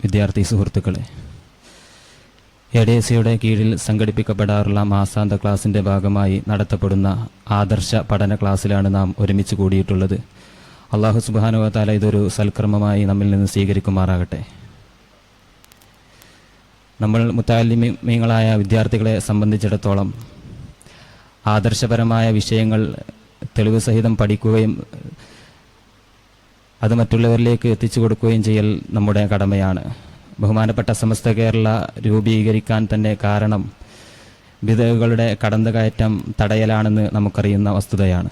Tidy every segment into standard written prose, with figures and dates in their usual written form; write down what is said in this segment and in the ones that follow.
വിദ്യാർത്ഥി സുഹൃത്തുക്കളെ, ADSയുടെ കീഴിൽ സംഘടിപ്പിക്കപ്പെടാറുള്ള മാസാന്ത ക്ലാസിൻ്റെ ഭാഗമായി നടത്തപ്പെടുന്ന ആദർശ പഠന ക്ലാസ്സിലാണ് നാം ഒരുമിച്ച് കൂടിയിട്ടുള്ളത്. അല്ലാഹു സുബ്ഹാനഹു വ തആല ഇതൊരു സൽക്കർമ്മമായി നമ്മിൽ നിന്ന് സ്വീകരിക്കുമാറാകട്ടെ. നമ്മൾ മുത്തഅല്ലിമീങ്ങളായ വിദ്യാർത്ഥികളെ സംബന്ധിച്ചിടത്തോളം ആദർശപരമായ വിഷയങ്ങൾ തെളിവ് സഹിതം പഠിക്കുകയും അത് മറ്റുള്ളവരിലേക്ക് എത്തിച്ചു കൊടുക്കുകയും ചെയ്യൽ നമ്മുടെ കടമയാണ്. ബഹുമാനപ്പെട്ട സമസ്ത കേരള രൂപീകരിക്കാൻ തന്നെ കാരണം ബിദ്അകളുടെ കടന്നുകയറ്റം തടയലാണെന്ന് നമുക്കറിയുന്ന വസ്തുതയാണ്.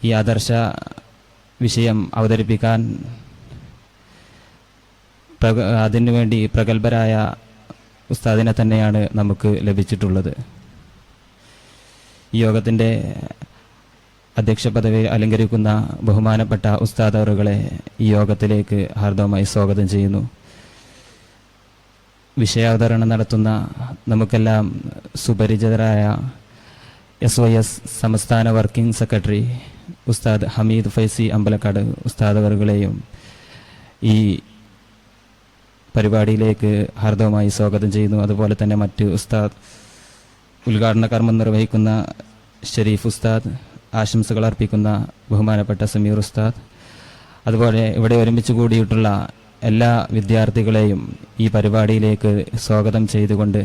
ഈ ആദർശ വിഷയം അവതരിപ്പിക്കാൻ അതിനുവേണ്ടി പ്രഗത്ഭരായ ഉസ്താദിനെ തന്നെയാണ് നമുക്ക് ലഭിച്ചിട്ടുള്ളത്. ഈ യോഗത്തിൻ്റെ അധ്യക്ഷ പദവി അലങ്കരിക്കുന്ന ബഹുമാനപ്പെട്ട ഉസ്താദ് അവറുകളെ ഈ യോഗത്തിലേക്ക് ഹാർദവമായി സ്വാഗതം ചെയ്യുന്നു. വിഷയാവതരണം നടത്തുന്ന നമുക്കെല്ലാം സുപരിചിതരായ SYS സംസ്ഥാന വർക്കിംഗ് സെക്രട്ടറി ഉസ്താദ് ഹമീദ് ഫൈസി അമ്പലക്കാട് ഉസ്താദ് അവറുകളെയും ഈ പരിപാടിയിലേക്ക് ഹാർദവമായി സ്വാഗതം ചെയ്യുന്നു. അതുപോലെ തന്നെ മറ്റ് ഉസ്താദ്, ഉദ്ഘാടന കർമ്മം നിർവഹിക്കുന്ന ഷരീഫ് ഉസ്താദ്, ആശംസകൾ അർപ്പിക്കുന്ന ബഹുമാനപ്പെട്ട സമീർ ഉസ്താദ്, അതുപോലെ ഇവിടെ ഒരുമിച്ച് കൂടിയിട്ടുള്ള എല്ലാ വിദ്യാർത്ഥികളെയും ഈ പരിപാടിയിലേക്ക് സ്വാഗതം ചെയ്തുകൊണ്ട്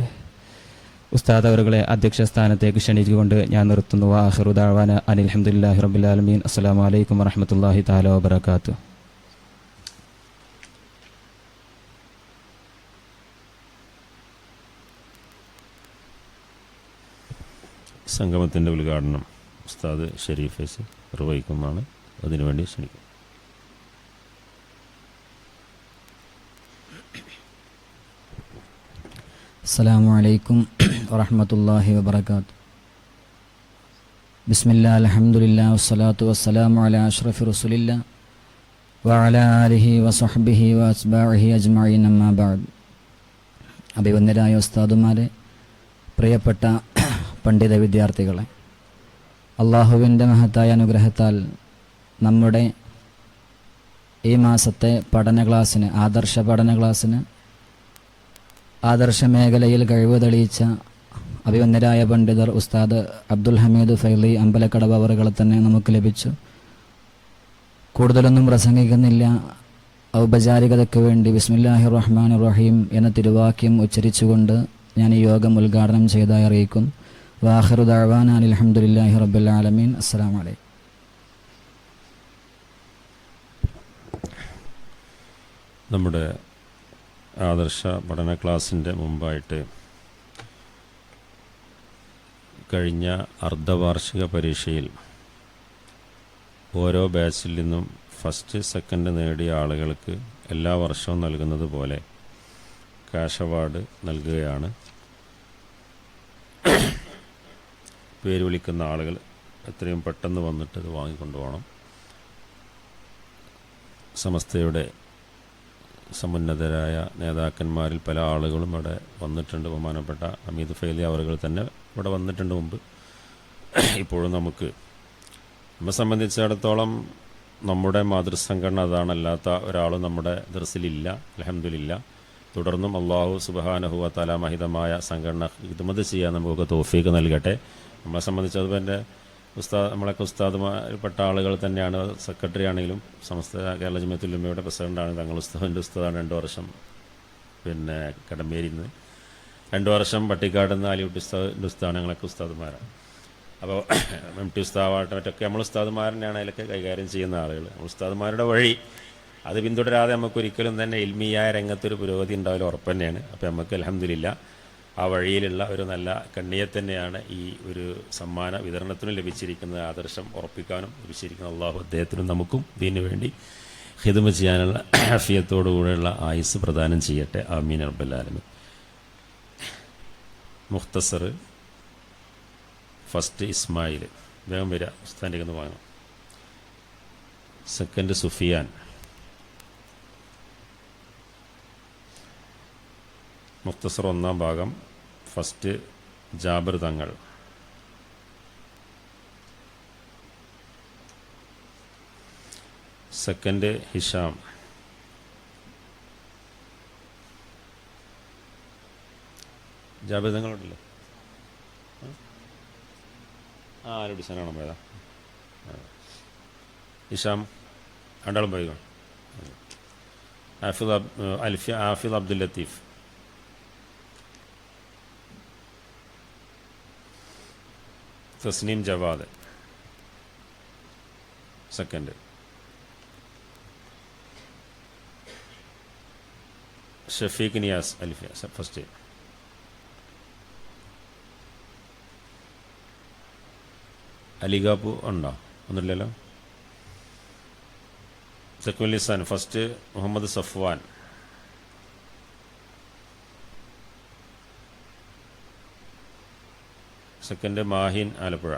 ഉസ്താദ് അവറുകളെ അധ്യക്ഷ സ്ഥാനത്തേക്ക് ക്ഷണിച്ചുകൊണ്ട് ഞാൻ നിർത്തുന്നു. ആഖിറു ദഅ്വാന അനിൽ ഹംദുലില്ലാഹി റബ്ബിൽ ആലമീൻ. അസ്സലാമു അലൈക്കും വറഹ്മത്തുള്ളാഹി തആല വബറകാതുഹു. സംഗമത്തിൻ്റെ ഉദ്ഘാടനം ഉസ്താദ് ഷരീഫ് ഫൈസി നിർവഹിക്കുന്നതാണ്. അതിനുവേണ്ടി ക്ഷണിക്കും. അസ്സലാമു അലൈക്കും വറഹ്മത്തുള്ളാഹി വബറകാതുഹു. ബിസ്മില്ലാ അൽഹംദുലില്ലാ വസ്സലാത്തു വസ്സലാമു അലാ അഷ്റഫി റസൂലില്ലാ വഅലാ ആലിഹി വസഹ്ബിഹി വഅസ്ബാഇഹി അജ്മഈൻ, അമ്മാ ബഅദ്. അഭിവന്ദരായ ഉസ്താദുമാരെ, പ്രിയപ്പെട്ട പണ്ഡിത വിദ്യാർത്ഥികളെ, അള്ളാഹുവിൻ്റെ മഹത്തായ അനുഗ്രഹത്താൽ നമ്മുടെ ഈ മാസത്തെ പഠന ക്ലാസ്സിന്, ആദർശ പഠന ക്ലാസ്സിന് ആദർശ മേഖലയിൽ കഴിവ് തെളിയിച്ച അഭിവന്ദരായ പണ്ഡിതർ ഉസ്താദ് അബ്ദുൽ ഹമീദ് ഫൈലി അമ്പലക്കടവ് അവറുകളെ തന്നെ നമുക്ക് ലഭിച്ചു. കൂടുതലൊന്നും പ്രസംഗിക്കുന്നില്ല. ഔപചാരികതയ്ക്ക് വേണ്ടി ബിസ്മില്ലാഹിർ റഹ്മാനിർ റഹീം എന്ന തിരുവാക്യം ഉച്ചരിച്ചുകൊണ്ട് ഞാൻ ഈ യോഗം ഉദ്ഘാടനം ചെയ്തതായി അറിയിക്കുന്നു. വാഖിറു ദഅ്വാന അനിൽ ഹംദുലില്ലാഹി റബ്ബിൽ ആലമീൻ. അസ്സലാമു അലൈക്കും. നമ്മുടെ ആദർശ പഠന ക്ലാസ്സിൻ്റെ മുമ്പായിട്ട് കഴിഞ്ഞ അർദ്ധവാർഷിക പരീക്ഷയിൽ ഓരോ ബാച്ചിൽ നിന്നും ഫസ്റ്റ് സെക്കൻഡ് നേടിയ ആളുകൾക്ക് എല്ലാ വർഷവും നൽകുന്നത് പോലെ ക്യാഷ് അവാർഡ് നൽകുകയാണ്. പേര് വിളിക്കുന്ന ആളുകൾ എത്രയും പെട്ടെന്ന് വന്നിട്ട് ഇത് വാങ്ങിക്കൊണ്ടുപോകണം. സമസ്തയുടെ സമുന്നതരായ നേതാക്കന്മാരിൽ പല ആളുകളും ഇവിടെ വന്നിട്ടുണ്ട്. ബഹുമാനപ്പെട്ട ഹമീദ് ഫൈലി അവറുകൾ തന്നെ ഇവിടെ വന്നിട്ടുണ്ട് മുമ്പ്. ഇപ്പോഴും നമ്മെ സംബന്ധിച്ചിടത്തോളം നമ്മുടെ മാതൃസംഘടന അതാണ്. അല്ലാത്ത ഒരാളും നമ്മുടെ ദർസിലില്ല, അൽഹംദുലില്ലാ. തുടർന്നും അല്ലാഹു സുബ്ഹാനഹു വ തആല മഹിതമായ സംഘടന ഖിദ്മത്ത് ചെയ്യാൻ നമുക്ക് തൗഫീഖ് നൽകട്ടെ. നമ്മളെ സംബന്ധിച്ച് അതുപോലെ നമ്മളൊക്കെ ഉസ്താദുമാരിൽപ്പെട്ട ആളുകൾ തന്നെയാണ്. സെക്രട്ടറി ആണെങ്കിലും സമസ്ത കേരള ജമിഅത്തുൽ ഉലമയുടെ പ്രസിഡൻ്റാണ് തങ്ങൾ ഉസ്താദിൻ്റെ ഉസ്താദാണ്. 2 വർഷം കടമ്പേരിന്ന്, 2 വർഷം പട്ടിക്കാട് നിന്ന് അലിക്കുട്ടി ഉസ്താദിൻ്റെ ഉസ്താദാണ്. ഞങ്ങളൊക്കെ ഉസ്താദുമാരാണ്. അപ്പോൾ MT ഉസ്താദാവട്ടെ മറ്റൊക്കെ നമ്മൾ ഉസ്താദുമാരനെയാണ് അതിലൊക്കെ കൈകാര്യം ചെയ്യുന്ന ആളുകൾ. നമ്മൾ ഉസ്താദുമാരുടെ വഴി അത് പിന്തുടരാതെ നമുക്കൊരിക്കലും തന്നെ ഇൽമിയായ രംഗത്തൊരു പുരോഗതി ഉണ്ടാവില്ല, ഉറപ്പ് തന്നെയാണ്. അപ്പോൾ നമുക്ക് അൽഹംദുലില്ലാ ആ വഴിയിലുള്ള ഒരു നല്ല കണ്ണിയെ തന്നെയാണ് ഈ ഒരു സമ്മാന വിതരണത്തിനും ലഭിച്ചിരിക്കുന്നത്. ആദർശം ഉറപ്പിക്കാനും ലഭിച്ചിരിക്കുന്ന അള്ളാഹു അദ്ദേഹത്തിനും നമുക്കും ഇതിനു വേണ്ടി ഖിദ്മ ചെയ്യാനുള്ള ആഫിയത്തോടുകൂടെയുള്ള ആയുസ് പ്രദാനം ചെയ്യട്ടെ. ആമീൻ റബ്ബൽ ആലമീൻ. മുഖ്തസർ ഫസ്റ്റ് ഇസ്മായിൽ, വേഗം വരിക, ഉസ്താദിൻ്റെ ഒന്ന് വാങ്ങാം. സെക്കൻഡ് സുഫിയാൻ, മുഖ്തസർ 1-ാം ഭാഗം ഫസ്റ്റ് ജാബിർ തങ്ങൾ, സെക്കൻഡ് ഹിഷാം, ജാബിതങ്ങളുണ്ടല്ലോ. ആരുടെ സനാണോ പോയതാ? ഇഷാം രണ്ടാളും പോയിക്കോ. ആഫിദ് അബ്ദുൽ ലത്തീഫ്, തസ്നീം ജവാദ് സെക്കൻഡ്, ഷഫീഖ് നിയാസ് അലിഫിയ ഫസ്റ്റ്, അലിഗാപ്പു ഉണ്ടോ? ഒന്നുമില്ലല്ലോ. സക്കുലിസാൻ first, Muhammad Safwan, second Mahin Alappuzha,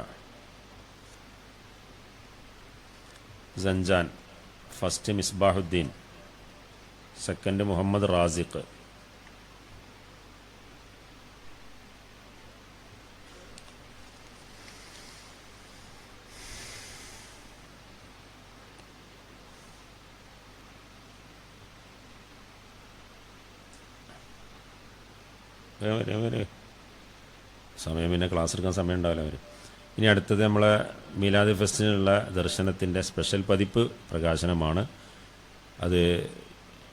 Sanjan first, Misbahuddin second, Muhammad Rasiq, സമയം പിന്നെ ക്ലാസ് എടുക്കാൻ സമയം ഉണ്ടാവില്ല അവർ. ഇനി അടുത്തത് നമ്മളെ മീലാദ് ഫെസ്റ്റിനുള്ള ദർശനത്തിൻ്റെ സ്പെഷ്യൽ പതിപ്പ് പ്രകാശനമാണ്. അത്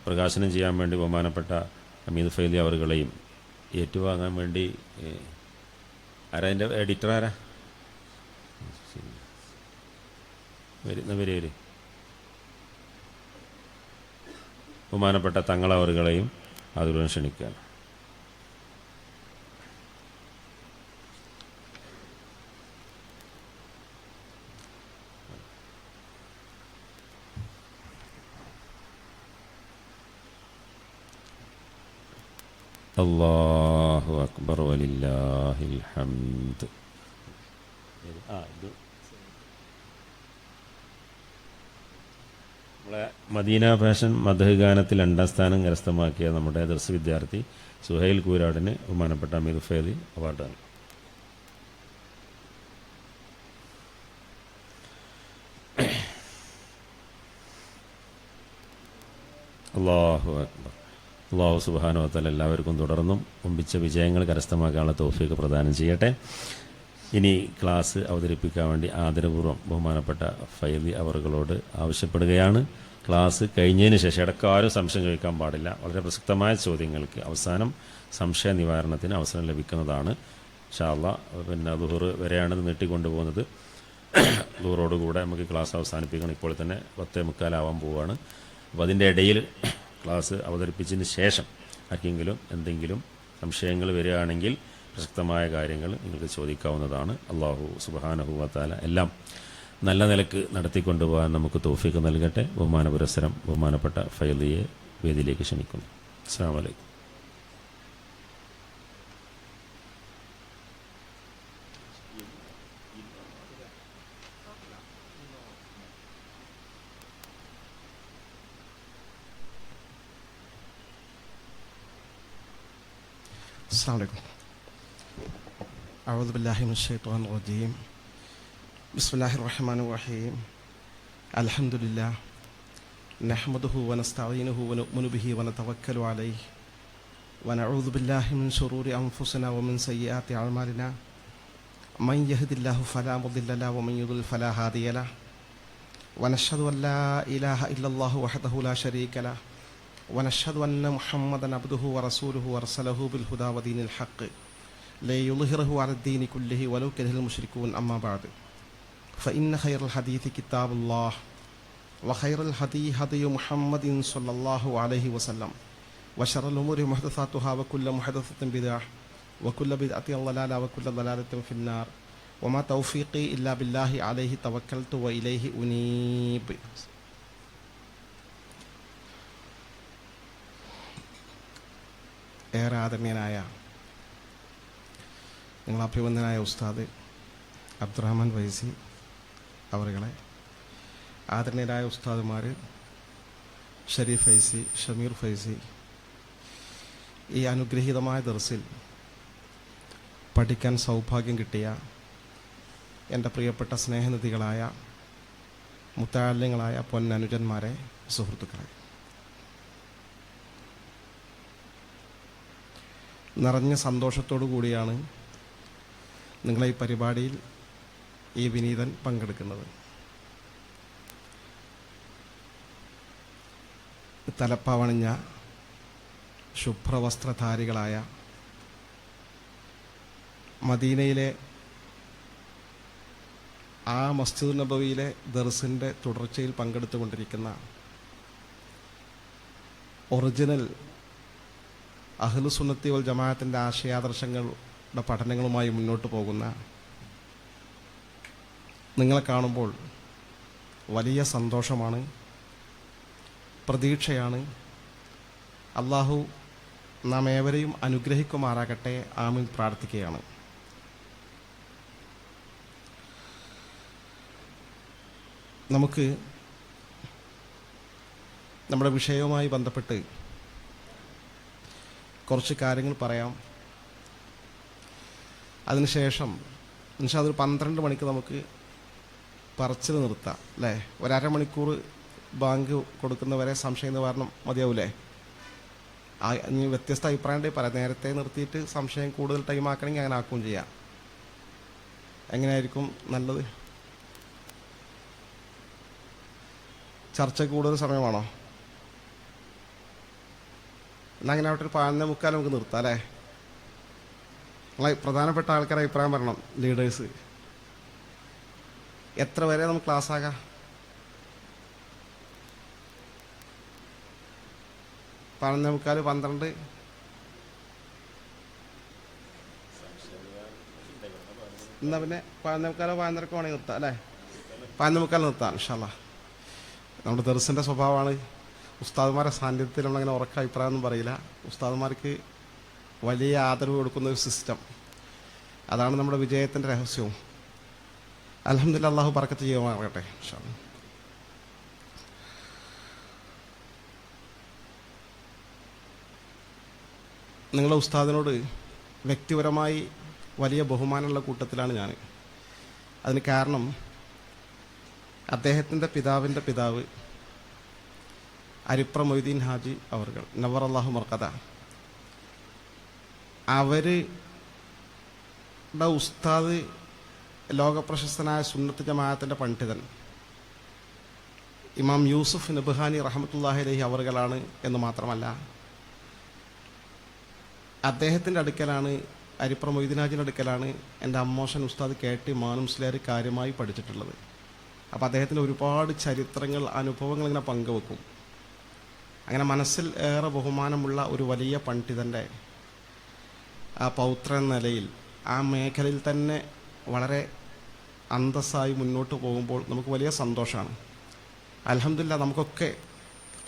പ്രകാശനം ചെയ്യാൻ വേണ്ടി ബഹുമാനപ്പെട്ട ഹമീദ് ഫൈലി അവറുകളെയും ഏറ്റുവാങ്ങാൻ വേണ്ടി ആരാ അതിൻ്റെ എഡിറ്റർ ആരാ? വരി ബഹുമാനപ്പെട്ട തങ്ങളവറുകളെയും അതുപോലെ ക്ഷണിക്കുകയാണ്. അല്ലാഹു അക്ബർ വലില്ലാഹിൽ ഹംദ്. നമ്മളെ മദീന ഫാഷൻ മദ്ഹ് ഗാനത്തിൽ 2ാം സ്ഥാനം കരസ്ഥമാക്കിയ നമ്മുടെ ദർസ് വിദ്യാർത്ഥി സുഹൈൽ കൂരാടിന് ബഹുമാനപ്പെട്ട ഹമീദ് ഫൈലി അവാർഡാണ്. അല്ലാഹു അക്ബർ. അല്ലാഹു സുബ്ഹാനഹു വ തആല എല്ലാവർക്കും തുടർന്നും ഒമ്പിച്ച വിജയങ്ങൾ കരസ്ഥമാക്കാനുള്ള തൗഫീഖ് പ്രദാനം ചെയ്യട്ടെ. ഇനി ക്ലാസ് അവതരിപ്പിക്കാൻ വേണ്ടി ആദരപൂർവ്വം ബഹുമാനപ്പെട്ട ഫൈലി അവറുകളോട് ആവശ്യപ്പെടുകയാണ്. ക്ലാസ് കഴിഞ്ഞതിന് ശേഷം ഇടയ്ക്കാരും സംശയം ചോദിക്കാൻ പാടില്ല. വളരെ പ്രസക്തമായ ചോദ്യങ്ങൾക്ക് അവസാനം സംശയ നിവാരണത്തിന് അവസരം ലഭിക്കുന്നതാണ്. ഇൻഷാ അല്ലാഹ് പിന്നെ ദുഹർ വരെയാണ് ഇത് നീട്ടിക്കൊണ്ടുപോകുന്നത്. ദുഹറോടുകൂടെ നമുക്ക് ക്ലാസ് അവസാനിപ്പിക്കണം. ഇപ്പോൾ തന്നെ 10:45 പോവുകയാണ്. അപ്പോൾ അതിൻ്റെ ഇടയിൽ ക്ലാസ് അവതരിപ്പിച്ചതിന് ശേഷം ആർക്കെങ്കിലും എന്തെങ്കിലും സംശയങ്ങൾ വരികയാണെങ്കിൽ പ്രസക്തമായ കാര്യങ്ങൾ നിങ്ങൾക്ക് ചോദിക്കാവുന്നതാണ്. അല്ലാഹു സുബ്ഹാനഹു വ തആല എല്ലാം നല്ല നിലക്ക് നടത്തിക്കൊണ്ടുപോകാൻ നമുക്ക് തൗഫീഖ് നൽകട്ടെ. ബഹുമാന പുരസ്സരം ബഹുമാനപ്പെട്ട ഫൈലിയെ വേദിയിലേക്ക് ക്ഷണിക്കുന്നു. അസ്സലാമു അലൈക്കും. السلام عليكم. أعوذ بالله من الشيطان الرجيم. بسم الله الرحمن الرحيم. الحمد لله نحمده ونستعينه ونؤمن به ونتوكل عليه ونعوذ بالله من شرور أنفسنا ومن سيئات أعمالنا. من يهد الله فلا مضل له ومن يضلل فلا هادي له. ونشهد أن لا إله إلا الله وحده لا شريك له. ونشهد أن محمدا عبده ورسوله ورسله بالهدى ودين الحق ليظهره على الدين كله ولو كره المشركون. أما بعد فإن خير الحديث كتاب الله وخير الهدي هدي محمد صلى الله عليه وسلم وشر الأمور محدثاتها وكل محدثة بدعة وكل بدعة ضلالة وكل ضلالة في النار. وما توفيقي إلا بالله عليه توكلت وإليه أنيب. ഏറെ ആദരണീയനായ നിങ്ങളഭിവന്ദനായ ഉസ്താദ് അബ്ദുറഹ്മാൻ ഫൈസി അവരുകളെ, ആദരണീയരായ ഉസ്താദുമാർ ഷരീഫ് ഫൈസി, ഷമീർ ഫൈസി, ഈ അനുഗ്രഹീതമായ ദർസിൽ പഠിക്കാൻ സൗഭാഗ്യം കിട്ടിയ എൻ്റെ പ്രിയപ്പെട്ട സ്നേഹനിധികളായ മുത്തഅല്ലിങ്ങളായ പൊന്നനുജന്മാരെ, സുഹൃത്തുക്കളെ, നിറഞ്ഞ സന്തോഷത്തോടു കൂടിയാണ് നിങ്ങളെ ഈ പരിപാടിയിൽ ഈ വിനീതൻ പങ്കെടുക്കുന്നത്. തലപ്പാവണിഞ്ഞ ശുഭ്രവസ്ത്രധാരികളായ മദീനയിലെ ആ മസ്ജിദുൻ നബവിയിലെ ദർസിൻ്റെ തുടർച്ചയിൽ പങ്കെടുത്തുകൊണ്ടിരിക്കുന്ന ഒറിജിനൽ അഹ്ലു സുന്നത്തി വൽ ജമാഅത്തിൻ്റെ ആശയാദർശങ്ങളുടെ പഠനങ്ങളുമായി മുന്നോട്ട് പോകുന്ന നിങ്ങളെ കാണുമ്പോൾ വലിയ സന്തോഷമാണ്, പ്രതീക്ഷയാണ്. അള്ളാഹു നാം ഏവരെയും അനുഗ്രഹിക്കുമാറാകട്ടെ. ആമീൻ പ്രാർത്ഥിക്കുകയാണ്. നമുക്ക് നമ്മുടെ വിഷയവുമായി ബന്ധപ്പെട്ട് കുറച്ച് കാര്യങ്ങൾ പറയാം. അതിനുശേഷം അതൊരു 12 മണിക്ക് നമുക്ക് പറച്ചിൽ നിർത്താം അല്ലേ? ഒരമണിക്കൂർ ബാങ്ക് കൊടുക്കുന്നവരെ സംശയം നിവാരണം മതിയാവൂലേ? ഇനി വ്യത്യസ്ത അഭിപ്രായം പറയാം. നേരത്തെ നിർത്തിയിട്ട് സംശയം കൂടുതൽ ടൈം ആക്കണമെങ്കിൽ അങ്ങനെ ആക്കുകയും ചെയ്യാം. എങ്ങനെയായിരിക്കും നല്ലത്? ചർച്ച കൂടുതൽ സമയമാണോ? എന്നാൽ അങ്ങനെ ആവട്ടെ, ഒരു 11:45 നമുക്ക് നിർത്താം അല്ലേ? നമ്മളെ പ്രധാനപ്പെട്ട ആൾക്കാരെ അഭിപ്രായം പറയണം. ലീഡേഴ്സ് എത്ര വരെ നമുക്ക് ക്ലാസ് ആകാം? 11:45, 12. എന്നാൽ പിന്നെ 11:45, 11:30 വേണമെങ്കിൽ നിർത്താം അല്ലേ? 11:45 നിർത്താം ഇൻഷാ അല്ലാഹ്. നമ്മുടെ ദർസിൻ്റെ സ്വഭാവമാണ് ഉസ്താദുമാരെ സാന്നിധ്യത്തിൽ നമ്മളങ്ങനെ ഉറക്ക അഭിപ്രായമൊന്നും പറയില്ല. ഉസ്താദുമാർക്ക് വലിയ ആദരവ് കൊടുക്കുന്ന ഒരു സിസ്റ്റം, അതാണ് നമ്മുടെ വിജയത്തിൻ്റെ രഹസ്യവും. അൽഹംദുലില്ലാഹ്, അല്ലാഹു ബറക്കത്ത് ചെയ്യുമാറാകട്ടെ ഇൻഷാ അല്ലാഹ്. നിങ്ങളുടെ ഉസ്താദിനോട് വ്യക്തിപരമായി വലിയ ബഹുമാനമുള്ള കൂട്ടത്തിലാണ് ഞാൻ. അതിന് കാരണം അദ്ദേഹത്തിൻ്റെ പിതാവിൻ്റെ പിതാവ് അരിപ്ര മൊയ്തീൻ ഹാജി അവർകൾ നവർ അല്ലാഹു മർക്കദ, അവരുടെ ഉസ്താദ് ലോകപ്രശസ്തനായ സുന്നത്ത് ജമാഅത്തിൻ്റെ പണ്ഡിതൻ ഇമാം യൂസുഫ് നബ്ഹാനി റഹ്മത്തുള്ളാഹി അലൈഹി അവർകളാണ് എന്ന് മാത്രമല്ല, അദ്ദേഹത്തിൻ്റെ അടുക്കലാണ്, അരിപ്ര മൊയ്തീൻ ഹാജിൻ്റെ അടുക്കലാണ് എൻ്റെ അമ്മോഷൻ ഉസ്താദ് KT മാനു മുസ്ലിയാർ കാര്യമായി പഠിച്ചിട്ടുള്ളത്. അപ്പോൾ അദ്ദേഹത്തിൻ്റെ ഒരുപാട് ചരിത്രങ്ങൾ, അനുഭവങ്ങൾ ഇങ്ങനെ പങ്കുവെക്കും. അങ്ങനെ മനസ്സിൽ ഏറെ ബഹുമാനമുള്ള ഒരു വലിയ പണ്ഡിതൻ്റെ ആ പൗത്ര എന്ന നിലയിൽ ആ മേഖലയിൽ തന്നെ വളരെ അന്തസ്സായി മുന്നോട്ട് പോകുമ്പോൾ നമുക്ക് വലിയ സന്തോഷമാണ്. അൽഹംദുലില്ലാഹ്, നമുക്കൊക്കെ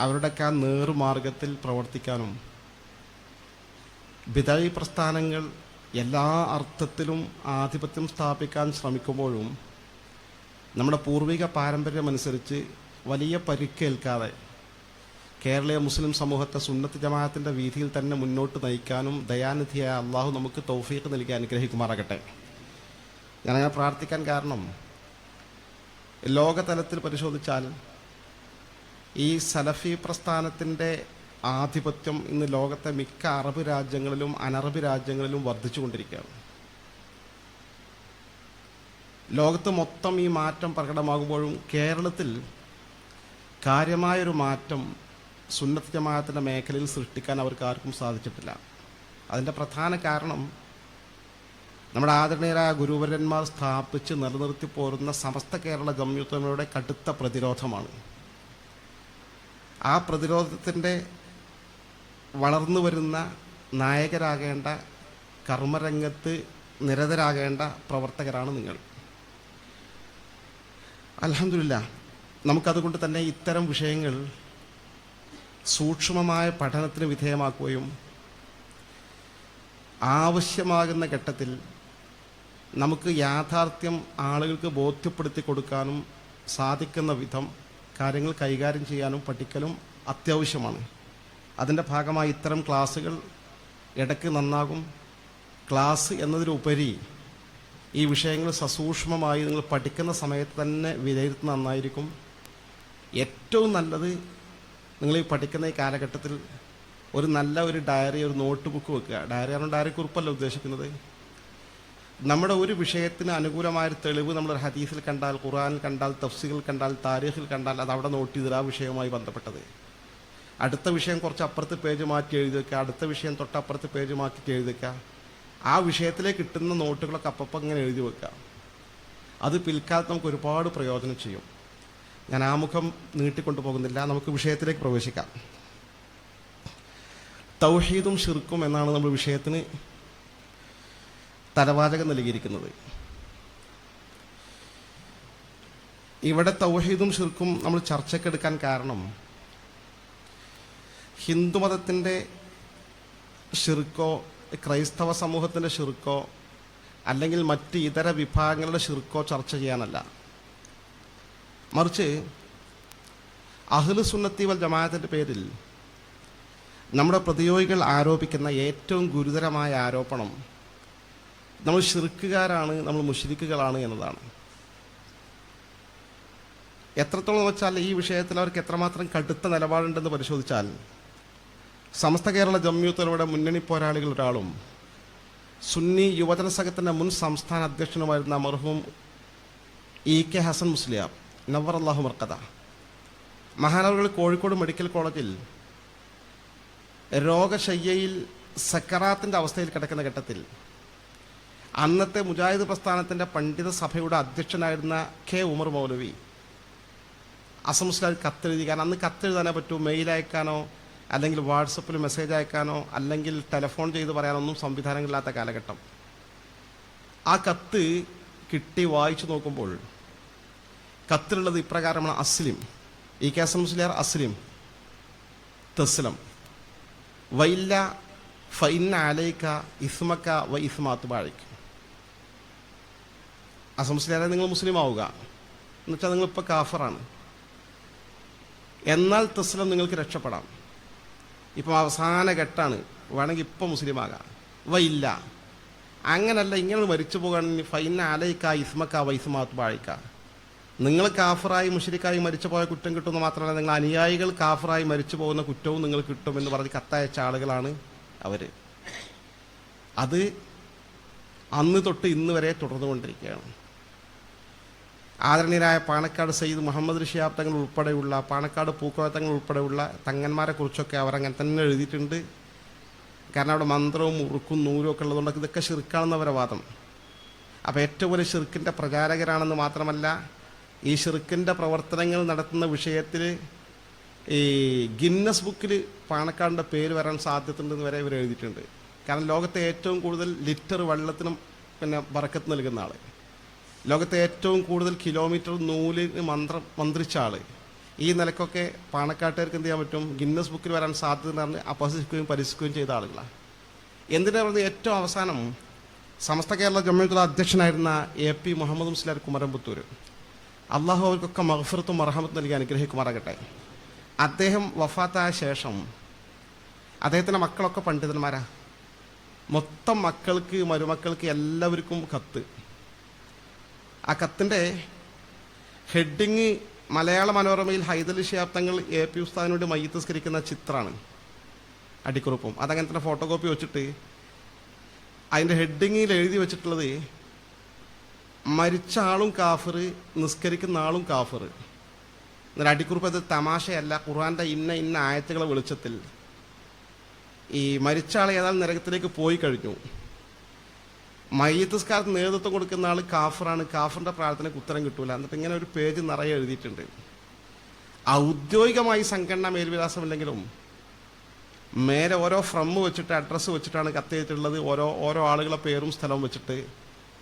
അവരുടെയൊക്കെ ആ നേറുമാർഗത്തിൽ പ്രവർത്തിക്കാനും ബിദഈ പ്രസ്ഥാനങ്ങൾ എല്ലാ അർത്ഥത്തിലും ആധിപത്യം സ്ഥാപിക്കാൻ ശ്രമിക്കുമ്പോഴും നമ്മുടെ പൂർവിക പാരമ്പര്യമനുസരിച്ച് വലിയ പരിക്കേൽക്കാതെ കേരളീയ മുസ്ലിം സമൂഹത്തെ സുന്നത്ത് ജമാഅത്തിൻ്റെ വീതിയിൽ തന്നെ മുന്നോട്ട് നയിക്കാനും ദയാനിധിയായ അള്ളാഹു നമുക്ക് തൗഫീഖ് നൽകി അനുഗ്രഹിക്കുമാറാകട്ടെ. ഞാനങ്ങനെ പ്രാർത്ഥിക്കാൻ കാരണം, ലോകതലത്തിൽ പരിശോധിച്ചാൽ ഈ സലഫി പ്രസ്ഥാനത്തിൻ്റെ ആധിപത്യം ഇന്ന് ലോകത്തെ മിക്ക അറബ് രാജ്യങ്ങളിലും അനറബ് രാജ്യങ്ങളിലും വർദ്ധിച്ചുകൊണ്ടിരിക്കുകയാണ്. ലോകത്ത് മൊത്തം ഈ മാറ്റം പ്രകടമാകുമ്പോഴും കേരളത്തിൽ കാര്യമായൊരു മാറ്റം സുന്നത്ത് ജമാഅത്തിൻ്റെ മേഖലയിൽ സൃഷ്ടിക്കാൻ അവർക്ക് ആർക്കും സാധിച്ചിട്ടില്ല. അതിൻ്റെ പ്രധാന കാരണം നമ്മുടെ ആദരണീയരായ ഗുരുവരന്മാർ സ്ഥാപിച്ച് നിലനിർത്തി പോരുന്ന സമസ്ത കേരള ജംഇയ്യത്തുലമയുടെ കടുത്ത പ്രതിരോധമാണ്. ആ പ്രതിരോധത്തിൻ്റെ വളർന്നു വരുന്ന നായകരാകേണ്ട, കർമ്മരംഗത്ത് നിരതരാകേണ്ട പ്രവർത്തകരാണ് നിങ്ങൾ. അൽഹംദുലില്ലാഹ്, നമുക്കതുകൊണ്ട് തന്നെ ഇത്തരം വിഷയങ്ങൾ സൂക്ഷ്മമായ പഠനത്തിന് വിധേയമാക്കുകയും ആവശ്യമാകുന്ന ഘട്ടത്തിൽ നമുക്ക് യാഥാർത്ഥ്യം ആളുകൾക്ക് ബോധ്യപ്പെടുത്തി കൊടുക്കാനും സാധിക്കുന്ന വിധം കാര്യങ്ങൾ കൈകാര്യം ചെയ്യാനും പഠിക്കലും അത്യാവശ്യമാണ്. അതിൻ്റെ ഭാഗമായി ഇത്തരം ക്ലാസ്സുകൾ ഇടയ്ക്ക് നന്നാകും. ക്ലാസ് എന്നതിലുപരി ഈ വിഷയങ്ങൾ സസൂക്ഷ്മമായി നിങ്ങൾ പഠിക്കുന്ന സമയത്ത് തന്നെ വിലയിരുത്തുന്ന നന്നായിരിക്കും. ഏറ്റവും നല്ലത് നിങ്ങൾ ഈ പഠിക്കുന്ന ഈ കാലഘട്ടത്തിൽ ഒരു നല്ല ഒരു ഡയറി, ഒരു നോട്ട് ബുക്ക് വെക്കുക. ഡയറി കുറിപ്പല്ല ഉദ്ദേശിക്കുന്നത്. നമ്മുടെ ഒരു വിഷയത്തിന് അനുകൂലമായൊരു തെളിവ് നമ്മളൊരു ഹദീസിൽ കണ്ടാൽ, ഖുർആനിൽ കണ്ടാൽ, തഫ്സീറിൽ കണ്ടാൽ, താരീഖിൽ കണ്ടാൽ അത് അവിടെ നോട്ട് ചെയ്തിട്ട് ആ വിഷയവുമായി ബന്ധപ്പെട്ടത്. അടുത്ത വിഷയം കുറച്ച് അപ്പുറത്ത് പേജ് മാറ്റി എഴുതി വെക്കുക, അടുത്ത വിഷയം തൊട്ടപ്പുറത്ത് പേജ് മാറ്റി എഴുതി വെക്കുക. ആ വിഷയത്തിലേക്ക് കിട്ടുന്ന നോട്ടുകളൊക്കെ അപ്പം ഇങ്ങനെ എഴുതി വെക്കുക. അത് പിൽക്കാലത്ത് നമുക്ക് ഒരുപാട് പ്രയോജനം ചെയ്യും. ഞാൻ ആമുഖം നീട്ടിക്കൊണ്ടു പോകുന്നില്ല, നമുക്ക് വിഷയത്തിലേക്ക് പ്രവേശിക്കാം. തൗഹീദും ഷിർക്കും എന്നാണ് നമ്മൾ വിഷയത്തിന് തലവാചകം നൽകിയിരിക്കുന്നത്. ഇവിടെ തൗഹീദും ഷിർക്കും നമ്മൾ ചർച്ചയ്ക്കെടുക്കാൻ കാരണം ഹിന്ദുമതത്തിൻ്റെ ഷിർക്കോ ക്രൈസ്തവ സമൂഹത്തിൻ്റെ ഷിർക്കോ അല്ലെങ്കിൽ മറ്റ് ഇതര വിഭാഗങ്ങളുടെ ഷിർക്കോ ചർച്ച ചെയ്യാനല്ല, മറിച്ച് അഹ്ലു സുന്നത്തി വൽ ജമാഅത്തിൻ്റെ പേരിൽ നമ്മുടെ പ്രതിയോഗികൾ ആരോപിക്കുന്ന ഏറ്റവും ഗുരുതരമായ ആരോപണം നമ്മൾ ഷിർക്കുകാരാണ്, നമ്മൾ മുശ്രിക്കുകളാണ് എന്നതാണ്. എത്രത്തോളം വെച്ചാൽ ഈ വിഷയത്തിൽ അവർക്ക് എത്രമാത്രം കടുത്ത നിലപാടുണ്ടെന്ന് പരിശോധിച്ചാൽ, സമസ്ത കേരള ജംഇയ്യത്തുലമയുടെ മുന്നണി പോരാളികൾ ഒരാളും സുന്നി യുവജന സംഘത്തിൻ്റെ മുൻ സംസ്ഥാന അധ്യക്ഷനുമായിരുന്ന മർഹൂം EK ഹസൻ മുസ്ലിയാർ നവ്വർ അല്ലാഹു മർക്കദ മഹാനവറുകൾ കോഴിക്കോട് മെഡിക്കൽ കോളേജിൽ രോഗശയ്യയിൽ സക്കറാത്തിൻ്റെ അവസ്ഥയിൽ കിടക്കുന്ന ഘട്ടത്തിൽ അന്നത്തെ മുജാഹിദ് പ്രസ്ഥാനത്തിൻ്റെ പണ്ഡിത സഭയുടെ അധ്യക്ഷനായിരുന്ന K ഉമർ മൗലവി അസംസ്കാരം കത്തെഴുതി. കാരണം അന്ന് കത്തെഴുതാനേ പറ്റൂ, മെയിൽ അയക്കാനോ അല്ലെങ്കിൽ വാട്സപ്പിൽ മെസ്സേജ് അയക്കാനോ അല്ലെങ്കിൽ ടെലിഫോൺ ചെയ്ത് പറയാനൊന്നും സംവിധാനങ്ങളില്ലാത്ത കാലഘട്ടം. ആ കത്ത് കിട്ടി വായിച്ചു നോക്കുമ്പോൾ കത്തിലുള്ളത് ഇപ്രകാരമാണ്: അസ്ലിം, EK ഹസൻ മുസ്ലിയാർ അസ്ലിം തസ്ലം വൈല്ല ഫൈന്ന അലൈക ഇസ്മക്ക വ ഇസ്മാത്ത് ബാഴിക്. ഹസൻ മുസ്ലിയാരെ നിങ്ങൾ മുസ്ലിം ആവുക, എന്നുവെച്ചാൽ നിങ്ങളിപ്പോൾ കാഫറാണ്, എന്നാൽ തസ്ലം നിങ്ങൾക്ക് രക്ഷപ്പെടാം. ഇപ്പം അവസാന ഘട്ടമാണ്, വേണമെങ്കിൽ ഇപ്പം മുസ്ലിം ആകാം. വൈല്ല അങ്ങനല്ല, ഇങ്ങനെ മരിച്ചു പോകുകയാണെങ്കിൽ ഫൈന്ന അലൈക്ക ഇസ്മക്ക വൈസ്മാത്ത് ബാഴിക്ക, നിങ്ങൾ കാഫറായി മുശ്രിക്കായി മരിച്ചു പോയ കുറ്റം കിട്ടുമെന്ന് മാത്രമല്ല, നിങ്ങൾ അനുയായികൾ കാഫറായി മരിച്ചു പോകുന്ന കുറ്റവും നിങ്ങൾ കിട്ടുമെന്ന് പറഞ്ഞ് കത്തയച്ച ആളുകളാണ് അവർ. അത് അന്ന് തൊട്ട് ഇന്ന് വരെ തുടർന്നുകൊണ്ടിരിക്കുകയാണ്. ആദരണീയരായ പാണക്കാട് സയ്യിദ് മുഹമ്മദ് ശിഹാബ് തങ്ങൾ ഉൾപ്പെടെയുള്ള, പാണക്കാട് പൂക്കോയ തങ്ങൾ ഉൾപ്പെടെയുള്ള തങ്ങന്മാരെ കുറിച്ചൊക്കെ അവരങ്ങനെ തന്നെ എഴുതിയിട്ടുണ്ട്. കാരണം അവിടെ മന്ത്രവും ഉറുക്കും നൂലും ഒക്കെ ഉള്ളതുകൊണ്ട് ഇതൊക്കെ ഷിർക്കാണെന്നവരെ വാദം. അപ്പോൾ ഏറ്റവും വലിയ ഷിർക്കിൻ്റെ പ്രചാരകരാണെന്ന് മാത്രമല്ല, ഈ ഷിർക്കിൻ്റെ പ്രവർത്തനങ്ങൾ നടത്തുന്ന വിഷയത്തിൽ ഈ ഗിന്നസ് ബുക്കിൽ പാണക്കാടിൻ്റെ പേര് വരാൻ സാധ്യതയുണ്ടെന്ന് വരെ ഇവർ എഴുതിയിട്ടുണ്ട്. കാരണം ലോകത്തെ ഏറ്റവും കൂടുതൽ ലിറ്റർ വെള്ളത്തിനും ബറക്കത്ത് നൽകുന്ന ആൾ, ലോകത്തെ ഏറ്റവും കൂടുതൽ കിലോമീറ്റർ നൂലിന് മന്ത്രിച്ച ആൾ, ഈ നിലക്കൊക്കെ പാണക്കാട്ടുകാർക്ക് എന്ത് ചെയ്യാൻ പറ്റും? ഗിന്നസ് ബുക്കിൽ വരാൻ സാധ്യത എന്ന് പറഞ്ഞ് അപഹസിക്കുകയും പരിഹസിക്കുകയും ചെയ്ത ആളുകളാണ്. എന്തിനാ പറഞ്ഞത്? ഏറ്റവും അവസാനം സമസ്ത കേരള ജംഇയ്യത്തുൽ അധ്യക്ഷനായിരുന്ന AP മുഹമ്മദ് മുസ്ലിയാർ കുമരംപുത്തൂർ, അള്ളാഹു അവർക്കൊക്കെ മഗ്ഫിറത്തും മർഹമത്തും നൽകി അനുഗ്രഹിക്കുമാറാകട്ടെ. അദ്ദേഹം വഫാത്തായ ശേഷം അദ്ദേഹത്തിൻ്റെ മക്കളൊക്കെ പണ്ഡിതന്മാരാ. മൊത്തം മക്കൾക്ക്, മരുമക്കൾക്ക് എല്ലാവർക്കും കത്ത്. ആ കത്തിൻ്റെ ഹെഡിങ് മലയാള മനോരമയിൽ ഹൈദരലി ശിഹാബ് തങ്ങൾ AP ഉസ്താദിനോട് മയ്യിത്ത് നിസ്കരിക്കുന്ന ചിത്രമാണ്, അടിക്കുറിപ്പും. അതങ്ങനെ തന്നെ ഫോട്ടോകോപ്പി വെച്ചിട്ട് അതിൻ്റെ ഹെഡിങ്ങിൽ എഴുതി വെച്ചിട്ടുള്ളത് മരിച്ച ആളും കാഫർ, നിസ്കരിക്കുന്ന ആളും കാഫർ. എന്നാൽ അടിക്കുറിപ്പ് അത് തമാശയല്ല. ഖുർആൻ്റെ ഇന്ന ആയത്തുകളെ വെളിച്ചത്തിൽ ഈ മരിച്ച ആൾ ഏതായാലും നരകത്തിലേക്ക് പോയി കഴിഞ്ഞു, മയ്യിത്ത് നിസ്കാരത്തിന് നേതൃത്വം കൊടുക്കുന്ന ആൾ കാഫറാണ്, കാഫറിൻ്റെ പ്രാർത്ഥനയ്ക്ക് ഉത്തരം കിട്ടൂല. എന്നിട്ട് ഇങ്ങനെ ഒരു പേജ് നിറയെ എഴുതിയിട്ടുണ്ട്. ഔദ്യോഗികമായി സംഘടന മേൽവിലാസമില്ലെങ്കിലും മേലെ ഓരോ ഫ്രം വെച്ചിട്ട് അഡ്രസ്സ് വെച്ചിട്ടാണ് കത്തെഴുതിയിട്ടുള്ളത്. ഓരോ ആളുകളെ പേരും സ്ഥലവും വെച്ചിട്ട്,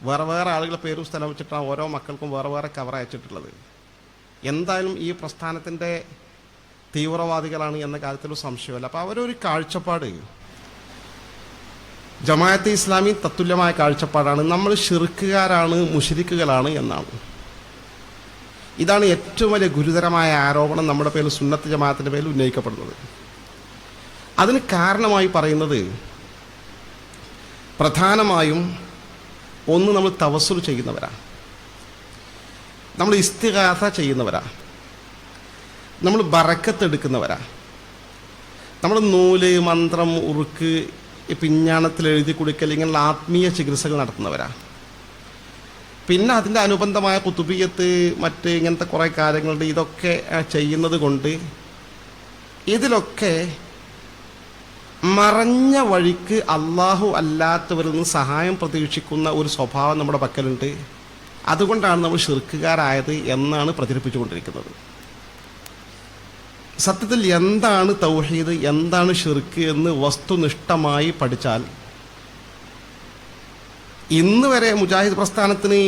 വേറെ ആളുകളെ പേരും സ്ഥലം വെച്ചിട്ടാണ് ഓരോ മക്കൾക്കും വേറെ കവർ അയച്ചിട്ടുള്ളത്. എന്തായാലും ഈ പ്രസ്ഥാനത്തിൻ്റെ തീവ്രവാദികളാണ് എന്ന കാര്യത്തിലും സംശയമല്ല. അപ്പോൾ അവരൊരു കാഴ്ചപ്പാട് ജമാഅത്തെ ഇസ്ലാമി തത്തുല്യമായ കാഴ്ചപ്പാടാണ്. നമ്മൾ ഷിർക്കുകാരാണ്, മുശ്രിക്കുകളാണ് എന്നാണ്. ഇതാണ് ഏറ്റവും വലിയ ഗുരുതരമായ ആരോപണം നമ്മുടെ പേരിൽ, സുന്നത്ത് ജമാഅത്തിൻ്റെ പേരിൽ ഉന്നയിക്കപ്പെടുന്നത്. അതിന് കാരണമായി പറയുന്നത് പ്രധാനമായും ഒന്ന്, നമ്മൾ തവസ്സുൽ ചെയ്യുന്നവരാ, നമ്മൾ ഇസ്തിഗാസ ചെയ്യുന്നവരാ, നമ്മൾ ബറക്കത്ത് എടുക്കുന്നവരാ, നമ്മൾ നൂല്, മന്ത്രം, ഉറുക്ക്, പിഞ്ഞാണത്തിൽ എഴുതി കൊടുക്കൽ ഇങ്ങനെയുള്ള ആത്മീയ ചികിത്സകൾ നടത്തുന്നവരാണ്. പിന്നെ അതിൻ്റെ അനുബന്ധമായ കുത്തുബിയത്ത്, മറ്റ് ഇങ്ങനത്തെ കുറേ കാര്യങ്ങളുണ്ട്. ഇതൊക്കെ ചെയ്യുന്നത് കൊണ്ട് ഇതിലൊക്കെ മറഞ്ഞ വഴിക്ക് അള്ളാഹു അല്ലാത്തവരിൽ നിന്ന് സഹായം പ്രതീക്ഷിക്കുന്ന ഒരു സ്വഭാവം നമ്മുടെ പക്കലുണ്ട്. അതുകൊണ്ടാണ് നമ്മൾ ശിർക്കുകാരായത് എന്നാണ് പ്രചരിപ്പിച്ചുകൊണ്ടിരിക്കുന്നത്. സത്യത്തിൽ എന്താണ് തൗഹീദ്, എന്താണ് ഷിർക്ക് എന്ന് വസ്തുനിഷ്ഠമായി പഠിച്ചാൽ ഇന്ന് വരെ മുജാഹിദ് പ്രസ്ഥാനത്തിന്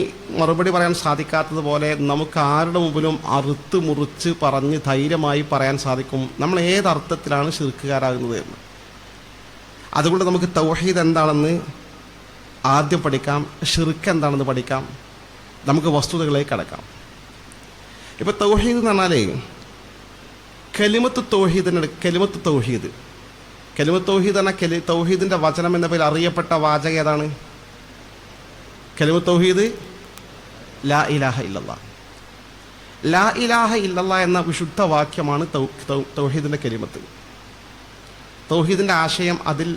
മറുപടി പറയാൻ സാധിക്കാത്തതുപോലെ നമുക്ക് ആരുടെ മുമ്പിലും അറുത്ത് മുറിച്ച് പറഞ്ഞ് ധൈര്യമായി പറയാൻ സാധിക്കും നമ്മൾ ഏതർത്ഥത്തിലാണ് ഷിർക്കുകാരാകുന്നത് എന്ന്. അതുകൊണ്ട് നമുക്ക് തൗഹീദ് എന്താണെന്ന് ആദ്യം പഠിക്കാം, ഷിർക്ക് എന്താണെന്ന് പഠിക്കാം, നമുക്ക് വസ്തുതകളിലേക്ക് കടക്കാം. ഇപ്പോൾ തൗഹീദ് എന്ന് പറഞ്ഞാൽ കലിമത്ത് തൗഹീദിന് കലിമത്ത് തൗഹീദ് എന്ന തൗഹീദിൻ്റെ വചനം എന്ന പേരിൽ അറിയപ്പെട്ട വാചകം ഏതാണ്? കലിമത്ത് തൗഹീദ് ലാ ഇലാഹ ഇല്ലല്ലാഹ്. ലാ ഇലാഹ ഇല്ലല്ലാഹ് എന്ന വിശുദ്ധ വാക്യമാണ് തൗഹീദിൻ്റെ കലിമത്ത്. തൗഹീദിൻ്റെ ആശയം അതിൽ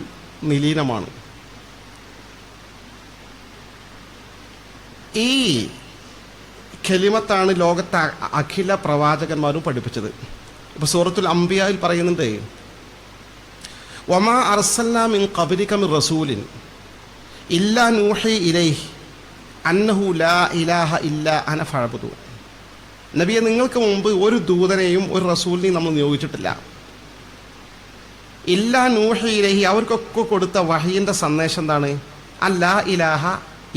നിലീനമാണ്. ഈ കലിമത്താണ് ലോകത്തെ അഖില പ്രവാചകന്മാരും പഠിപ്പിച്ചത്. ഇപ്പോൾ സൂറത്തുൽ അംബിയായിൽ പറയുന്നുണ്ട്, വമാ അർസൽനാ മിൻ ഖബ്ലിക മിർ റസൂലിൻ ഇല്ലാ നൂഹി ഇലൈഹി അന്നഹു ലാ ഇലാഹ ഇല്ലാ അന ഫഅബ്ദു. നബിയെ, നിങ്ങൾക്ക് മുമ്പ് ഒരു ദൂതനെയും ഒരു റസൂലിനെയും നമ്മൾ നിയോഗിച്ചിട്ടില്ല. ഇല്ലാ നൂഹി ഇലൈഹി, അവർക്കൊക്കെ കൊടുത്ത വഹയിൻ്റെ സന്ദേശം എന്താണ്? ലാ ഇലാഹ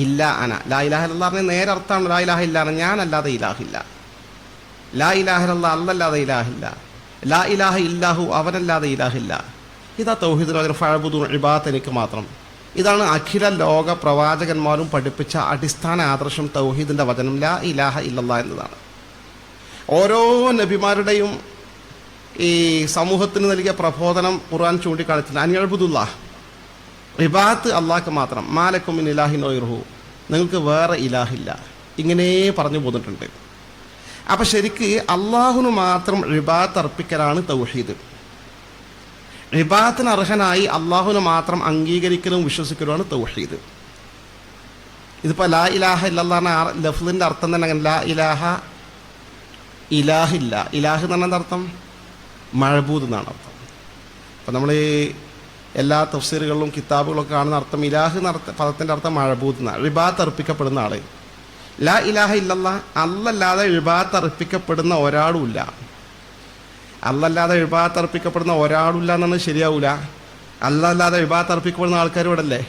ഇല്ലാ അന. ലാ ഇലാഹ ഇല്ലല്ലാഹ് പറഞ്ഞ നേരെ അർത്ഥമാണ് ലാ ഇലാഹ ഇല്ലാ, ഞാനല്ലാതെ ഇലാഹില്ല. ലാ ഇലാഹ ഇല്ലല്ലാഹ്, അല്ലല്ലാതെ ഇലാഹില്ല. ലാ ഇലാഹ ഇല്ലാഹു, അവനല്ലാതെ ഇലാഹില്ല. ഇതാ തൗഹീദ്. ഫഅബ്ദു, ഇബാദത്ത് എനിക്ക് മാത്രം. ഇതാണ് അഖില ലോക പ്രവാചകന്മാരും പഠിപ്പിച്ച അടിസ്ഥാന ആദർശം തൗഹീദിൻ്റെ വചനം ലാ ഇലാഹ ഇല്ലല്ലാഹ് എന്നതാണ്. ഓരോ നബിമാരുടെയും ഈ സമൂഹത്തിന് നൽകിയ പ്രബോധനം ഖുർആൻ ചൂണ്ടിക്കാണിച്ചില്ല. അനിഅബ്ദുല്ലാഹ്, ഇബാദത്ത് അള്ളാഹ്ക്ക് മാത്രം. മാലക്കും മിൻ ഇലാഹിൻ ഗൈറുഹു, നിങ്ങൾക്ക് വേറെ ഇലാഹില്ല. ഇങ്ങനെ പറഞ്ഞു പോന്നിട്ടുണ്ട്. അപ്പം ശരിക്ക് അള്ളാഹുന് മാത്രം ഇബാദത്ത് അർപ്പിക്കലാണ് തൗഹീദ്. ഇബാദത്തിന് അർഹനായി അള്ളാഹുന് മാത്രം അംഗീകരിക്കലും വിശ്വസിക്കലുമാണ് തൗഹീദ്. ഇതിപ്പോൾ ലാ ഇലാഹ ഇല്ലല്ലാഹ് ലഫ്ലിൻ്റെ അർത്ഥം തന്നെ അങ്ങനെ. ലാ ഇലാഹ, ഇലാഹില്ല. ഇലാഹ് എന്ന് പറഞ്ഞ അർത്ഥം മഅബൂദ് എന്നാണ് അർത്ഥം. അപ്പം നമ്മൾ എല്ലാ തഫ്സീറുകളിലും കിതാബുകളൊക്കെ കാണുന്ന അർത്ഥം ഇലാഹ് എന്ന പദത്തിൻ്റെ അർത്ഥം മഅബൂദ് എന്നാണ്, ഇബാദത്ത് അർപ്പിക്കപ്പെടുന്ന ആൾ. ലാ ഇലാഹ ഇല്ലല്ലാഹ്, അല്ലല്ലാതെ ഇബാദത്ത് അർപ്പിക്കപ്പെടുന്ന ഒരാളുമില്ല. അല്ലല്ലാതെ ഇബാദത്ത് അർപ്പിക്കപ്പെടുന്ന ഒരാളില്ല എന്നാണ് ശരിയാവില്ല. അല്ലല്ലാതെ ഇബാദത്ത് അർപ്പിക്കപ്പെടുന്ന ആൾക്കാർ ഇവിടെ അല്ലേ?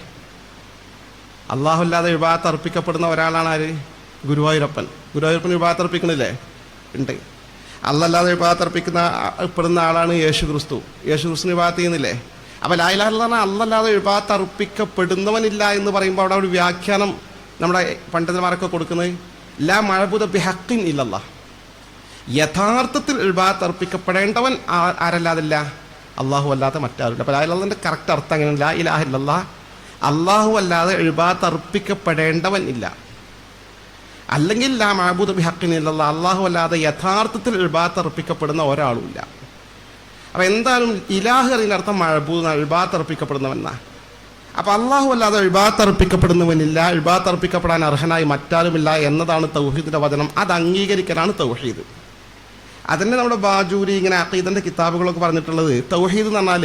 അള്ളാഹു അല്ലാതെ ഇബാദത്ത് അർപ്പിക്കപ്പെടുന്ന ഒരാളാണ് ആര്? ഗുരുവായൂരപ്പൻ. ഗുരുവായൂരപ്പൻ ഇബാദത്ത് അർപ്പിക്കണില്ലേ? ഉണ്ട്. അല്ലല്ലാതെ ഇബാദത്ത് അർപ്പിക്കപ്പെടുന്ന ആളാണ് യേശു ക്രിസ്തു. യേശു ക്രിസ്തുവിന് ഇബാദത്ത് ചെയ്യുന്നില്ലേ? അപ്പോൾ ലാ ഇലാഹ ഇല്ലല്ലാഹ് അല്ലല്ലാതെ ഇബാദത്ത് അർപ്പിക്കപ്പെടുന്നവനില്ല എന്ന് പറയുമ്പോൾ അവിടെ ഒരു വ്യാഖ്യാനം നമ്മുടെ പണ്ഡിതന്മാരൊക്കെ കൊടുക്കുന്നത് ലാ മഅബൂദ ബിഹഖിൻ ഇല്ലല്ലാഹ്, യഥാർത്ഥത്തിൽ ഇബാദത്ത് അർപ്പിക്കപ്പെടേണ്ടവൻ ആരല്ലാതില്ല? അള്ളാഹു അല്ലാതെ മറ്റാരുമില്ല. അപ്പോൾ ലാ ഇലാഹ ഇല്ലല്ലാഹിന്റെ കറക്റ്റ് അർത്ഥം അങ്ങനെ ലാ ഇലാഹ ഇല്ലല്ലാഹ്, അള്ളാഹു അല്ലാതെ ഇബാദത്ത് അർപ്പിക്കപ്പെടേണ്ടവൻ ഇല്ല. അല്ലെങ്കിൽ ലാ മഅബൂദ ബിഹഖിൻ ഇല്ലല്ലാഹ്, അള്ളാഹു അല്ലാതെ യഥാർത്ഥത്തിൽ ഇബാദത്ത് അർപ്പിക്കപ്പെടുന്ന ഒരാളുമില്ല. അപ്പോൾ എന്തായാലും ഇലാഹ് അതിൻ്റെ അർത്ഥം മഅബൂദ്, ഇബാദത്ത് അർപ്പിക്കപ്പെടുന്നവനാ. അപ്പോൾ അള്ളാഹു അല്ലാതെ ഇബാദത്ത് അർപ്പിക്കപ്പെടുന്നവനില്ല, ഇബാദത്ത് അർപ്പിക്കപ്പെടാൻ അർഹനായി മറ്റാരുമില്ല എന്നതാണ് തൗഹീദിൻ്റെ വചനം. അത് അംഗീകരിക്കലാണ് തൗഹീദ്. അതന്നെ നമ്മുടെ ബാജൂരി ഇങ്ങനെ അഖീദൻ്റെ കിതാബുകളൊക്കെ പറഞ്ഞിട്ടുള്ളത്. തൗഹീദ് എന്ന് പറഞ്ഞാൽ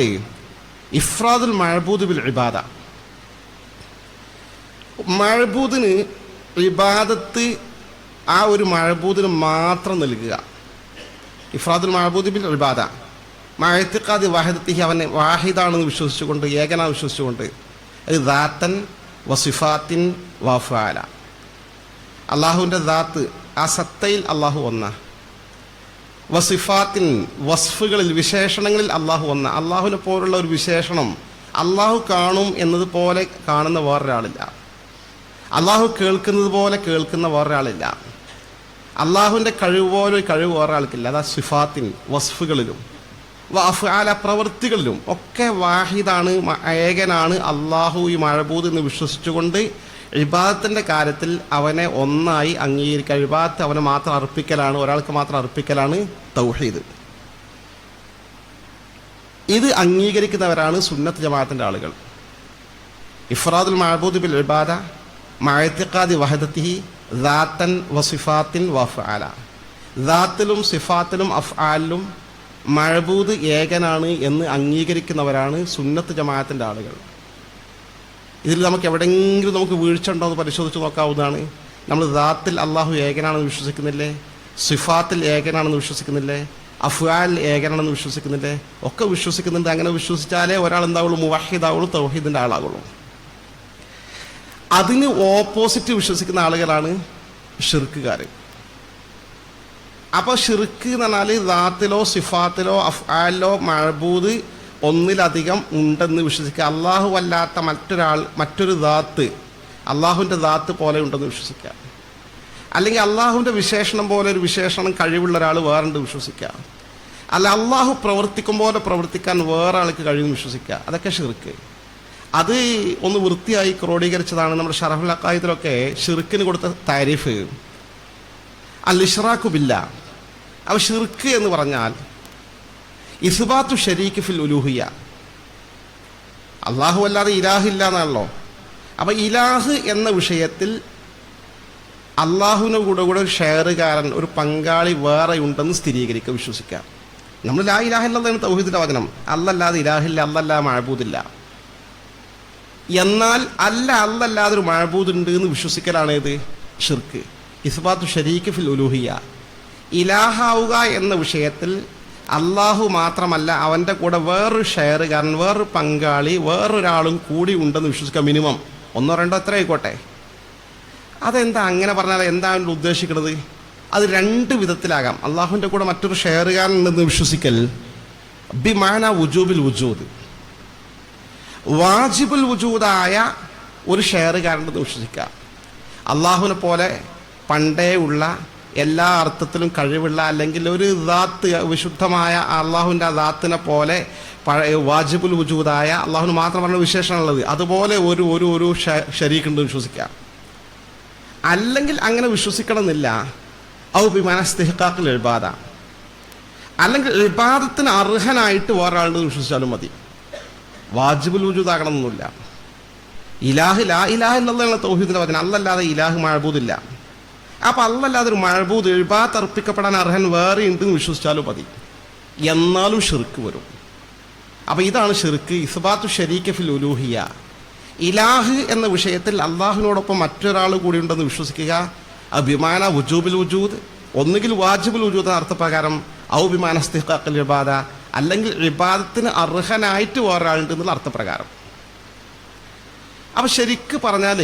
ഇഫ്രാദുൽ മഅബൂദ് ബിൽ ഇബാദ, മഅബൂദിന് ഇബാദത്ത് ആ ഒരു മഅബൂദിന് മാത്രം നൽകുക. ഇഫ്രാദുൽ മഅബൂദ് ബിൽ ഇബാദ മഅ്തിഖാദി വഹദത്തിഹി, അവനെ വാഹിദാണെന്ന് വിശ്വസിച്ചുകൊണ്ട്, ഏകനാണെന്ന് വിശ്വസിച്ചുകൊണ്ട്, അത് ദാത്തൻ വസിഫാത്തിൻ വഫഅല, അള്ളാഹുവിൻ്റെ ദാത്ത് ആ സത്തയിൽ അള്ളാഹു ഒന്ന, വസിഫാത്തിൻ വസ്ഫുകളിൽ വിശേഷണങ്ങളിൽ അള്ളാഹു ഒന്ന. അള്ളാഹുവിനെ പോലുള്ള ഒരു വിശേഷണം അള്ളാഹു കാണും എന്നതുപോലെ കാണുന്ന വേറൊരാളില്ല. അള്ളാഹു കേൾക്കുന്നത് പോലെ കേൾക്കുന്ന വേറൊരാളില്ല. അള്ളാഹുവിൻ്റെ കഴിവ് പോലെ ഒരു കഴിവ് വേറൊരാൾക്കില്ല. അതാ സിഫാത്തിൻ വസ്ഫുകളിലും വഅഫ്ആല പ്രവൃത്തികളിലും ഒക്കെ വാഹിദാണ്, ഏകനാണ് അള്ളാഹു ഈ മഅബൂദ് എന്ന് വിശ്വസിച്ചുകൊണ്ട് ഇബാദത്തിൻ്റെ കാര്യത്തിൽ അവനെ ഒന്നായി അംഗീകരിക്കുക. ഇബാദത്ത് അവനെ മാത്രം അർപ്പിക്കലാണ്, ഒരാൾക്ക് മാത്രം അർപ്പിക്കലാണ് തൗഹീദ്. ഇത് അംഗീകരിക്കുന്നവരാണ് സുന്നത്ത് ജമാഅത്തിൻ്റെ ആളുകൾ. ഇഫ്രാദുൽ മഅബൂദ് ബിൽ ഇബാദ മഅഇതിഖാദി വഹദത്തിഹി ദാത്തൻ വസിഫാത്തിൻ വഅഫ്ആല. ദാത്തിലും സിഫാത്തിലും അഫ്ആലിലും മഅബൂദ് ഏകനാണ് എന്ന് അംഗീകരിക്കുന്നവരാണ് സുന്നത്ത് ജമാഅത്തിൻ്റെ ആളുകൾ. ഇതിൽ നമുക്ക് എവിടെയെങ്കിലും നമുക്ക് വീഴ്ച ഉണ്ടോ എന്ന് പരിശോധിച്ച് നോക്കാവുന്നതാണ്. നമ്മൾ ദാത്തിൽ അള്ളാഹു ഏകനാണെന്ന് വിശ്വസിക്കുന്നില്ലേ? സിഫാത്തിൽ ഏകനാണെന്ന് വിശ്വസിക്കുന്നില്ലേ? അഫ്ആലിൽ ഏകനാണെന്ന് വിശ്വസിക്കുന്നില്ലേ? ഒക്കെ വിശ്വസിക്കുന്നുണ്ട്. അങ്ങനെ വിശ്വസിച്ചാലേ ഒരാൾ എന്താവുള്ളൂ? മുവഹിദാവുള്ളൂ, തൗഹീദിൻ്റെ ആളാകുള്ളൂ. അതിന് ഓപ്പോസിറ്റ് വിശ്വസിക്കുന്ന ആളുകളാണ് ഷിർക്കുകാർ. അപ്പോൾ ഷിർക്ക് എന്ന് പറഞ്ഞാൽ ദാത്തിലോ സിഫാത്തിലോ അഫ്ആലിലോ മഅബൂദ് ഒന്നിലധികം ഉണ്ടെന്ന് വിശ്വസിക്കുക. അള്ളാഹു അല്ലാത്ത മറ്റൊരു ദാത്ത് അള്ളാഹുവിൻ്റെ ദാത്ത് പോലെ ഉണ്ടെന്ന് വിശ്വസിക്കുക. അല്ലെങ്കിൽ അള്ളാഹുവിൻ്റെ വിശേഷണം പോലെ ഒരു വിശേഷണം കഴിവുള്ള ഒരാൾ വേറുണ്ട് വിശ്വസിക്കുക. അല്ല അള്ളാഹു പ്രവർത്തിക്കും പോലെ പ്രവർത്തിക്കാൻ വേറെ ആൾക്ക് കഴിയും വിശ്വസിക്കുക. അതൊക്കെ ഷിർക്ക്. അത് ഒന്ന് വൃത്തിയായി ക്രോഡീകരിച്ചതാണ് നമ്മുടെ ഷറഹുൽ അഖായിദിലൊക്കെ ഷിർക്കിന് കൊടുത്ത താരീഫ് അൽ ഇഷ്റാഖു ബില്ലാ. അപ്പോൾ ഷിർക്ക് എന്ന് പറഞ്ഞാൽ ഇസ്ബാത്തു ശരീക്ക് ഫിൽ ഉലൂഹിയ. അള്ളാഹു അല്ലാതെ ഇലാഹില്ല എന്നാണല്ലോ. അപ്പോൾ ഇലാഹ് എന്ന വിഷയത്തിൽ അള്ളാഹുവിൻ്റെ കൂടെ ഒരു ഷെയറുകാരൻ, ഒരു പങ്കാളി വേറെ ഉണ്ടെന്ന് സ്ഥിരീകരിക്കുക, വിശ്വസിക്കുക. നമ്മൾ ലാ ഇലാഹ ഇല്ലല്ലാഹ് തൗഹീദിൻ്റെ വചനം. അല്ലല്ലാതെ ഇലാഹില്ല, അല്ലല്ലാതെ മഅബൂദില്ല. എന്നാൽ അല്ലല്ലാതെ ഒരു മഅബൂദ് ഉണ്ട് എന്ന് വിശ്വസിക്കലാണ് ഇത് ഷിർക്ക്. ഇസ്ബാത്തു ശരീക്ക് ഫിൽ ഉലൂഹിയ. ഇലാഹാവുക എന്ന വിഷയത്തിൽ അള്ളാഹു മാത്രമല്ല അവൻ്റെ കൂടെ വേറൊരു ഷെയറുകാരൻ, വേറൊരു പങ്കാളി, വേറൊരാളും കൂടി ഉണ്ടെന്ന് വിശ്വസിക്കുക. മിനിമം ഒന്നോ രണ്ടോ എത്ര ആയിക്കോട്ടെ. അതെന്താ അങ്ങനെ പറഞ്ഞാൽ എന്താണ് ഉദ്ദേശിക്കുന്നത്? അത് രണ്ട് വിധത്തിലാകാം. അള്ളാഹുവിൻ്റെ കൂടെ മറ്റൊരു ഷെയറുകാരൻ ഉണ്ടെന്ന് വിശ്വസിക്കൽ ബിമാന വുജൂബിൽ വുജൂദ്, വാജിബുൽ വുജൂദായ ഒരു ഷെയറുകാരനെന്ന് വിശ്വസിക്കുക. അള്ളാഹുവിനെ പോലെ പണ്ടേ ഉള്ള എല്ലാ അർത്ഥത്തിലും കഴിവുള്ള, അല്ലെങ്കിൽ ഒരു ദാത്ത് വിശുദ്ധമായ അള്ളാഹുവിൻ്റെ ദാത്തിനെ പോലെ വാജിബുൽ വുജൂദായ അള്ളാഹുവിന് മാത്രം പറഞ്ഞ വിശേഷമാണുള്ളത്, അതുപോലെ ഒരു ശരീക്കുണ്ട് വിശ്വസിക്കുക. അല്ലെങ്കിൽ അങ്ങനെ വിശ്വസിക്കണമെന്നില്ല. ഔ ബിമാന ഇസ്തിഹ്ഖാഖിൽ ഇബാദ, അല്ലെങ്കിൽ ഇബാദത്തിന് അർഹനായിട്ട് വേറൊരാളുണ്ടെന്ന് വിശ്വസിച്ചാലും മതി. വാജിബുൽ വുജൂദാകണമെന്നൊന്നുമില്ല. ഇലാഹ് ലാ ഇലാഹ ഇല്ലല്ലാഹ് തൗഹീദിൻ്റെ വചനം. അല്ലല്ലാതെ ഇലാഹ് മഅബൂദില്ല. അപ്പം അല്ലല്ലാതെ ഒരു മഅബൂദ് ഇബാദത്ത് അർപ്പിക്കപ്പെടാൻ അർഹൻ വേറെ ഉണ്ടെന്ന് വിശ്വസിച്ചാലും മതി. എന്നാലും ഷിർക്ക് വരും. അപ്പം ഇതാണ് ഷിർക്ക്. ഇസ്ബാത്തു ശരീക ഫിൽ ഉലൂഹിയ. ഇലാഹ് എന്ന വിഷയത്തിൽ അള്ളാഹുവിനോടൊപ്പം മറ്റൊരാൾ കൂടി ഉണ്ടെന്ന് വിശ്വസിക്കുക. ബിമാന വുജൂബിൽ വുജൂദ്, ഒന്നുകിൽ വാജിബുൽ വുജൂദ് എന്ന അർത്ഥപ്രകാരം, ഔ ബിമാന ഇസ്തിഹ്ഖാഖിൽ ഇബാദ, അല്ലെങ്കിൽ ഇബാദത്തിന് അർഹനായിട്ട് വേറൊരാളുണ്ട് എന്നുള്ള അർത്ഥപ്രകാരം. അപ്പം ശരിക്ക് പറഞ്ഞാൽ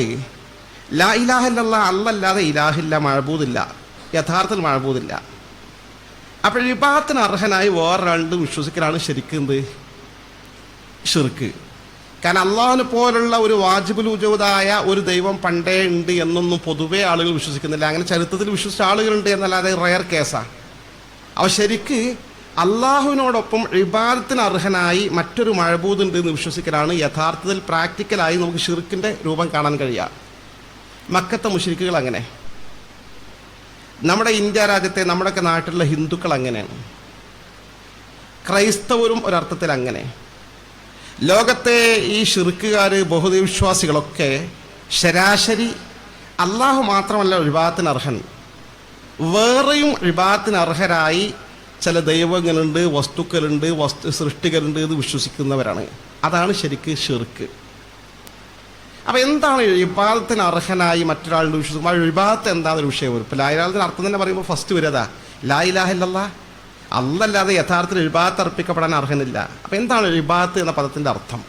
ലാ ഇലാഹ ഇല്ലല്ലാഹ് അല്ലല്ലാതെ ഇലാഹില്ല, മഅബൂദില്ല, യഥാർത്ഥത്തിൽ മഅബൂദില്ല. അപ്പോൾ ഇബാദത്തിന് അർഹനായി വേറൊരാളുണ്ട് വിശ്വസിക്കലാണ് ശരിക്കും എന്ത് ഷിർക്ക്. കാരണം അള്ളാഹുവിനെ പോലുള്ള ഒരു വാജിബുൽ വുജൂദായ ഒരു ദൈവം പണ്ടേ ഉണ്ട് എന്നൊന്നും പൊതുവേ ആളുകൾ വിശ്വസിക്കുന്നില്ല. അങ്ങനെ ചരിത്രത്തിൽ വിശ്വസിച്ച ആളുകളുണ്ട് എന്നല്ലാതെ റയർ കേസാണ്. അവ ശരിക്ക് അള്ളാഹുവിനോടൊപ്പം ഇബാദത്തിന് അർഹനായി മറ്റൊരു മഅബൂദ് ഉണ്ട് എന്ന് വിശ്വസിക്കലാണ് യഥാർത്ഥത്തിൽ പ്രാക്ടിക്കലായി നമുക്ക് ഷിർക്കിൻ്റെ രൂപം കാണാൻ കഴിയുക. മക്കത്തെ മുശ്രിക്കുകൾ അങ്ങനെ, നമ്മുടെ ഇന്ത്യ രാജ്യത്തെ നമ്മുടെയൊക്കെ നാട്ടിലുള്ള ഹിന്ദുക്കൾ അങ്ങനെയാണ്, ക്രൈസ്തവരും ഒരർത്ഥത്തിൽ അങ്ങനെ. ലോകത്തെ ഈ ഷിർക്കുകാർ, ബഹുദൈവവിശ്വാസികളൊക്കെ ശരാശരി അള്ളാഹു മാത്രമല്ല ഇബാദത്തിന് അർഹൻ, വേറെയും ഇബാദത്തിന് അർഹരായി ചില ദൈവങ്ങളുണ്ട്, വസ്തുക്കളുണ്ട്, സൃഷ്ടികളുണ്ട് എന്ന് വിശ്വസിക്കുന്നവരാണ്. അതാണ് ശരിക്ക് ഷിർക്ക്. അപ്പം എന്താണ് ഇബാദത്തിന് അർഹനായി മറ്റൊരാളുടെ വിശ്വസിക്കുമ്പോൾ ഇബാദത്ത് എന്താണെന്നൊരു വിഷയം വരും. ഇപ്പോൾ ലാ ഇലാഹയുടെ അർത്ഥം തന്നെ പറയുമ്പോൾ ഫസ്റ്റ് വരുന്നതാ ലാ ഇലാഹ ഇല്ലല്ലാഹ്, അല്ലല്ലാതെ യഥാർത്ഥത്തിൽ ഇബാദത്ത് അർപ്പിക്കപ്പെടാൻ അർഹനില്ല. അപ്പം എന്താണ് ഇബാദത്ത് എന്ന പദത്തിൻ്റെ അർത്ഥം?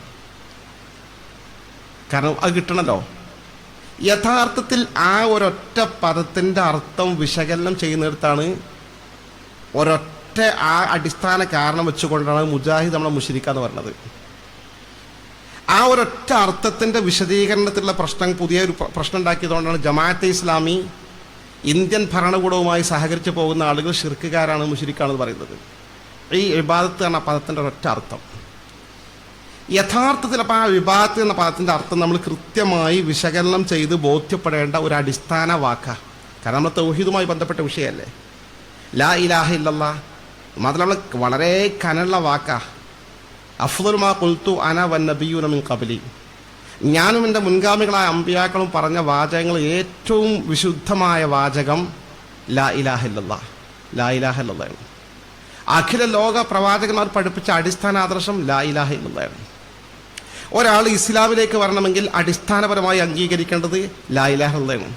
കാരണം അത് കിട്ടണമല്ലോ. യഥാർത്ഥത്തിൽ ആ ഒരൊറ്റ പദത്തിൻ്റെ അർത്ഥം വിശകലനം ചെയ്യുന്നിടത്താണ് ഒരൊറ്റ ആ അടിസ്ഥാന കാരണം വെച്ചുകൊണ്ടാണ് മുജാഹിദ് നമ്മളെ മുശ്രിക്കാന്ന് പറഞ്ഞത്. ആ ഒരൊറ്റ അർത്ഥത്തിൻ്റെ വിശദീകരണത്തിലുള്ള പുതിയൊരു പ്രശ്നം ഉണ്ടാക്കിയതുകൊണ്ടാണ് ജമാഅത്തെ ഇസ്ലാമി ഇന്ത്യൻ ഭരണകൂടവുമായി സഹകരിച്ച് പോകുന്ന ആളുകൾ ഷിർക്കുകാരാണ്, മുശ്രിക്കാണെന്ന് പറയുന്നത്. ഈ ഇബാദത്ത് എന്ന പദത്തിൻ്റെ ഒരൊറ്റ അർത്ഥം യഥാർത്ഥത്തിൽ അപ്പോൾ ആ ഇബാദത്ത് എന്ന പദത്തിൻ്റെ അർത്ഥം നമ്മൾ കൃത്യമായി വിശകലനം ചെയ്ത് ബോധ്യപ്പെടേണ്ട ഒരു അടിസ്ഥാന വാക്കാണ്. കാരണം നമ്മൾ തൗഹീദുമായി ബന്ധപ്പെട്ട വിഷയമല്ലേ. ലാ ഇലാഹ ഇല്ലല്ലാഹ് മാത്രമല്ല വളരെ കനുള്ള വാക്കാണ്. അഫ്ളലു മാ ഖുൽതു അന വന്നബിയ്യൂന മിൻ ഖബ്ലി, ഞാനും എൻ്റെ മുൻഗാമികളായ അമ്പിയാക്കളും പറഞ്ഞ വാചകങ്ങൾ ഏറ്റവും വിശുദ്ധമായ വാചകം ലാ ഇലാഹ ഇല്ലല്ലാഹ്, ലാ ഇലാഹ ഇല്ലല്ലാഹ്. അഖില ലോക പ്രവാചകന്മാർ പഠിപ്പിച്ച അടിസ്ഥാന ആദർശം ലാ ഇലാഹ ഇല്ലല്ലാഹ്. ഒരാൾ ഇസ്ലാമിലേക്ക് വരണമെങ്കിൽ അടിസ്ഥാനപരമായി അംഗീകരിക്കേണ്ടത് ലാ ഇലാഹ ഇല്ലല്ലാഹ്.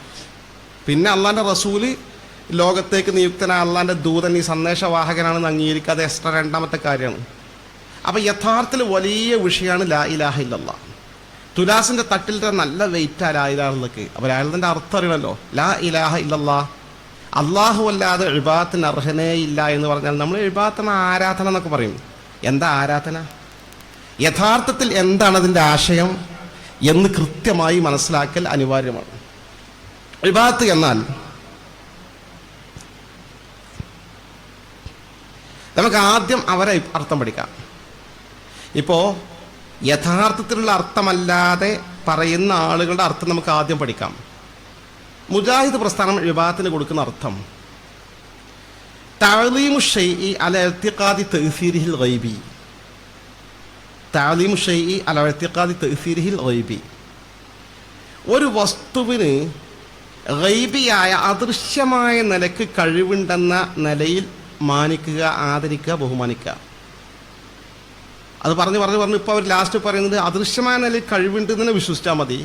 പിന്നെ അള്ളാൻ്റെ റസൂല് ലോകത്തേക്ക് നിയുക്തനായ അള്ളാൻ്റെ ദൂതൻ, ഈ സന്ദേശവാഹകനാണെന്ന് അംഗീകരിക്കാതെ എക്സ്ട്രാ രണ്ടാമത്തെ കാര്യമാണ്. അപ്പം യഥാർത്ഥത്തിൽ വലിയ വിഷയമാണ് ലാ ഇലാഹ ഇല്ലല്ലാഹ്. തുലാസിൻ്റെ തട്ടിലിട്ട് നല്ല വെയിറ്റാണ് ലാ ഇലാഹ ഇല്ലല്ലാഹ്. അപ്പോൾ അയാളുടെ അർത്ഥം അറിയണമല്ലോ. ലാ ഇലാഹ ഇല്ലല്ലാഹ്, അള്ളാഹു അല്ലാതെ ഇബാദത്തിന് അർഹനേ ഇല്ല എന്ന് പറഞ്ഞാൽ നമ്മൾ ഇബാദത്തിന് ആരാധന എന്നൊക്കെ പറയും. എന്താ ആരാധന? യഥാർത്ഥത്തിൽ എന്താണ് അതിൻ്റെ ആശയം എന്ന് കൃത്യമായി മനസ്സിലാക്കൽ അനിവാര്യമാണ്. ഇബാദത്ത് എന്നാൽ നമുക്ക് ആദ്യം അവരെ അർത്ഥം പഠിക്കാം. ഇപ്പോൾ യഥാർത്ഥത്തിലുള്ള അർത്ഥമല്ലാതെ പറയുന്ന ആളുകളുടെ അർത്ഥം നമുക്ക് ആദ്യം പഠിക്കാം. മുജാഹിദ് പ്രസ്ഥാനം ഇബാദത്തിന് കൊടുക്കുന്ന അർത്ഥം തഅലീമു ഷൈഇ അലാ ഇഅ്തിഖാദി തഅ്സീരിഹിൽ ഗൈബി, തഅലീമു ഷൈഇ അലാ ഇഅ്തിഖാദി തഅ്സീരിഹിൽ ഗൈബി. ഒരു വസ്തുവിന് ഗൈബിയായ അദൃശ്യമായ നിലയ്ക്ക് കഴിവുണ്ടെന്ന നിലയിൽ മാനിക്കുക, ആദരിക്കുക, ബഹുമാനിക്കുക. അത് പറഞ്ഞു ഇപ്പോൾ അവർ ലാസ്റ്റ് പറയുന്നത് അദൃശ്യമായ നിലയിൽ കഴിവുണ്ട് എന്ന് വിശ്വസിച്ചാൽ മതി,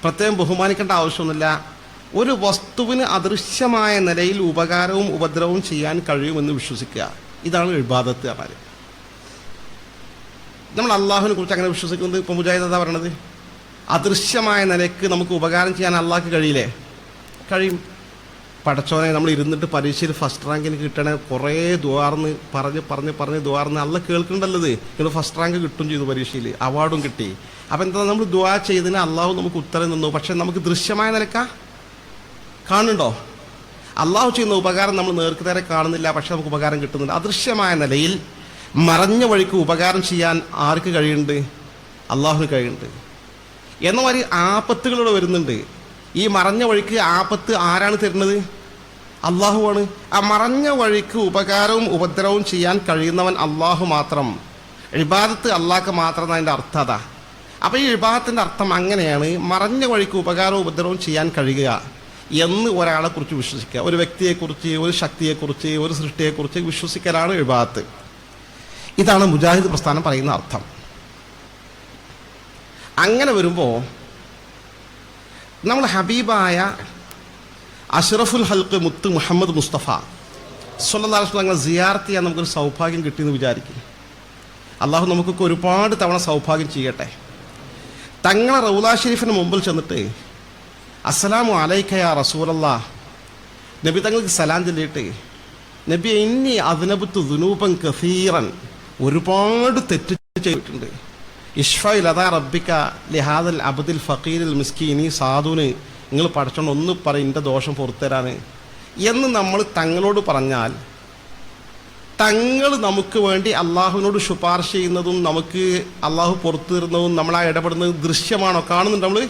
പ്രത്യേകം ബഹുമാനിക്കേണ്ട ആവശ്യമൊന്നുമില്ല. ഒരു വസ്തുവിന് അദൃശ്യമായ നിലയിൽ ഉപകാരവും ഉപദ്രവവും ചെയ്യാൻ കഴിയുമെന്ന് വിശ്വസിക്കുക. ഇതാണ് ഇബാദത്ത് പറഞ്ഞാൽ. നമ്മൾ അള്ളാഹുവിനെ കുറിച്ച് അങ്ങനെ വിശ്വസിക്കുന്നത്. ഇപ്പോൾ മുജാഹിദ് എന്താ പറയണത്? അദൃശ്യമായ നിലയ്ക്ക് നമുക്ക് ഉപകാരം ചെയ്യാൻ അള്ളാഹ്ക്ക് കഴിയില്ലേ? കഴിയും. പടച്ചോനെ, നമ്മൾ ഇരുന്നിട്ട് പരീക്ഷയിൽ ഫസ്റ്റ് റാങ്ക് എനിക്ക് കിട്ടണേ കുറേ ദ്വാർന്ന് പറഞ്ഞ് ദ്വാർന്ന് അല്ല കേൾക്കുന്നുണ്ടല്ലത്. നിങ്ങൾ ഫസ്റ്റ് റാങ്ക് കിട്ടും ചെയ്തു, പരീക്ഷയിൽ അവാർഡും കിട്ടി. അപ്പം എന്താ, നമ്മൾ ദ്വാ ചെയ്തതിന് അള്ളാഹു നമുക്ക് ഉത്തരം തന്നു. പക്ഷെ നമുക്ക് ദൃശ്യമായ നിലക്കാ കാണുന്നുണ്ടോ? അള്ളാഹു ചെയ്യുന്ന ഉപകാരം നമ്മൾ നേർക്ക് നേരെ കാണുന്നില്ല, പക്ഷെ നമുക്ക് ഉപകാരം കിട്ടുന്നുണ്ട്. അദൃശ്യമായ നിലയിൽ മറഞ്ഞ വഴിക്ക് ഉപകാരം ചെയ്യാൻ ആർക്ക് കഴിയുന്നുണ്ട്? അള്ളാഹുവിന് കഴിയുന്നുണ്ട്. എന്ന മാതിരി ആപത്തുകളിവിടെ വരുന്നുണ്ട്. ഈ മറഞ്ഞ വഴിക്ക് ആപത്ത് ആരാണ് തരുന്നത്? അള്ളാഹുവാണ്. ആ മറഞ്ഞ വഴിക്ക് ഉപകാരവും ഉപദ്രവവും ചെയ്യാൻ കഴിയുന്നവൻ അള്ളാഹു മാത്രം. ഇബാദത്ത് അള്ളാഹ്ക്ക് മാത്രം എന്നതിൻ്റെ അർത്ഥം അതാ. അപ്പോൾ ഈ ഇബാദത്തിൻ്റെ അർത്ഥം അങ്ങനെയാണ്, മറഞ്ഞ വഴിക്ക് ഉപകാരവും ഉപദ്രവവും ചെയ്യാൻ കഴിയുക എന്ന് ഒരാളെക്കുറിച്ച് വിശ്വസിക്കുക. ഒരു വ്യക്തിയെക്കുറിച്ച്, ഒരു ശക്തിയെക്കുറിച്ച്, ഒരു സൃഷ്ടിയെക്കുറിച്ച് വിശ്വസിക്കലാണ് ഇബാദത്ത്. ഇതാണ് മുജാഹിദ് പ്രസ്ഥാനം പറയുന്ന അർത്ഥം. അങ്ങനെ വരുമ്പോൾ നമ്മൾ ഹബീബായ അഷ്റഫുൽ ഹൽക്ക് മുത്ത് മുഹമ്മദ് മുസ്തഫ സ്വല്ലല്ലാഹു അലൈഹി വസല്ലം സിയാറത്ത് ചെയ്യാൻ നമുക്കൊരു സൗഭാഗ്യം കിട്ടിയെന്ന് വിചാരിക്കും. അള്ളാഹു നമുക്കൊക്കെ ഒരുപാട് തവണ സൗഭാഗ്യം ചെയ്യട്ടെ. തങ്ങളെ റൗള ഷരീഫിന് മുമ്പിൽ ചെന്നിട്ട് അസ്സലാമു അലൈക യാ റസൂലല്ലാഹ്, നബി തങ്ങൾക്ക് സലാം ചൊല്ലിയിട്ട്, നബി ഇന്നി അദ്നബതു ദുനൂബൻ കസീറൻ, ഒരുപാട് തെറ്റ് ചെയ്തിട്ടുണ്ട്. ഇഷ്ഫഇ ലദാ റബ്ബിക ലിഹാദൽ അബ്ദിൽ ഫഖീരിൽ മിസ്കീനി, സാധുവിന് നിങ്ങൾ പഠിച്ചോണ്ട് ഒന്ന് പറയും എൻ്റെ ദോഷം പുറത്തുതരാന് എന്ന് നമ്മൾ തങ്ങളോട് പറഞ്ഞാൽ, തങ്ങൾ നമുക്ക് വേണ്ടി അള്ളാഹുവിനോട് ശുപാർശ ചെയ്യുന്നതും നമുക്ക് അള്ളാഹു പുറത്തു തരുന്നതും നമ്മളാ ഇടപെടുന്നത് ദൃശ്യമാണോ? കാണുന്നുണ്ട് നമ്മൾ?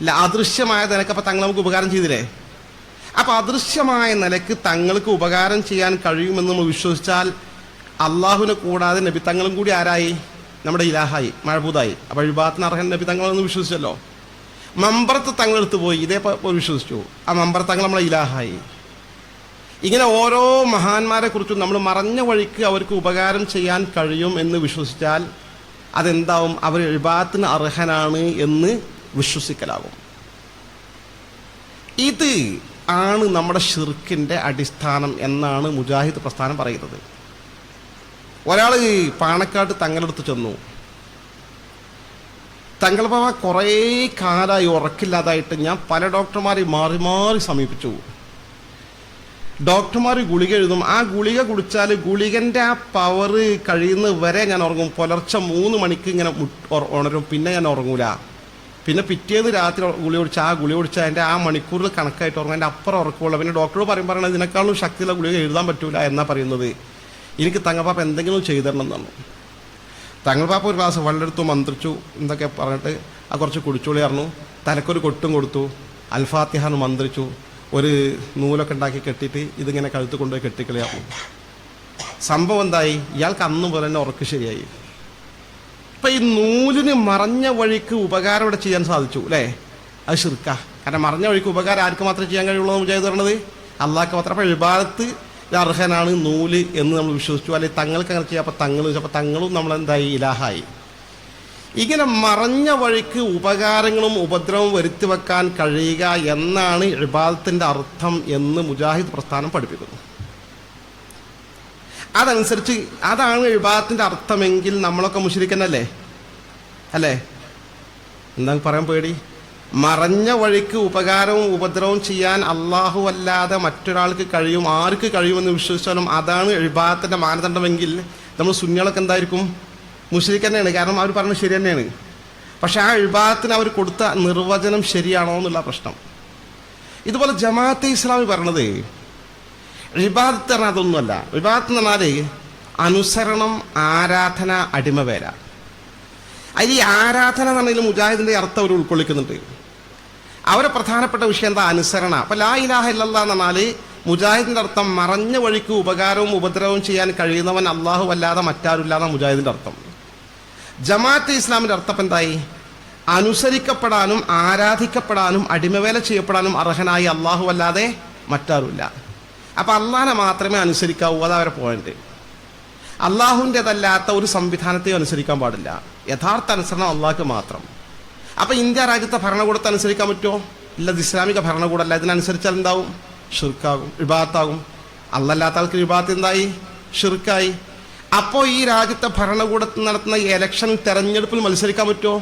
ഇല്ല. അദൃശ്യമായ നിലക്ക് അപ്പം തങ്ങൾ നമുക്ക് ഉപകാരം ചെയ്തില്ലേ? അപ്പം അദൃശ്യമായ നിലക്ക് തങ്ങൾക്ക് ഉപകാരം ചെയ്യാൻ കഴിയുമെന്ന് നമ്മൾ വിശ്വസിച്ചാൽ അള്ളാഹുവിനെ കൂടാതെ നബി തങ്ങളും കൂടി ആരായി? നമ്മുടെ ഇലാഹായി, മഅബൂദായി. അപ്പോൾ ഇബാദത്തിന് അർഹൻ നബി തങ്ങളെന്ന് വിശ്വസിച്ചല്ലോ. മമ്പറത്ത് തങ്ങളെടുത്ത് പോയി, ഇതേപോലെ വിശ്വസിച്ചു. ആ മമ്പറത്ത് തങ്ങൾ നമ്മളെ ഇലാഹായി. ഇങ്ങനെ ഓരോ മഹാന്മാരെ കുറിച്ചും നമ്മൾ മറഞ്ഞ വഴിക്ക് അവർക്ക് ഉപകാരം ചെയ്യാൻ കഴിയും എന്ന് വിശ്വസിച്ചാൽ അതെന്താവും? അവർ ഇബാദത്തിന് അർഹനാണ് എന്ന് വിശ്വസിക്കലാകും. ഇത് ആണ് നമ്മുടെ ഷിർക്കിൻ്റെ അടിസ്ഥാനം എന്നാണ് മുജാഹിദ് പ്രസ്ഥാനം പറയുന്നത്. ഒരാൾ പാണക്കാട് തങ്ങളെടുത്ത് ചെന്നു. തങ്ങൾ ബാബ കുറേ കാലമായി ഉറക്കില്ലാതായിട്ട് ഞാൻ പല ഡോക്ടർമാരെ മാറി മാറി സമീപിച്ചു. ഡോക്ടർമാർ ഗുളിക എഴുതും. ആ ഗുളിക കുടിച്ചാൽ ഗുളികൻ്റെ ആ പവർ കഴിയുന്നത് വരെ ഞാൻ ഉറങ്ങും. പുലർച്ചെ 3 മണിക്ക് ഇങ്ങനെ ഉണരും, പിന്നെ ഞാൻ ഉറങ്ങൂല. പിന്നെ പിറ്റേന്ന് രാത്രി ഗുളിക കുടിച്ചാൽ ആ ഗുളിക കുടിച്ചാൽ അതിൻ്റെ ആ മണിക്കൂറിൽ കണക്കായിട്ട് ഉറങ്ങും, അതിൻ്റെ അപ്പുറം ഉറക്കമുള്ള. പിന്നെ ഡോക്ടർ പറയണത് ഇതിനേക്കാളും ശക്തിയുള്ള ഗുളിക എഴുതാൻ പറ്റൂല എന്നാ പറയുന്നത്. എനിക്ക് തങ്ങൾപ്പാപ്പ എന്തെങ്കിലും ചെയ്തു തരണം എന്നാണ്. തങ്ങൾപ്പാപ്പ ഒരു ഗ്ലാസ് വെള്ളം എടുത്തു, മന്ത്രിച്ചു, എന്തൊക്കെ പറഞ്ഞിട്ട് ആ കുറച്ച് കുടിച്ചോളി പറഞ്ഞു. തലക്കൊരു കൊട്ടും കൊടുത്തു, അൽഫാത്തിഹാന്ന് മന്ത്രിച്ചു, ഒരു നൂലൊക്കെ ഉണ്ടാക്കി കെട്ടിയിട്ട് ഇതിങ്ങനെ കഴുത്ത് കൊണ്ടുപോയി കെട്ടിക്കളിയാവും. സംഭവം എന്തായി? ഇയാൾക്ക് അന്നും പോലെ തന്നെ ഉറക്ക് ശരിയായി. ഇപ്പം ഈ നൂലിന് മറഞ്ഞ വഴിക്ക് ഉപകാരം ഇവിടെ ചെയ്യാൻ സാധിച്ചു അല്ലേ? അത് ശിർക്കാ. കാരണം മറഞ്ഞ വഴിക്ക് ഉപകാരം ആർക്ക് മാത്രമേ ചെയ്യാൻ കഴിയുള്ളൂ എന്ന് മുജാഹിദ് പറയണത്? അള്ളാഹ്ക്ക് മാത്രം. അപ്പോൾ ഇബാദത്ത് അർഹനാണ് നൂല് എന്ന് നമ്മൾ വിശ്വസിച്ചു. അല്ലെങ്കിൽ തങ്ങൾക്ക് അങ്ങനെ ചെയ്യാം. അപ്പോൾ തങ്ങളും നമ്മളെന്തായി? ഇലാഹായി. ഇങ്ങനെ മറഞ്ഞ വഴിക്ക് ഉപകാരങ്ങളും ഉപദ്രവവും വരുത്തി വെക്കാൻ കഴിയുക എന്നാണ് ഇബാദത്തിൻ്റെ അർത്ഥം എന്ന് മുജാഹിദ് പ്രസ്ഥാനം പഠിപ്പിക്കുന്നു. അതനുസരിച്ച് അതാണ് ഇബാദത്തിൻ്റെ അർത്ഥമെങ്കിൽ നമ്മളൊക്കെ മുശ്രിക്കന്നല്ലേ? അല്ലേ? എന്താ പറയാൻ പേടി? മറഞ്ഞ വഴിക്ക് ഉപകാരവും ഉപദ്രവവും ചെയ്യാൻ അള്ളാഹു അല്ലാതെ മറ്റൊരാൾക്ക് കഴിയും. ആർക്ക് കഴിയുമെന്ന് വിശ്വസിച്ചാലും അതാണ് ഇബാദത്തിൻ്റെ മാനദണ്ഡമെങ്കിൽ നമ്മൾ സുന്നികളൊക്കെ എന്തായിരിക്കും? മുശ്രിക്ക് തന്നെയാണ്. കാരണം അവർ പറഞ്ഞത് ശരി തന്നെയാണ്. പക്ഷെ ആ ഇബാദത്തിന് അവർ കൊടുത്ത നിർവചനം ശരിയാണോ എന്നുള്ള പ്രശ്നം. ഇതുപോലെ ജമാഅത്തെ ഇസ്ലാമി പറഞ്ഞത് ഇബാദത്ത് പറഞ്ഞാൽ അതൊന്നുമല്ല. ഇബാദത്ത് എന്ന് പറഞ്ഞാൽ അനുസരണം, ആരാധന, അടിമവേല. അതിൽ ഈ ആരാധന എന്ന് പറഞ്ഞാൽ മുജാഹിദിൻ്റെ അർത്ഥം അവർ ഉൾക്കൊള്ളിക്കുന്നുണ്ട്. അവരെ പ്രധാനപ്പെട്ട വിഷയം എന്താ? അനുസരണ. അപ്പം ലാ ഇലാഹ ഇല്ലല്ലാഹ് എന്ന് പറഞ്ഞാൽ മുജാഹിദിൻ്റെ അർത്ഥം മറഞ്ഞ വഴിക്ക് ഉപകാരവും ഉപദ്രവവും ചെയ്യാൻ കഴിയുന്നവൻ അള്ളാഹു അല്ലാതെ മറ്റാരുമില്ലാതെ മുജാഹിദിൻ്റെ അർത്ഥം. ജമാഅത്തെ ഇസ്ലാമിൻ്റെ അർത്ഥം എന്തായി? അനുസരിക്കപ്പെടാനും ആരാധിക്കപ്പെടാനും അടിമവേല ചെയ്യപ്പെടാനും അർഹനായി അള്ളാഹു അല്ലാതെ മറ്റാരുമില്ല. അപ്പം അള്ളാഹിനെ മാത്രമേ അനുസരിക്കാവൂ. അതവരെ പോയിന്റ്. അള്ളാഹുവിൻ്റെതല്ലാത്ത ഒരു സംവിധാനത്തെയും അനുസരിക്കാൻ പാടില്ല. യഥാർത്ഥ അനുസരണം അള്ളാഹ്ക്ക് മാത്രം. അപ്പം ഇന്ത്യ രാജ്യത്തെ ഭരണകൂടത്തെ അനുസരിക്കാൻ പറ്റുമോ? ഇല്ല. ഇത് ഇസ്ലാമിക ഭരണകൂടമല്ല. ഇതിനനുസരിച്ചാൽ എന്താവും? ഷിർക്കാകും, ഇബാദത്താകും. അല്ലാത്ത ആൾക്ക് ഇബാദത്ത് എന്തായി? ഷിർക്കായി. അപ്പോൾ ഈ രാജ്യത്തെ ഭരണകൂടത്തിൽ നടത്തുന്ന ഇലക്ഷൻ തെരഞ്ഞെടുപ്പിൽ മത്സരിക്കാൻ പറ്റുമോ?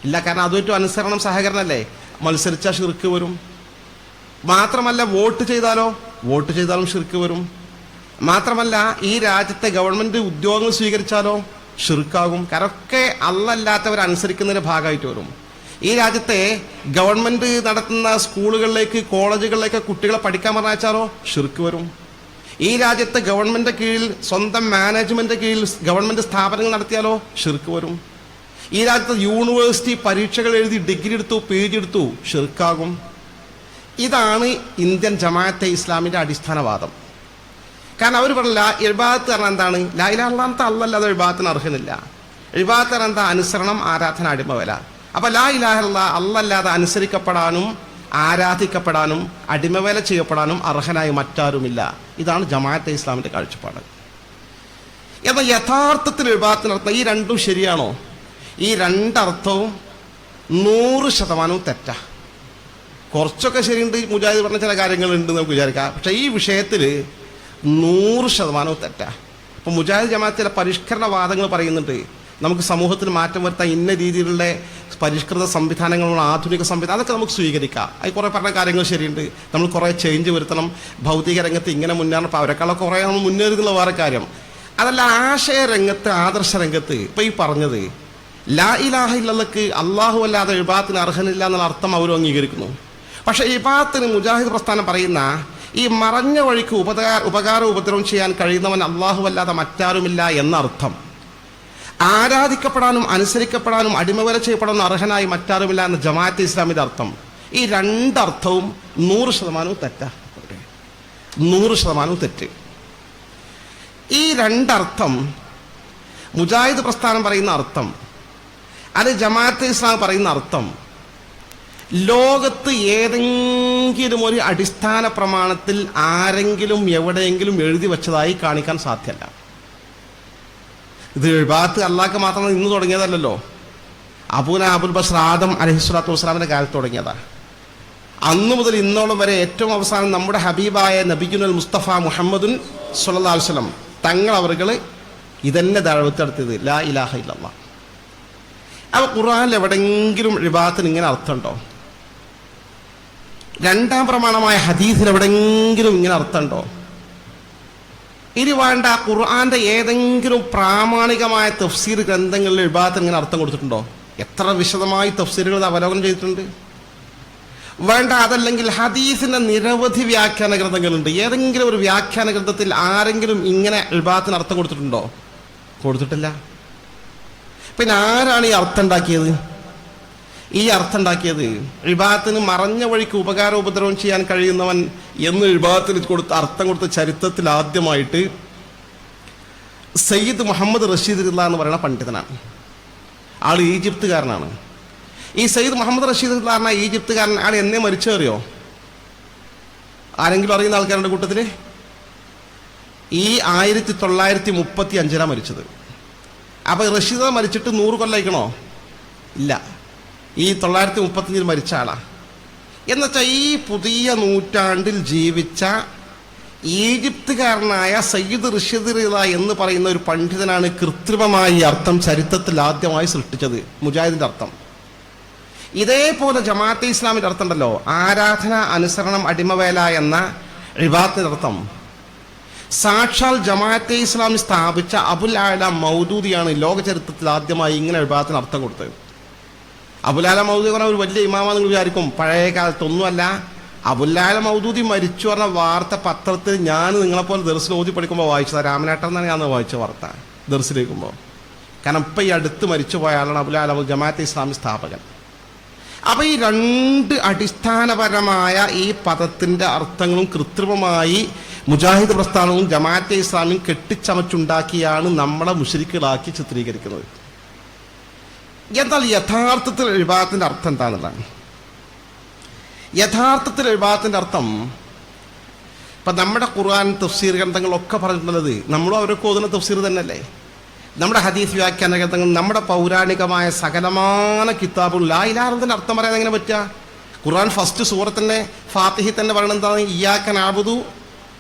ഇല്ല. കാരണം അതുമായിട്ടും അനുസരണം സഹകരണമല്ലേ. മത്സരിച്ചാൽ ഷിർക്ക് വരും. മാത്രമല്ല വോട്ട് ചെയ്താലും ഷിർക്ക് വരും. മാത്രമല്ല ഈ രാജ്യത്തെ ഗവൺമെൻറ് ഉദ്യോഗങ്ങൾ സ്വീകരിച്ചാലോ ഷിർക്കാകും. കാരണം ഒക്കെ അല്ലാത്തവർ അനുസരിക്കുന്നതിൻ്റെ ഭാഗമായിട്ട് വരും. ഈ രാജ്യത്തെ ഗവൺമെൻറ് നടത്തുന്ന സ്കൂളുകളിലേക്ക്, കോളേജുകളിലേക്ക് കുട്ടികളെ പഠിക്കാൻ പറഞ്ഞാച്ചാലോ ഷിർക്ക് വരും. ഈ രാജ്യത്തെ ഗവൺമെൻറ് കീഴിൽ സ്വന്തം മാനേജ്മെൻറ്റ് കീഴിൽ ഗവൺമെൻറ് സ്ഥാപനങ്ങൾ നടത്തിയാലോ ഷിർക്ക് വരും. ഈ രാജ്യത്തെ യൂണിവേഴ്സിറ്റി പരീക്ഷകൾ എഴുതി ഡിഗ്രി എടുത്തു, PG എടുത്തു, ഷിർക്കാകും. ഇതാണ് ഇന്ത്യൻ ജമാഅത്തെ ഇസ്ലാമിൻ്റെ അടിസ്ഥാനവാദം. കാരണം അവർ പറഞ്ഞില്ല ഇബാദത്ത് പറഞ്ഞാൽ എന്താണ്? ലാ ഇലാഹ ഇല്ലല്ലാഹ് അല്ലാതെ ഇബാദത്തിന് അർഹനില്ല. ഇബാദത്ത് പറഞ്ഞാൽ എന്താ? അനുസരണം, ആരാധന, അടിമവേല. അപ്പോൾ ലാ ഇലാഹ ഇല്ലല്ലാഹ് അല്ലാതെ അനുസരിക്കപ്പെടാനും ആരാധിക്കപ്പെടാനും അടിമവേല ചെയ്യപ്പെടാനും അർഹനായി മറ്റാരുമില്ല. ഇതാണ് ജമാഅത്തെ ഇസ്ലാമിൻ്റെ കാഴ്ചപ്പാട്. എന്നാൽ യഥാർത്ഥത്തിൽ ഇബാദത്തിനർത്ഥം ഈ രണ്ടും ശരിയാണോ? ഈ രണ്ടർത്ഥവും 100% തെറ്റാ. കുറച്ചൊക്കെ ശരിയുണ്ട്. മുജാഹിദ് പറഞ്ഞ ചില കാര്യങ്ങളുണ്ട് നമുക്ക് വിചാരിക്കാം. പക്ഷേ ഈ വിഷയത്തിൽ 100% തെറ്റാ. അപ്പോൾ മുജാഹിദ് ജമാഅത്ത് ചില പരിഷ്കരണവാദങ്ങൾ പറയുന്നുണ്ട്. നമുക്ക് സമൂഹത്തിൽ മാറ്റം വരുത്താൻ ഇന്ന രീതിയിലുള്ള പരിഷ്കൃത സംവിധാനങ്ങളുള്ള ആധുനിക സംവിധാനം അതൊക്കെ നമുക്ക് സ്വീകരിക്കാം. അത് കുറേ പറഞ്ഞ കാര്യങ്ങൾ ശരിയുണ്ട്. നമ്മൾ കുറേ ചേഞ്ച് വരുത്തണം. ഭൗതിക രംഗത്ത് ഇങ്ങനെ മുന്നേറണം. അപ്പോൾ അവരെക്കാളെ കുറേ നമ്മൾ മുന്നേറുന്നുള്ള വേറെ കാര്യം. അതല്ല, ആശയ രംഗത്ത്, ആദർശ രംഗത്ത് ഇപ്പോൾ ഈ പറഞ്ഞത് ലാ ഇലാഹ ഇല്ലല്ലാഹ്ക്ക് അള്ളാഹു അല്ലാതെ ഇബാദത്തിന് അർഹനില്ല എന്നുള്ള അർത്ഥം അവരും അംഗീകരിക്കുന്നു. പക്ഷേ ഇബാദത്തിന് മുജാഹിദ് പ്രസ്ഥാനം പറയുന്ന ഈ മറഞ്ഞ വഴിക്ക് ഉപകാരം ഉപദ്രവം ചെയ്യാൻ കഴിയുന്നവൻ അള്ളാഹു അല്ലാതെ മറ്റാരുമില്ല എന്ന അർത്ഥം, ആരാധിക്കപ്പെടാനും അനുസരിക്കപ്പെടാനും അടിമവേല ചെയ്യപ്പെടാനും അർഹനായി മറ്റാരുമില്ല എന്ന ജമാഅത്തെ ഇസ്ലാമിൻ്റെ അർത്ഥം, ഈ രണ്ടർത്ഥവും 100% തെറ്റാ. 100% തെറ്റ്. ഈ രണ്ടർത്ഥം മുജാഹിദ് പ്രസ്ഥാനം പറയുന്ന അർത്ഥം, അത് ജമാഅത്തെ ഇസ്ലാം പറയുന്ന അർത്ഥം ലോകത്ത് ഏതെങ്കിലും ഒരു അടിസ്ഥാന പ്രമാണത്തിൽ ആരെങ്കിലും എവിടെയെങ്കിലും എഴുതി വെച്ചതായി കാണിക്കാൻ സാധ്യമല്ല. ഇത് ഇബാദത്ത് അല്ലാഹ്ക്ക് മാത്രം ഇന്ന് തുടങ്ങിയതല്ലല്ലോ. അബുൽ ബഷർ ആദം അലൈഹിസ്സലാത്തു വസ്സലാമിൻ്റെ കാലത്ത് തുടങ്ങിയതാണ്. അന്നു മുതൽ ഇന്നോളം വരെ ഏറ്റവും അവസാനം നമ്മുടെ ഹബീബായ നബിയുൽ മുസ്തഫ മുഹമ്മദുൻ സ്വല്ലല്ലാഹു അലൈഹി വസല്ലം തങ്ങൾ അവർകൾ ഇതന്നെ ദഅവത്തെടുത്തത് ലാ ഇലാഹ ഇല്ലല്ലാഹ്. അപ്പോൾ ഖുർആനിൽ എവിടെയെങ്കിലും ഇബാദത്തിന് ഇങ്ങനെ അർത്ഥമുണ്ടോ? രണ്ടാം പ്രമാണമായ ഹദീസിൽ എവിടെയെങ്കിലും ഇങ്ങനെ അർത്ഥമുണ്ടോ? ഇനി വേണ്ട, ഖുർആന്റെ ഏതെങ്കിലും പ്രാമാണികമായ തഫ്സീർ ഗ്രന്ഥങ്ങളിൽ ഇബാദത്തിന് ഇങ്ങനെ അർത്ഥം കൊടുത്തിട്ടുണ്ടോ? എത്ര വിശദമായി തഫ്സീറുകൾ അവലോകനം ചെയ്തിട്ടുണ്ട്. വേണ്ട, അതല്ലെങ്കിൽ ഹദീസിന്റെ നിരവധി വ്യാഖ്യാന ഗ്രന്ഥങ്ങളുണ്ട്. ഏതെങ്കിലും ഒരു വ്യാഖ്യാന ഗ്രന്ഥത്തിൽ ആരെങ്കിലും ഇങ്ങനെ ഇബാദത്തിന് അർത്ഥം കൊടുത്തിട്ടുണ്ടോ? കൊടുത്തിട്ടില്ല. പിന്നെ ആരാണ് ഈ അർത്ഥം ഉണ്ടാക്കിയത്? ഈ അർത്ഥം ഉണ്ടാക്കിയത് ഇബാദത്തിന് മറഞ്ഞ വഴിക്ക് ഉപകാര ഉപദ്രവം ചെയ്യാൻ കഴിയുന്നവൻ എന്ന് ഇബാദത്തിന് അർത്ഥം കൊടുത്ത ചരിത്രത്തിൽ ആദ്യമായിട്ട് സയ്യിദ് മുഹമ്മദ് റഷീദ് റിള എന്ന് പറയുന്ന പണ്ഡിതനാണ്. ആൾ ഈജിപ്തുകാരനാണ്. ഈ സയ്യിദ് മുഹമ്മദ് റഷീദ് പറഞ്ഞ ഈജിപ്തുകാരൻ ആൾ എന്നേ മരിച്ചറിയോ? ആരെങ്കിലും അറിയുന്ന ആൾക്കാരുടെ കൂട്ടത്തിൽ? ഈ 1935 മരിച്ചത്. അപ്പോൾ റഷീദ് മരിച്ചിട്ട് 100 കൊല്ലമായിക്കണോ? ഇല്ല, ഈ 935 മരിച്ച ആളാ. എന്നുവെച്ചാൽ ഈ പുതിയ നൂറ്റാണ്ടിൽ ജീവിച്ച ഈജിപ്തുകാരനായ സയ്യിദ് റഷീദ് റിള എന്ന് പറയുന്ന ഒരു പണ്ഡിതനാണ് കൃത്രിമമായി അർത്ഥം ചരിത്രത്തിൽ ആദ്യമായി സൃഷ്ടിച്ചത്, മുജാഹിദിന്റെ അർത്ഥം. ഇതേപോലെ ജമാഅത്തെ ഇസ്ലാമിന്റെ അർത്ഥം ഉണ്ടല്ലോ, ആരാധന, അനുസരണം, അടിമവേല എന്ന ഇബാദത്തിന്റെ അർത്ഥം സാക്ഷാൽ ജമാഅത്തെ ഇസ്ലാമി സ്ഥാപിച്ച അബുൽ ആല മൗദൂദിയാണ് ലോക ചരിത്രത്തിൽ ആദ്യമായി ഇങ്ങനെ ഇബാദത്തിന് അർത്ഥം കൊടുത്തത്. അബുൽ ആല മൗദൂദി പറഞ്ഞ ഒരു വലിയ ഇമാമാന്ന് നിങ്ങൾ വിചാരിക്കും, പഴയ കാലത്തൊന്നുമല്ല. അബുൽ ആല മൗദൂദി മരിച്ചു പറഞ്ഞ വാർത്ത പത്രത്തിൽ ഞാൻ നിങ്ങളെപ്പോലെ ദർസിൽ ഓതി പഠിക്കുമ്പോൾ വായിച്ചതാണ്. രാമനാട്ടൻ എന്നാണ് ഞാൻ വായിച്ച വാർത്ത ദർസിലേക്കുമ്പോൾ. കാരണം ഇപ്പം ഈ അടുത്ത് മരിച്ചു പോയ ആളാണ് അബുൽ ആല ജമാഅത്തെ ഇസ്ലാമി സ്ഥാപകൻ. അപ്പോൾ ഈ രണ്ട് അടിസ്ഥാനപരമായ ഈ പദത്തിൻ്റെ അർത്ഥങ്ങളും കൃത്രിമമായി മുജാഹിദ് പ്രസ്ഥാനവും ജമാഅത്തെ ഇസ്ലാമിയും കെട്ടിച്ചമച്ചുണ്ടാക്കിയാണ് നമ്മളെ മുശ്രിക്കുകളാക്കി ചിത്രീകരിക്കുന്നത്. എന്നാൽ യഥാർത്ഥത്തിൽ ഇബാദത്തിന്റെ അർത്ഥം എന്താണെന്നുള്ളതാണ്. യഥാർത്ഥത്തിൽ ഇബാദത്തിന്റെ അർത്ഥം ഇപ്പം നമ്മുടെ ഖുർആൻ തഫ്സീർ ഗ്രന്ഥങ്ങളൊക്കെ പറഞ്ഞിട്ടുള്ളത് നമ്മളും അവരൊക്കെ ഓതുന്ന തഫ്സീർ തന്നെയല്ലേ. നമ്മുടെ ഹദീസ് വ്യാഖ്യാന ഗ്രന്ഥങ്ങൾ, നമ്മുടെ പൗരാണികമായ സകലമാന കിതാബുകൾ ലാ ഇലാഹ ഇല്ലല്ലാഹ് അർത്ഥം പറയാൻ എങ്ങനെ പറ്റുക? ഖുർആൻ ഫസ്റ്റ് സൂറത്തന്നെ ഫാത്തിഹി തന്നെ പറയണത് എന്താണ്? ഇയ്യാക നഅ്ബുദു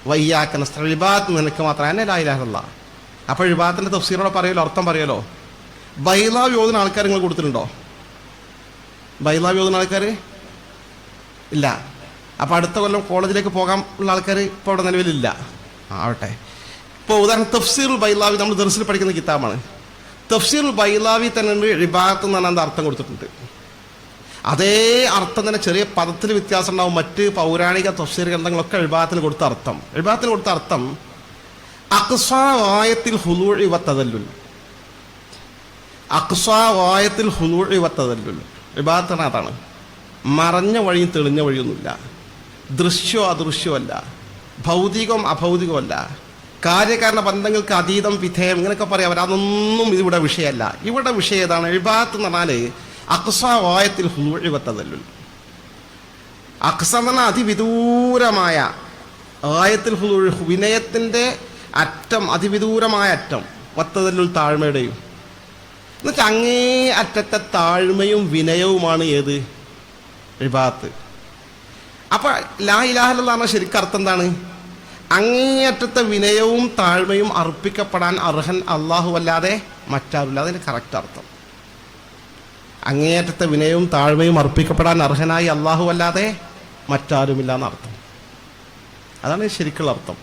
വ ഇയ്യാക നസ്തഈൻ, ഇബാദത്ത് നിനക്ക് മാത്രം, തന്നെ ലാ ഇലാഹ ഇല്ലല്ലാഹ്. അപ്പോൾ ഇബാദത്തിന്റെ തഫ്സീറോടെ പറയലോ, അർത്ഥം പറയലോ. ബൈലാവ് ഓതുന്ന ആൾക്കാർ നിങ്ങൾ കൊടുത്തിട്ടുണ്ടോ? ബൈലാവ് ഓതുന്ന ആൾക്കാർ ഇല്ല. അപ്പോൾ അടുത്ത കൊല്ലം കോളേജിലേക്ക് പോകാൻ ഉള്ള ആൾക്കാർ ഇപ്പോൾ അവിടെ നിലവിലില്ല. ആവട്ടെ. ഇപ്പോൾ ഉദാഹരണം തഫ്സീറുൽ ബൈലാവി നമ്മൾ ദർസിൽ പഠിക്കുന്ന കിതാബാണ്. തഫ്സീറുൽ ബൈലാവി തന്നെ ഇബാദത്ത് എന്ന് പറഞ്ഞാൽ അർത്ഥം കൊടുത്തിട്ടുണ്ട്. അതേ അർത്ഥം തന്നെ ചെറിയ പദത്തിൽ വ്യത്യാസം ഉണ്ടാവും. മറ്റ് പൗരാണിക തഫ്സീർ ഗ്രന്ഥങ്ങളൊക്കെ ഇബാദത്തിന് കൊടുത്ത അർത്ഥം, ഇബാദത്തിന് കൊടുത്ത അർത്ഥം അഖ്സാ ഗായത്തിൽ ഹുദൂഇ വ തദല്ലുൽ, അഖ്സാ ഗായത്തിൽ ഹുദൂഇ വ തദല്ലുൽ. ഇബാദത്താണ് അതാണ്. മറഞ്ഞ വഴിയും തെളിഞ്ഞ വഴിയൊന്നുമില്ല, ദൃശ്യമോ അദൃശ്യമല്ല, ഭൗതികവും അഭൗതികമല്ല, കാര്യകാരണ ബന്ധങ്ങൾക്ക് അതീതം വിധേയം ഇങ്ങനെയൊക്കെ പറയാം. അതൊന്നും ഇവിടെ വിഷയമല്ല. ഇവിടെ വിഷയം ഏതാണ്? ഇബാദത്ത് എന്ന് പറഞ്ഞാൽ അഖ്സാ ഗായത്തിൽ ഹുദൂഇ വ തദല്ലുൽ. അഖ്സ എന്ന് പറഞ്ഞാൽ അതിവിദൂരമായ, ഗായത്തിൽ ഹുദൂഇ വിനയത്തിൻ്റെ അറ്റം, അതിവിദൂരമായ അറ്റം, വത്തദല്ലുൽ താഴ്മയുടെയും. എന്നുവെച്ചാൽ അങ്ങേ അറ്റത്തെ താഴ്മയും വിനയവുമാണ് ഏത്? ഇബാദത്ത്. അപ്പോൾ ലാ ഇലാഹ ഇല്ലല്ലാഹ് എന്ന ശരിക്കും അർത്ഥം എന്താണ്? അങ്ങേയറ്റത്തെ വിനയവും താഴ്മയും അർപ്പിക്കപ്പെടാൻ അർഹൻ അള്ളാഹു അല്ലാതെ മറ്റാരുമില്ല. അതിൻ്റെ കറക്റ്റ് അർത്ഥം അങ്ങേയറ്റത്തെ വിനയവും താഴ്മയും അർപ്പിക്കപ്പെടാൻ അർഹനായി അള്ളാഹു അല്ലാതെ മറ്റാരുമില്ല എന്നർത്ഥം. അതാണ് ശരിക്കുള്ള അർത്ഥം.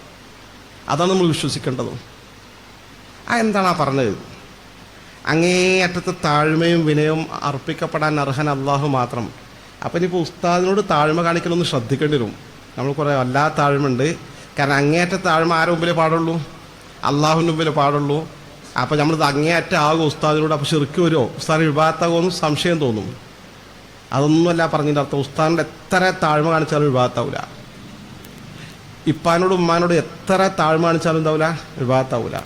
അതാണ് നമ്മൾ വിശ്വസിക്കേണ്ടതും. എന്താണ് പറഞ്ഞത്? അങ്ങേയറ്റത്തെ താഴ്മയും വിനയവും അർപ്പിക്കപ്പെടാൻ അർഹൻ അള്ളാഹു മാത്രം. അപ്പം ഇനിയിപ്പോൾ ഉസ്താദിനോട് താഴ്മ കാണിക്കലൊന്ന് ശ്രദ്ധിക്കേണ്ടി വരും. നമ്മൾ കുറേ വല്ലാത്ത താഴ്മയുണ്ട്. കാരണം അങ്ങേയറ്റ താഴ്മ ആരുടെ മുമ്പിലേ പാടുള്ളൂ? അള്ളാഹുവിൻ്റെ മുമ്പിലേ പാടുള്ളൂ. അപ്പോൾ നമ്മളിത് അങ്ങേയറ്റ ആകും ഉസ്താദിനോട്. അപ്പോൾ ശിർക്ക് വരുമോ? ഉസ്താദിന് വിഭാഗത്താകുമെന്ന് സംശയം തോന്നും. അതൊന്നുമല്ല പറഞ്ഞതിൻ്റെ അർത്ഥം. ഉസ്താദിനോട് എത്ര താഴ്മ കാണിച്ചാലും വിഭാഗത്താവില്ല. ഇപ്പാനോടും ഉമ്മാനോട് എത്ര താഴ്മ കാണിച്ചാലും എന്താവില്ല? വിഭാഗത്താവില്ല.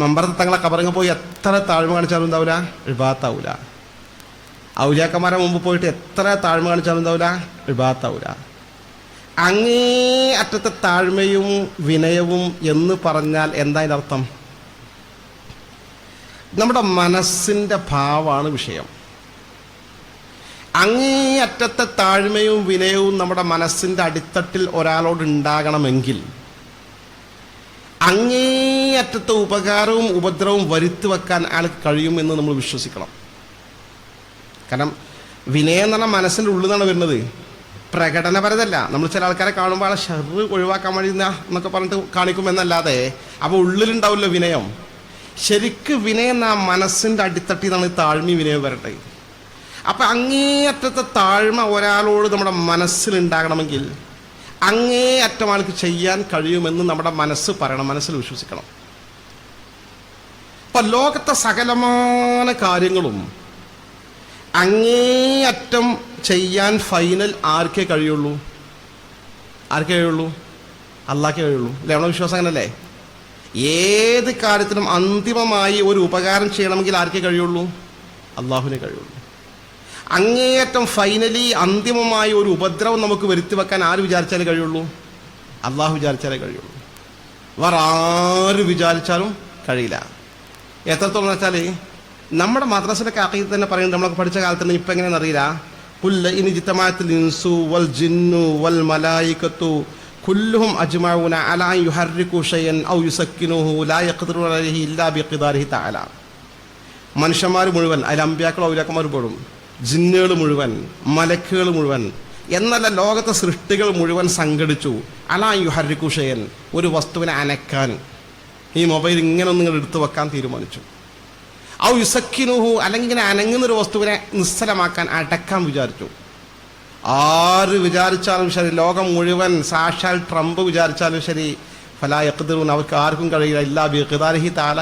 മമ്പറത്ത് തങ്ങളെ കബറങ്ങ് പോയി എത്ര താഴ്മ കാണിച്ചാലും എന്താവില്ല? വിഭാഗത്താവില്ല. ഔലിയാക്കന്മാരെ മുമ്പ് പോയിട്ട് എത്ര താഴ്മ കാണിച്ചാലും എന്താവില്ല? വിഭാഗത്താവില്ല. അങ്ങേ അറ്റത്തെ താഴ്മയും വിനയവും എന്ന് പറഞ്ഞാൽ എന്താ അതിൻ്റെ അർത്ഥം? നമ്മുടെ മനസ്സിൻ്റെ ഭാവമാണ് വിഷയം. അങ്ങേ അറ്റത്തെ താഴ്മയും വിനയവും നമ്മുടെ മനസ്സിൻ്റെ അടിത്തട്ടിൽ ഒരാളോട് ഉണ്ടാകണമെങ്കിൽ അങ്ങേ അറ്റത്തെ ഉപകാരവും ഉപദ്രവവും വരുത്തി വെക്കാൻ അയാൾക്ക് കഴിയുമെന്ന് നമ്മൾ വിശ്വസിക്കണം. കാരണം വിനയം എന്ന് പറഞ്ഞാൽ മനസ്സിൻ്റെ ഉള്ളിൽ നിന്നാണ് വരുന്നത്, പ്രകടനപരതല്ല. നമ്മൾ ചില ആൾക്കാരെ കാണുമ്പോൾ ആളെ ഷെറ് ഒഴിവാക്കാൻ വഴി എന്നൊക്കെ പറഞ്ഞിട്ട് കാണിക്കുമെന്നല്ലാതെ അപ്പോൾ ഉള്ളിലുണ്ടാവില്ല വിനയം. ശരിക്ക് വിനയം ആ മനസ്സിൻ്റെ അടിത്തട്ടിൽ നിന്നാണ് താഴ്മയും വിനയം വരട്ടെ. അപ്പം അങ്ങേയറ്റത്തെ താഴ്മ ഒരാളോട് നമ്മുടെ മനസ്സിലുണ്ടാകണമെങ്കിൽ അങ്ങേ അറ്റം ആൾക്ക് ചെയ്യാൻ കഴിയുമെന്ന് നമ്മുടെ മനസ്സ് പറയണം, മനസ്സിൽ വിശ്വസിക്കണം. ഇപ്പം ലോകത്തെ സകലമായ കാര്യങ്ങളും അങ്ങേയറ്റം ചെയ്യാൻ ഫൈനൽ ആർക്കേ കഴിയുള്ളൂ? ആർക്കേ കഴിയുള്ളൂ? അള്ളാഹ്ക്കേ കഴിയുള്ളൂ. അല്ലേ? നമ്മുടെ വിശ്വാസം അങ്ങനല്ലേ? ഏത് കാര്യത്തിനും അന്തിമമായി ഒരു ഉപകാരം ചെയ്യണമെങ്കിൽ ആർക്കേ കഴിയുള്ളൂ? അള്ളാഹുവിനെ കഴിയുള്ളൂ. അങ്ങേയറ്റം ഫൈനലി അന്തിമമായ ഒരു ഉപദ്രവം നമുക്ക് വരുത്തി വെക്കാൻ ആര് വിചാരിച്ചാലേ കഴിയുള്ളൂ? അള്ളാഹു വിചാരിച്ചാലേ കഴിയുള്ളൂ. വേറെ ആര് വിചാരിച്ചാലും കഴിയില്ല. എത്രത്തോളം വെച്ചാൽ നമ്മുടെ മദ്രസയിലൊക്കെ അഖീദ തന്നെ പറയുന്നുണ്ട്, നമ്മളൊക്കെ പഠിച്ച കാലത്ത് തന്നെ. ഇപ്പം എങ്ങനെയാണെന്ന് അറിയില്ല. കുല്ല ഇനി ജിത്തമാത്തിൽ ഇൻസു വൽ ജിന്നു വൽ മലായികത്തു കുല്ലുഹും അജ്മഊന അലാ യുഹർരികു ഷൈഅൻ ഔ യുസക്കിനുഹു ലാ യഖ്ദിറു അലൈഹി ഇല്ലാ ബിഖിദാരിഹി തആല. മനുഷ്യന്മാർ മുഴുവൻ, അതിൽ അമ്പിയാക്കൾ ഔലിയാക്കന്മാർ പെടും, ജിന്നുകൾ മുഴുവൻ, മലക്കുകൾ മുഴുവൻ എന്നല്ല ലോകത്തെ സൃഷ്ടികൾ മുഴുവൻ സംഘടിച്ചു അലാ യുഹർരികു ഷൈഅൻ, ഒരു വസ്തുവിനെ അനക്കാൻ, ഈ മൊബൈൽ ഇങ്ങനെ ഒന്നും എടുത്തു വെക്കാൻ തീരുമാനിച്ചു. ഔ യുസക്കിനുഹു, അല്ലെങ്കിൽ ഇങ്ങനെ അനങ്ങുന്നൊരു വസ്തുവിനെ നിസ്സലമാക്കാൻ, അടക്കാൻ വിചാരിച്ചു. ആര് വിചാരിച്ചാലും ശരി, ലോകം മുഴുവൻ, സാക്ഷാൽ ട്രംപ് വിചാരിച്ചാലും ശരി, ഫലാ യഖ്ദിറൂൻ, അവർക്ക് ആർക്കും കഴിയില്ല. ഇല്ലാ ബിഖിദാരിഹി തആല,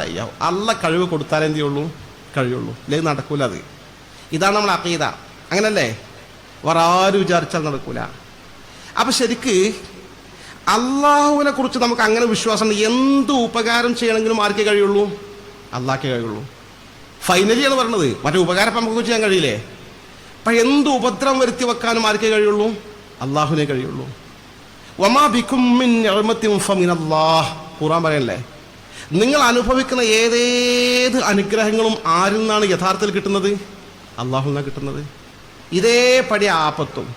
അല്ല കഴിവ് കൊടുത്താലേ എന്ത് ചെയ്യുള്ളൂ? കഴിയുള്ളൂ. ഇല്ലെങ്കിൽ നടക്കൂല. അത് ഇതാണ് നമ്മൾ അഖീദ. അങ്ങനല്ലേ? വേറെ ആര് വിചാരിച്ചാൽ നടക്കൂല. അപ്പൊ ശരിക്ക് അള്ളാഹുവിനെ കുറിച്ച് നമുക്ക് അങ്ങനെ വിശ്വാസമുണ്ട്. എന്ത് ഉപകാരം ചെയ്യണമെങ്കിലും ആർക്കേ കഴിയുള്ളൂ? അള്ളാഹ്ക്കേ കഴിയുള്ളൂ. ഫൈനലിയാണ് പറഞ്ഞത്. മറ്റേ ഉപകാരം ഇപ്പം നമുക്ക് ചെയ്യാൻ കഴിയില്ലേ? അപ്പം എന്ത് ഉപദ്രവം വരുത്തി വെക്കാനും ആർക്കേ കഴിയുള്ളൂ? അള്ളാഹുവിനെ കഴിയുള്ളൂ. വമാ ബികും മിൻ നിഅമത്തിൻ ഫമിനല്ലാഹ്, ഖുർആൻ പറയല്ലേ, നിങ്ങൾ അനുഭവിക്കുന്ന ഏതേത് അനുഗ്രഹങ്ങളും ആരിൽ നിന്നാണ് യഥാർത്ഥത്തിൽ കിട്ടുന്നത്? അള്ളാഹുവിൽ നിന്നാണ് കിട്ടുന്നത്. ഇതേപടി ആപത്തും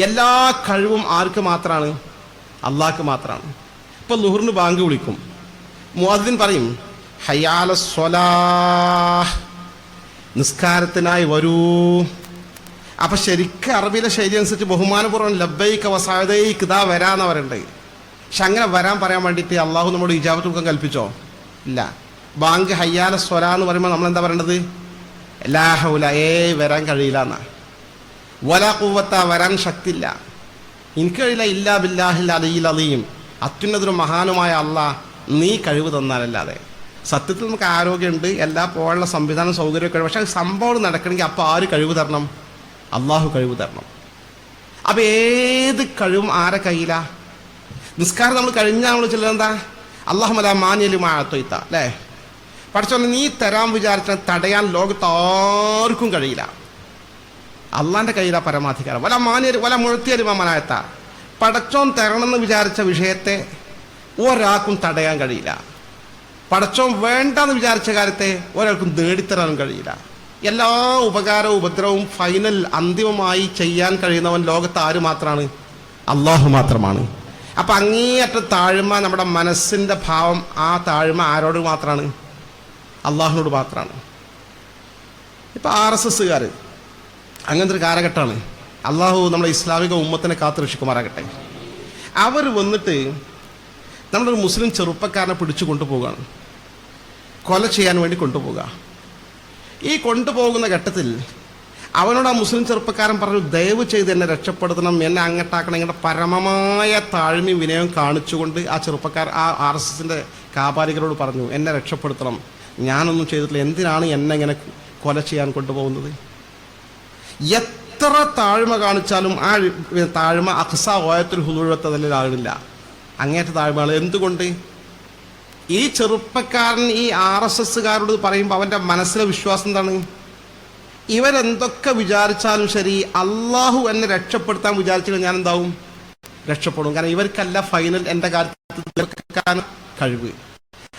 എല്ലാ കഴിവും ആർക്ക് മാത്രമാണ്? അള്ളാഹ്ക്ക് മാത്രമാണ്. ഇപ്പം ളുഹറിന് ബാങ്ക് വിളിക്കും, മുഅദ്ദിൻ പറയും ഹയ്യാല സ്വലാഹ്, നിസ്കാരത്തിനായി വരൂ. അപ്പം ശരിക്കും അറബിയിലെ ശൈലി അനുസരിച്ച് ബഹുമാനപൂർവ്വം ലബ്ബൈക വസഅദൈക ഇതാ വരാന്ന് പറയുന്നുണ്ട്. പക്ഷെ അങ്ങനെ വരാൻ പറയാൻ വേണ്ടിയിട്ട് അള്ളാഹു നമ്മുടെ ഇജാബത്ത് കൊടുക്കാൻ കൽപ്പിച്ചോ? ഇല്ല. ബാങ്ക് ഹയ്യാല സ്വലാ എന്ന് പറയുമ്പോൾ നമ്മൾ എന്താ പറയേണ്ടത്? ലാ ഹൗല, വരാൻ കഴിയില്ല എന്നാ. വലാ ഖുവ്വത, വരാൻ ശക്തിയില്ല, എനിക്ക് കഴിയില്ല. ഇല്ലാ ബില്ലാഹിൽ അലിയിൽ അലീം, അത്യുന്നതൊരു മഹാനുമായ അള്ളാഹ് നീ കഴിവ് തന്നാലല്ലാതെ. സത്യത്തിൽ നമുക്ക് ആരോഗ്യമുണ്ട്, എല്ലാ പോകാനുള്ള സംവിധാനം സൗകര്യമൊക്കെ, പക്ഷെ സംഭവം നടക്കണമെങ്കിൽ അപ്പോൾ ആര് കഴിവ് തരണം? അള്ളാഹു കഴിവ് തരണം. അപ്പം ഏത് കഴിവും ആരെ കയ്യിലാ? നിസ്കാരം നമ്മൾ കഴിഞ്ഞാൽ നമ്മൾ ചെല്ലുന്നത് എന്താ? അല്ലാഹുമ്മ ലാ മാനിഅ ലിമാ അഅ്തൈത, അല്ലേ? പഠിച്ചോനെ നീ തരാൻ വിചാരിച്ചാൽ തടയാൻ ലോകത്ത് ആർക്കും കഴിയില്ല. അള്ളാന്റെ കയ്യിലാ പരമാധികാരം. വല മാനിയ വല മുഴത്തിയ ലിമാ മനാഅത, പടച്ചോൻ തരണമെന്ന് വിചാരിച്ച വിഷയത്തെ ഒരാൾക്കും തടയാൻ കഴിയില്ല. പടച്ചോൻ വേണ്ടെന്ന് വിചാരിച്ച കാര്യത്തെ ഒരാൾക്കും നേടിത്തരാനും കഴിയില്ല. എല്ലാ ഉപകാരവും ഉപദ്രവവും ഫൈനൽ അന്തിമമായി ചെയ്യാൻ കഴിയുന്നവൻ ലോകത്ത് ആര് മാത്രമാണ്? അള്ളാഹു മാത്രമാണ്. അപ്പം അങ്ങേയറ്റ താഴ്മ നമ്മുടെ മനസ്സിൻ്റെ ഭാവം, ആ താഴ്മ ആരോട് മാത്രമാണ്? അള്ളാഹുവിനോട് മാത്രമാണ്. ഇപ്പം RSSകാർ അങ്ങനത്തെ ഒരു കാലഘട്ടമാണ്. അള്ളാഹു നമ്മുടെ ഇസ്ലാമിക ഉമ്മത്തിനെ കാത്തു രക്ഷിക്കുമാറാകട്ടെ. അവർ വന്നിട്ട് നമ്മുടെ ഒരു മുസ്ലിം ചെറുപ്പക്കാരനെ പിടിച്ചു കൊണ്ടുപോവുകയാണ്, കൊല ചെയ്യാൻ വേണ്ടി കൊണ്ടുപോവുക. ഈ കൊണ്ടുപോകുന്ന ഘട്ടത്തിൽ അവനോട് ആ മുസ്ലിം ചെറുപ്പക്കാരൻ പറഞ്ഞു, ദയവ് ചെയ്ത് എന്നെ രക്ഷപ്പെടുത്തണം, എന്നെ അങ്ങട്ടാക്കണം. ഇങ്ങനെ പരമമായ താഴ്മയും വിനയം കാണിച്ചുകൊണ്ട് ആ ചെറുപ്പക്കാർ ആ RSSന്റെ കാപാലികരോട് പറഞ്ഞു, എന്നെ രക്ഷപ്പെടുത്തണം, ഞാനൊന്നും ചെയ്തിട്ടില്ല, എന്തിനാണ് എന്നെ ഇങ്ങനെ കൊല ചെയ്യാൻ കൊണ്ടുപോകുന്നത്? എത്ര താഴ്മ കാണിച്ചാലും ആ താഴ്മ അഖ്സ ഓയത്തിൽ ഹുദൂഴത്തതിലാകില്ല, അങ്ങേറ്റ താഴ്മയാണ്. എന്തുകൊണ്ട്? ഈ ചെറുപ്പക്കാരൻ ഈ RSSകാരോട് പറയുമ്പോൾ അവൻ്റെ മനസ്സിലെ വിശ്വാസം എന്താണ്? ഇവരെന്തൊക്കെ വിചാരിച്ചാലും ശരി, അള്ളാഹു എന്നെ രക്ഷപ്പെടുത്താൻ വിചാരിച്ചാൽ ഞാൻ എന്താവും? രക്ഷപ്പെടും. കാരണം ഇവർക്കല്ല ഫൈനൽ എൻ്റെ കാര്യത്തിൽ കഴിവ്.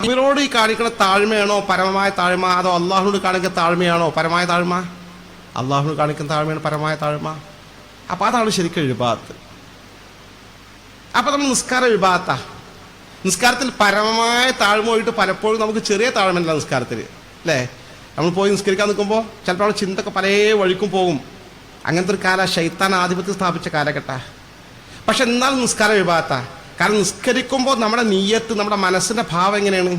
ഇവരോട് ഈ കാണിക്കുന്ന താഴ്മയാണോ പരമമായ താഴ്മ, അതോ അള്ളാഹുനോട് കാണിക്കുന്ന താഴ്മയാണോ പരമായ താഴ്മ? അള്ളാഹുനോട് കാണിക്കുന്ന താഴ്മയാണ് പരമായ താഴ്മ. അപ്പം അതാണ് ശരിക്കും ഇബാദത്ത്. അപ്പം നമ്മൾ നിസ്കാരം ഇബാദത്താ. നിസ്കാരത്തിൽ പരമമായ താഴ്മ പോയിട്ട് പലപ്പോഴും നമുക്ക് ചെറിയ താഴ്മയല്ല നിസ്കാരത്തിൽ, അല്ലേ? നമ്മൾ പോയി നിസ്കരിക്കാൻ നിൽക്കുമ്പോൾ ചിലപ്പോൾ അവിടെ ചിന്തയൊക്കെ പല വഴിക്കും പോകും. അങ്ങനത്തെ ഒരു ശൈത്താൻ ആധിപത്യം സ്ഥാപിച്ച കാലഘട്ട. പക്ഷെ എന്നാലും നിസ്കാരം ഇബാദത്താ. കാരണം നിസ്കരിക്കുമ്പോൾ നമ്മുടെ നിയ്യത്ത്, നമ്മുടെ മനസ്സിൻ്റെ ഭാവം എങ്ങനെയാണ്?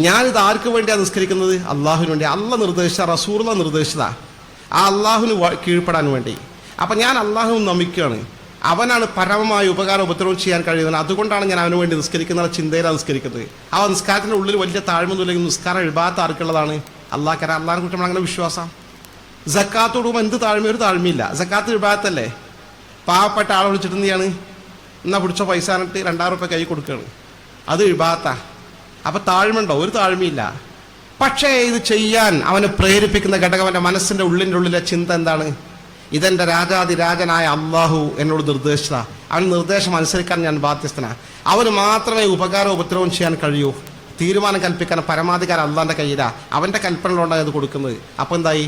ഞാനിത് ആർക്ക് വേണ്ടിയാണ് നിസ്കരിക്കുന്നത്? അള്ളാഹുവിന് വേണ്ടി. അള്ളാഹ് നിർദ്ദേശിച്ച, റസൂലുള്ള നിർദ്ദേശിച്ചതാ, ആ അള്ളാഹുവിന് കീഴ്പ്പെടാൻ വേണ്ടി. അപ്പം ഞാൻ അള്ളാഹുവിനെ നമിക്കുകയാണ്. അവനാണ് പരമമായ ഉപകാരം ഉപദ്രവം ചെയ്യാൻ കഴിയുന്നത്. അതുകൊണ്ടാണ് ഞാൻ അവന് വേണ്ടി നിസ്കരിക്കുന്ന ചിന്തയിലാണ് നിസ്കരിക്കുന്നത്. ആ നിസ്കാരത്തിൻ്റെ ഉള്ളിൽ വലിയ താഴ്മൊന്നുമില്ലെങ്കിൽ നിസ്കാരം ഇബാദത്ത് ആർക്കുള്ളതാണ്? അള്ളാഹ്ക്കര. അള്ളാഹിനെ കുറിച്ച് നമ്മൾ അങ്ങനെ വിശ്വാസം. സക്കാത്ത് കൊടുക്കുമ്പോൾ എന്ത് താഴ്മ? ഒരു താഴ്മയില്ല. സക്കാത്ത് ഇബാദത്തല്ലേ? പാവപ്പെട്ട ആളെ വിളിച്ചിട്ട് എന്തിയാണ്? എന്നാൽ പിടിച്ച പൈസ എന്നിട്ട് 2000 രൂപ കൈ കൊടുക്കുകയാണ്, അത് ഇബാദത്താ. അപ്പം താഴ്മയുണ്ടോ? ഒരു താഴ്മയില്ല. പക്ഷേ ഇത് ചെയ്യാൻ അവനെ പ്രേരിപ്പിക്കുന്ന ഘടകം അവൻ്റെ മനസ്സിൻ്റെ ഉള്ളിലെ ചിന്ത എന്താണ്? ഇതെൻ്റെ രാജാതിരാജനായ അള്ളാഹു എന്നോട് നിർദ്ദേശിച്ചതാ, അവൻ നിർദ്ദേശം അനുസരിക്കാൻ ഞാൻ ബാധ്യസ്ഥനാ, അവന് മാത്രമേ ഉപകാരവും ഉപദ്രവവും ചെയ്യാൻ കഴിയൂ, തീരുമാനം കൽപ്പിക്കാൻ പരമാധികാരം അള്ളാൻ്റെ കയ്യിലാ, അവൻ്റെ കൽപ്പനകളുണ്ടായി അത് കൊടുക്കുന്നത്. അപ്പോൾ എന്തായി?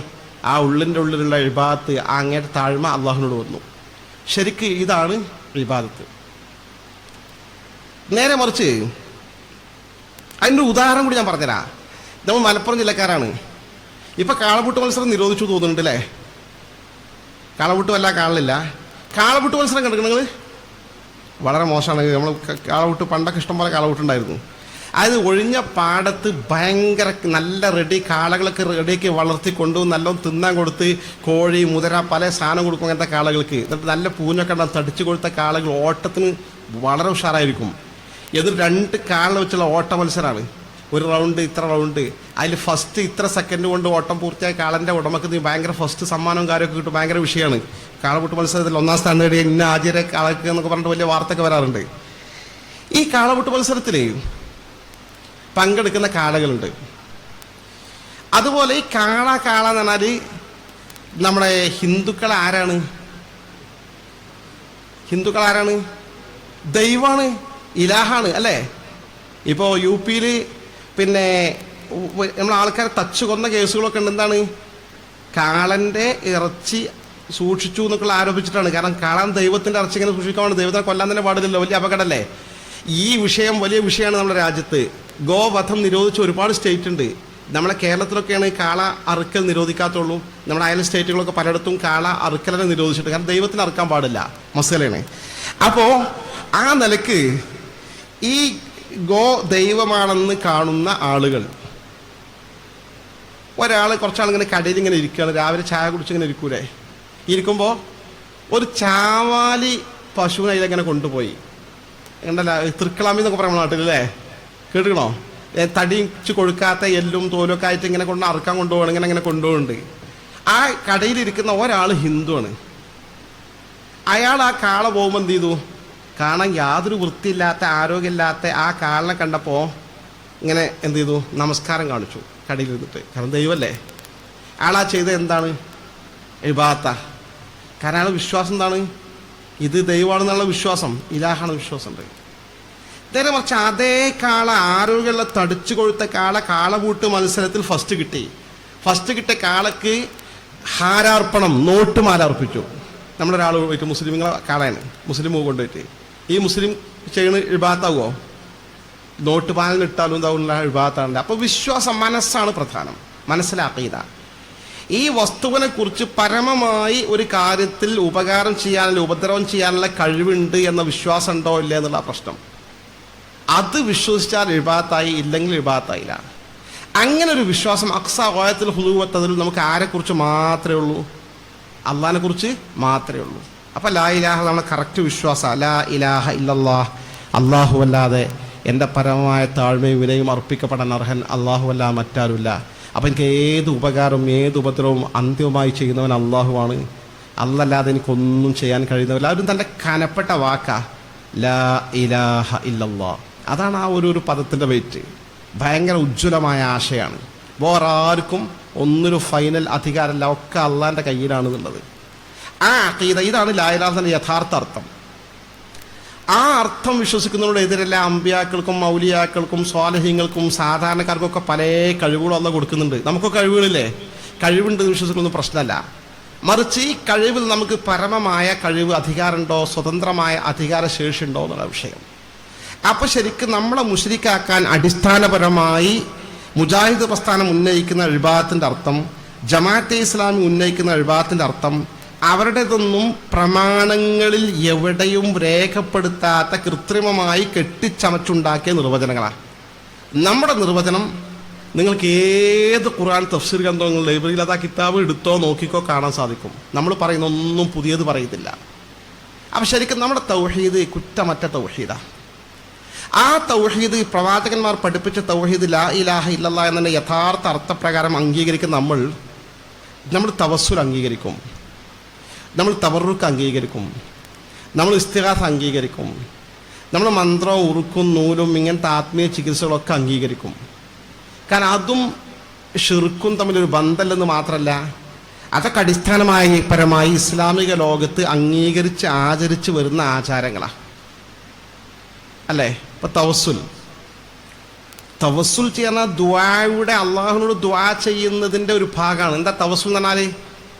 ആ ഉള്ളിലുള്ള ഇബാദത്ത്, ആ അങ്ങേറ്റ താഴ്മ അള്ളാഹുവിനോട് വന്നു. ശരിക്ക് ഇതാണ് ഇബാദത്ത്. നേരെ മറിച്ച് അതിൻ്റെ ഉദാഹരണം കൂടി ഞാൻ പറഞ്ഞുതരാം. നമ്മൾ മലപ്പുറം ജില്ലക്കാരാണ്. ഇപ്പം കാളപൂട്ട് മത്സരം നിരോധിച്ചു തോന്നുന്നുണ്ട് അല്ലേ? കാളപൂട്ട് വല്ല കാളില്ല. കാളപൂട്ട് മത്സരം കണ്ടിട്ടുണ്ട് നിങ്ങൾ? വളരെ മോശമാണ്. നമ്മൾ കാളപൂട്ട് പണ്ടൊക്കെ ഇഷ്ടംപോലെ കാളപൂട്ടുണ്ടായിരുന്നു. അതായത് ഒഴിഞ്ഞ പാടത്ത് ഭയങ്കര നല്ല റെഡി കാളകളൊക്കെ റെഡിയാക്കി വളർത്തി കൊണ്ടുവന്ന് നല്ലോണം തിന്നാൻ കൊടുത്ത് കോഴി മുതര പല സാധനം കൊടുക്കും അങ്ങനത്തെ കാളകൾക്ക്. എന്നിട്ട് നല്ല പൂഞ്ഞൊക്കെ ഉണ്ടാകും. തടിച്ചു കൊടുത്ത കാളകൾ ഓട്ടത്തിന് വളരെ ഉഷാറായിരിക്കും. എന്നിട്ട് 2 കാള വെച്ചുള്ള ഓട്ട മത്സരമാണ്. ഒരു റൗണ്ട് ഇത്ര റൗണ്ട്, അതിൽ ഫസ്റ്റ് ഇത്ര സെക്കൻഡ് കൊണ്ട് ഓട്ടം പൂർത്തിയായ കാളൻ്റെ ഉടമക്ക് ഭയങ്കര ഫസ്റ്റ് സമ്മാനവും കാര്യമൊക്കെ കിട്ടും. ഭയങ്കര വിഷയമാണ്. കാളപൂട്ട് മത്സരത്തിൽ 1ാം സ്ഥാനം നേടിയ ഇന്ന ആചാര്യ കാളക്ക് എന്നൊക്കെ പറഞ്ഞിട്ട് വലിയ വാർത്തയൊക്കെ വരാറുണ്ട്. ഈ കാളപൂട്ട് മത്സരത്തിൽ പങ്കെടുക്കുന്ന കാളകളുണ്ട്. അതുപോലെ ഈ കാള എന്ന് പറഞ്ഞാൽ നമ്മുടെ ഹിന്ദുക്കൾ ആരാണ്? ദൈവമാണ്, ഇലാഹാണ് അല്ലേ? ഇപ്പോൾ UP-ൽ പിന്നെ നമ്മൾ ആൾക്കാരെ തച്ചു കൊന്ന കേസുകളൊക്കെ ഉണ്ട്. എന്താണ്? കാളൻ്റെ ഇറച്ചി സൂക്ഷിച്ചു എന്നൊക്കെ ആരോപിച്ചിട്ടാണ്. കാരണം കാളൻ ദൈവത്തിൻ്റെ ഇറച്ചി ഇങ്ങനെ സൂക്ഷിക്കാൻ ദൈവത്തിനെ കൊല്ലാൻ തന്നെ പാടില്ലല്ലോ, വലിയ അപകടമല്ലേ? ഈ വിഷയം വലിയ വിഷയമാണ് നമ്മുടെ രാജ്യത്ത്. ഗോവധം നിരോധിച്ച ഒരുപാട് സ്റ്റേറ്റ് ഉണ്ട്. നമ്മളെ കേരളത്തിലൊക്കെയാണ് കാള അറുക്കൽ നിരോധിക്കാത്തുള്ളൂ. നമ്മുടെ അയൽ സ്റ്റേറ്റുകളൊക്കെ പലയിടത്തും കാള അറുക്കലിനെ നിരോധിച്ചിട്ട്, കാരണം ദൈവത്തിന് അറുക്കാൻ പാടില്ല മസലയാണ്. അപ്പോൾ ആ നിലക്ക് ഈ ഗോ ദൈവമാണെന്ന് കാണുന്ന ആളുകൾ, കുറച്ചാളിങ്ങനെ കടയിൽ ഇങ്ങനെ ഇരിക്കുകയാണ്, രാവിലെ ചായ കുടിച്ചിങ്ങനെ ഇരിക്കൂലേ, ഇരിക്കുമ്പോൾ ഒരു ചാവാലി പശുവിനെ അതിലെങ്ങനെ കൊണ്ടുപോയി ഉണ്ടല്ല, തൃക്കളാമി എന്നൊക്കെ പറയുന്ന നാട്ടിലല്ലേ, കേട്ടുക്കണോ? തടിച്ച് കൊഴുക്കാത്ത എല്ലും തോലൊക്കെ ആയിട്ട് ഇങ്ങനെ കൊണ്ട് അറുക്കാൻ കൊണ്ടുപോകണം, ഇങ്ങനെ കൊണ്ടുപോകുന്നുണ്ട്. ആ കടയിലിരിക്കുന്ന ഒരാൾ ഹിന്ദുവാണ്. അയാൾ ആ കാള പോകുമ്പോൾ എന്ത് ചെയ്തു? കാണാൻ യാതൊരു വൃത്തിയില്ലാത്ത ആരോഗ്യമില്ലാത്ത ആ കാളിനെ കണ്ടപ്പോൾ ഇങ്ങനെ എന്ത് ചെയ്തു? നമസ്കാരം കാണിച്ചു കടയിലിരുന്നിട്ട്. കാരണം ദൈവമല്ലേ. അയാളാ ചെയ്തത് എന്താണ്? ഇബാദത്താ. കാരണം അയാൾ വിശ്വാസം എന്താണ്? ഇത് ദൈവമാണെന്നുള്ള വിശ്വാസം, ഇലാഹാണ് വിശ്വാസം ഉണ്ട്. നേരെ മറിച്ച് അതേ കാള, ആരോഗ്യമുള്ള തടിച്ചു കൊഴുത്ത കാളപൂട്ട് മത്സരത്തിൽ ഫസ്റ്റ് കിട്ടിയ കാളക്ക് ഹാരാർപ്പണം, നോട്ടുമാല അർപ്പിച്ചു. നമ്മളൊരാൾ പോയിട്ട് മുസ്ലിങ്ങളെ കാളയാണ്, മുസ്ലിം കൊണ്ടുപോയിട്ട് ഈ മുസ്ലിം ചെയ്യുന്ന ഇബാദത്താവുമോ? നോട്ട് പാലിനിട്ടാലും എന്താവുന്ന ഇബാദത്താണ്. അപ്പോൾ വിശ്വാസം, മനസ്സാണ് പ്രധാനം, മനസ്സിലാക്കിയത. ഈ വസ്തുവിനെ കുറിച്ച് പരമമായി ഒരു കാര്യത്തിൽ ഉപകാരം ചെയ്യാനുള്ള ഉപദ്രവം ചെയ്യാനുള്ള കഴിവുണ്ട് എന്ന വിശ്വാസം ഉണ്ടോ ഇല്ല എന്നുള്ള പ്രശ്നം. അത് വിശ്വസിച്ചാൽ ഇബാദത്തായി, ഇല്ലെങ്കിൽ ഇബാദത്തായില്ല. അങ്ങനെ ഒരു വിശ്വാസം അക്സ ഗായത്തുൽ ഹുദൂവത്തതിൽ നമുക്ക് ആരെക്കുറിച്ച് മാത്രമേ ഉള്ളൂ? അള്ളാഹിനെ കുറിച്ച് മാത്രമേ ഉള്ളൂ. അപ്പം ലാ ഇലാഹ നമ്മുടെ കറക്റ്റ് വിശ്വാസം. ലാ ഇലാഹ ഇല്ലല്ലാഹ്, അള്ളാഹു അല്ലാതെ എൻ്റെ പരമമായ താഴ്മയും വിനയും അർപ്പിക്കപ്പെടാൻ അർഹൻ അള്ളാഹു അല്ലാതെ മറ്റാരുമില്ല. അപ്പം എനിക്ക് ഏത് ഉപകാരവും ഏത് ഉപദ്രവവും അന്തിമമായി ചെയ്യുന്നവൻ അള്ളാഹുവാണ്. അല്ലാതെ എനിക്കൊന്നും ചെയ്യാൻ കഴിയുന്നവല്ല. അവരും തൻ്റെ കനപ്പെട്ട വാക്കാ ലാ ഇലാഹ ഇല്ലല്ലാഹ്. അതാണ് ആ ഒരു പദത്തിൻ്റെ വെയിറ്റ്. ഭയങ്കര ഉജ്ജ്വലമായ ആശയമാണ്. വേറെ ആർക്കും ഒന്നൊരു ഫൈനൽ അധികാരമല്ല, ഒക്കെ അള്ളാൻ്റെ കയ്യിലാണെന്നുള്ളത്. ആ അഖീദ, ഇതാണ് ലാ ഇലാഹ ഇല്ലല്ലാഹ് യഥാർത്ഥ അർത്ഥം. ആ അർത്ഥം വിശ്വസിക്കുന്നതിനോട് എതിരല്ല അമ്പിയാക്കൾക്കും മൗലിയാക്കൾക്കും സ്വാലിഹീങ്ങൾക്കും സാധാരണക്കാർക്കും ഒക്കെ പല കഴിവുകളും അള്ളാഹ് കൊടുക്കുന്നുണ്ട്. നമുക്കൊക്കെ കഴിവുകളില്ലേ? കഴിവുണ്ട് വിശ്വസിക്കുന്നൊന്നും പ്രശ്നമല്ല. മറിച്ച് ഈ കഴിവിൽ നമുക്ക് പരമമായ കഴിവ്, അധികാരമുണ്ടോ, സ്വതന്ത്രമായ അധികാരശേഷി ഉണ്ടോ എന്നുള്ള വിഷയം. അപ്പം ശരിക്കും നമ്മളെ മുശ്രിക്കാക്കാൻ അടിസ്ഥാനപരമായി മുജാഹിദ് പ്രസ്ഥാനം ഉന്നയിക്കുന്ന ഇബാദത്തിൻ്റെ അർത്ഥം, ജമാഅത്തെ ഇസ്ലാമി ഉന്നയിക്കുന്ന ഇബാദത്തിൻ്റെ അർത്ഥം അവരുടേതൊന്നും പ്രമാണങ്ങളിൽ എവിടെയും രേഖപ്പെടുത്താത്ത കൃത്രിമമായി കെട്ടിച്ചമച്ചുണ്ടാക്കിയ നിർവചനങ്ങളാണ്. നമ്മുടെ നിർവചനം നിങ്ങൾക്ക് ഏത് ഖുർആൻ തഫ്സീർ ഗ്രന്ഥങ്ങൾ ലൈബ്രറിയിൽ അത് ആ കിതാബ് എടുത്തോ നോക്കിക്കോ കാണാൻ സാധിക്കും. നമ്മൾ പറയുന്ന ഒന്നും പുതിയത് പറയത്തില്ല. അപ്പം ശരിക്കും നമ്മുടെ തൗഹീദ് കുറ്റമറ്റ തൗഹീദാണ്. ആ തൗഹീദ് പ്രവാചകന്മാർ പഠിപ്പിച്ച തൗഹീദ് ലാ ഇലാഹ ഇല്ലല്ലാഹ് എന്നതിൻ്റെ യഥാർത്ഥ അർത്ഥപ്രകാരം അംഗീകരിക്കുന്ന നമ്മൾ തവസ്സുൽ അംഗീകരിക്കും, നമ്മൾ തവറുക്ക് അംഗീകരിക്കും, നമ്മൾ ഇസ്തിഗാസ അംഗീകരിക്കും, നമ്മൾ മന്ത്രവും ഉറുക്കും നൂലും ഇങ്ങനത്തെ ആത്മീയ ചികിത്സകളൊക്കെ അംഗീകരിക്കും. കാരണം അതും ഷിർക്കും തമ്മിലൊരു ബന്ധമല്ലെന്ന് മാത്രമല്ല, അതൊക്കെ അടിസ്ഥാനപരമായി ഇസ്ലാമിക ലോകത്ത് അംഗീകരിച്ച് ആചരിച്ച് വരുന്ന ആചാരങ്ങളാണ് അല്ലേ. ഇപ്പൊ തവസ്സുൽ ചെയ്യുന്ന ദുആയുടെ, അള്ളാഹുവിനോട് ദുആ ചെയ്യുന്നതിൻ്റെ ഒരു ഭാഗമാണ്. എന്താ തവസ്സുൽ എന്ന് പറഞ്ഞാൽ?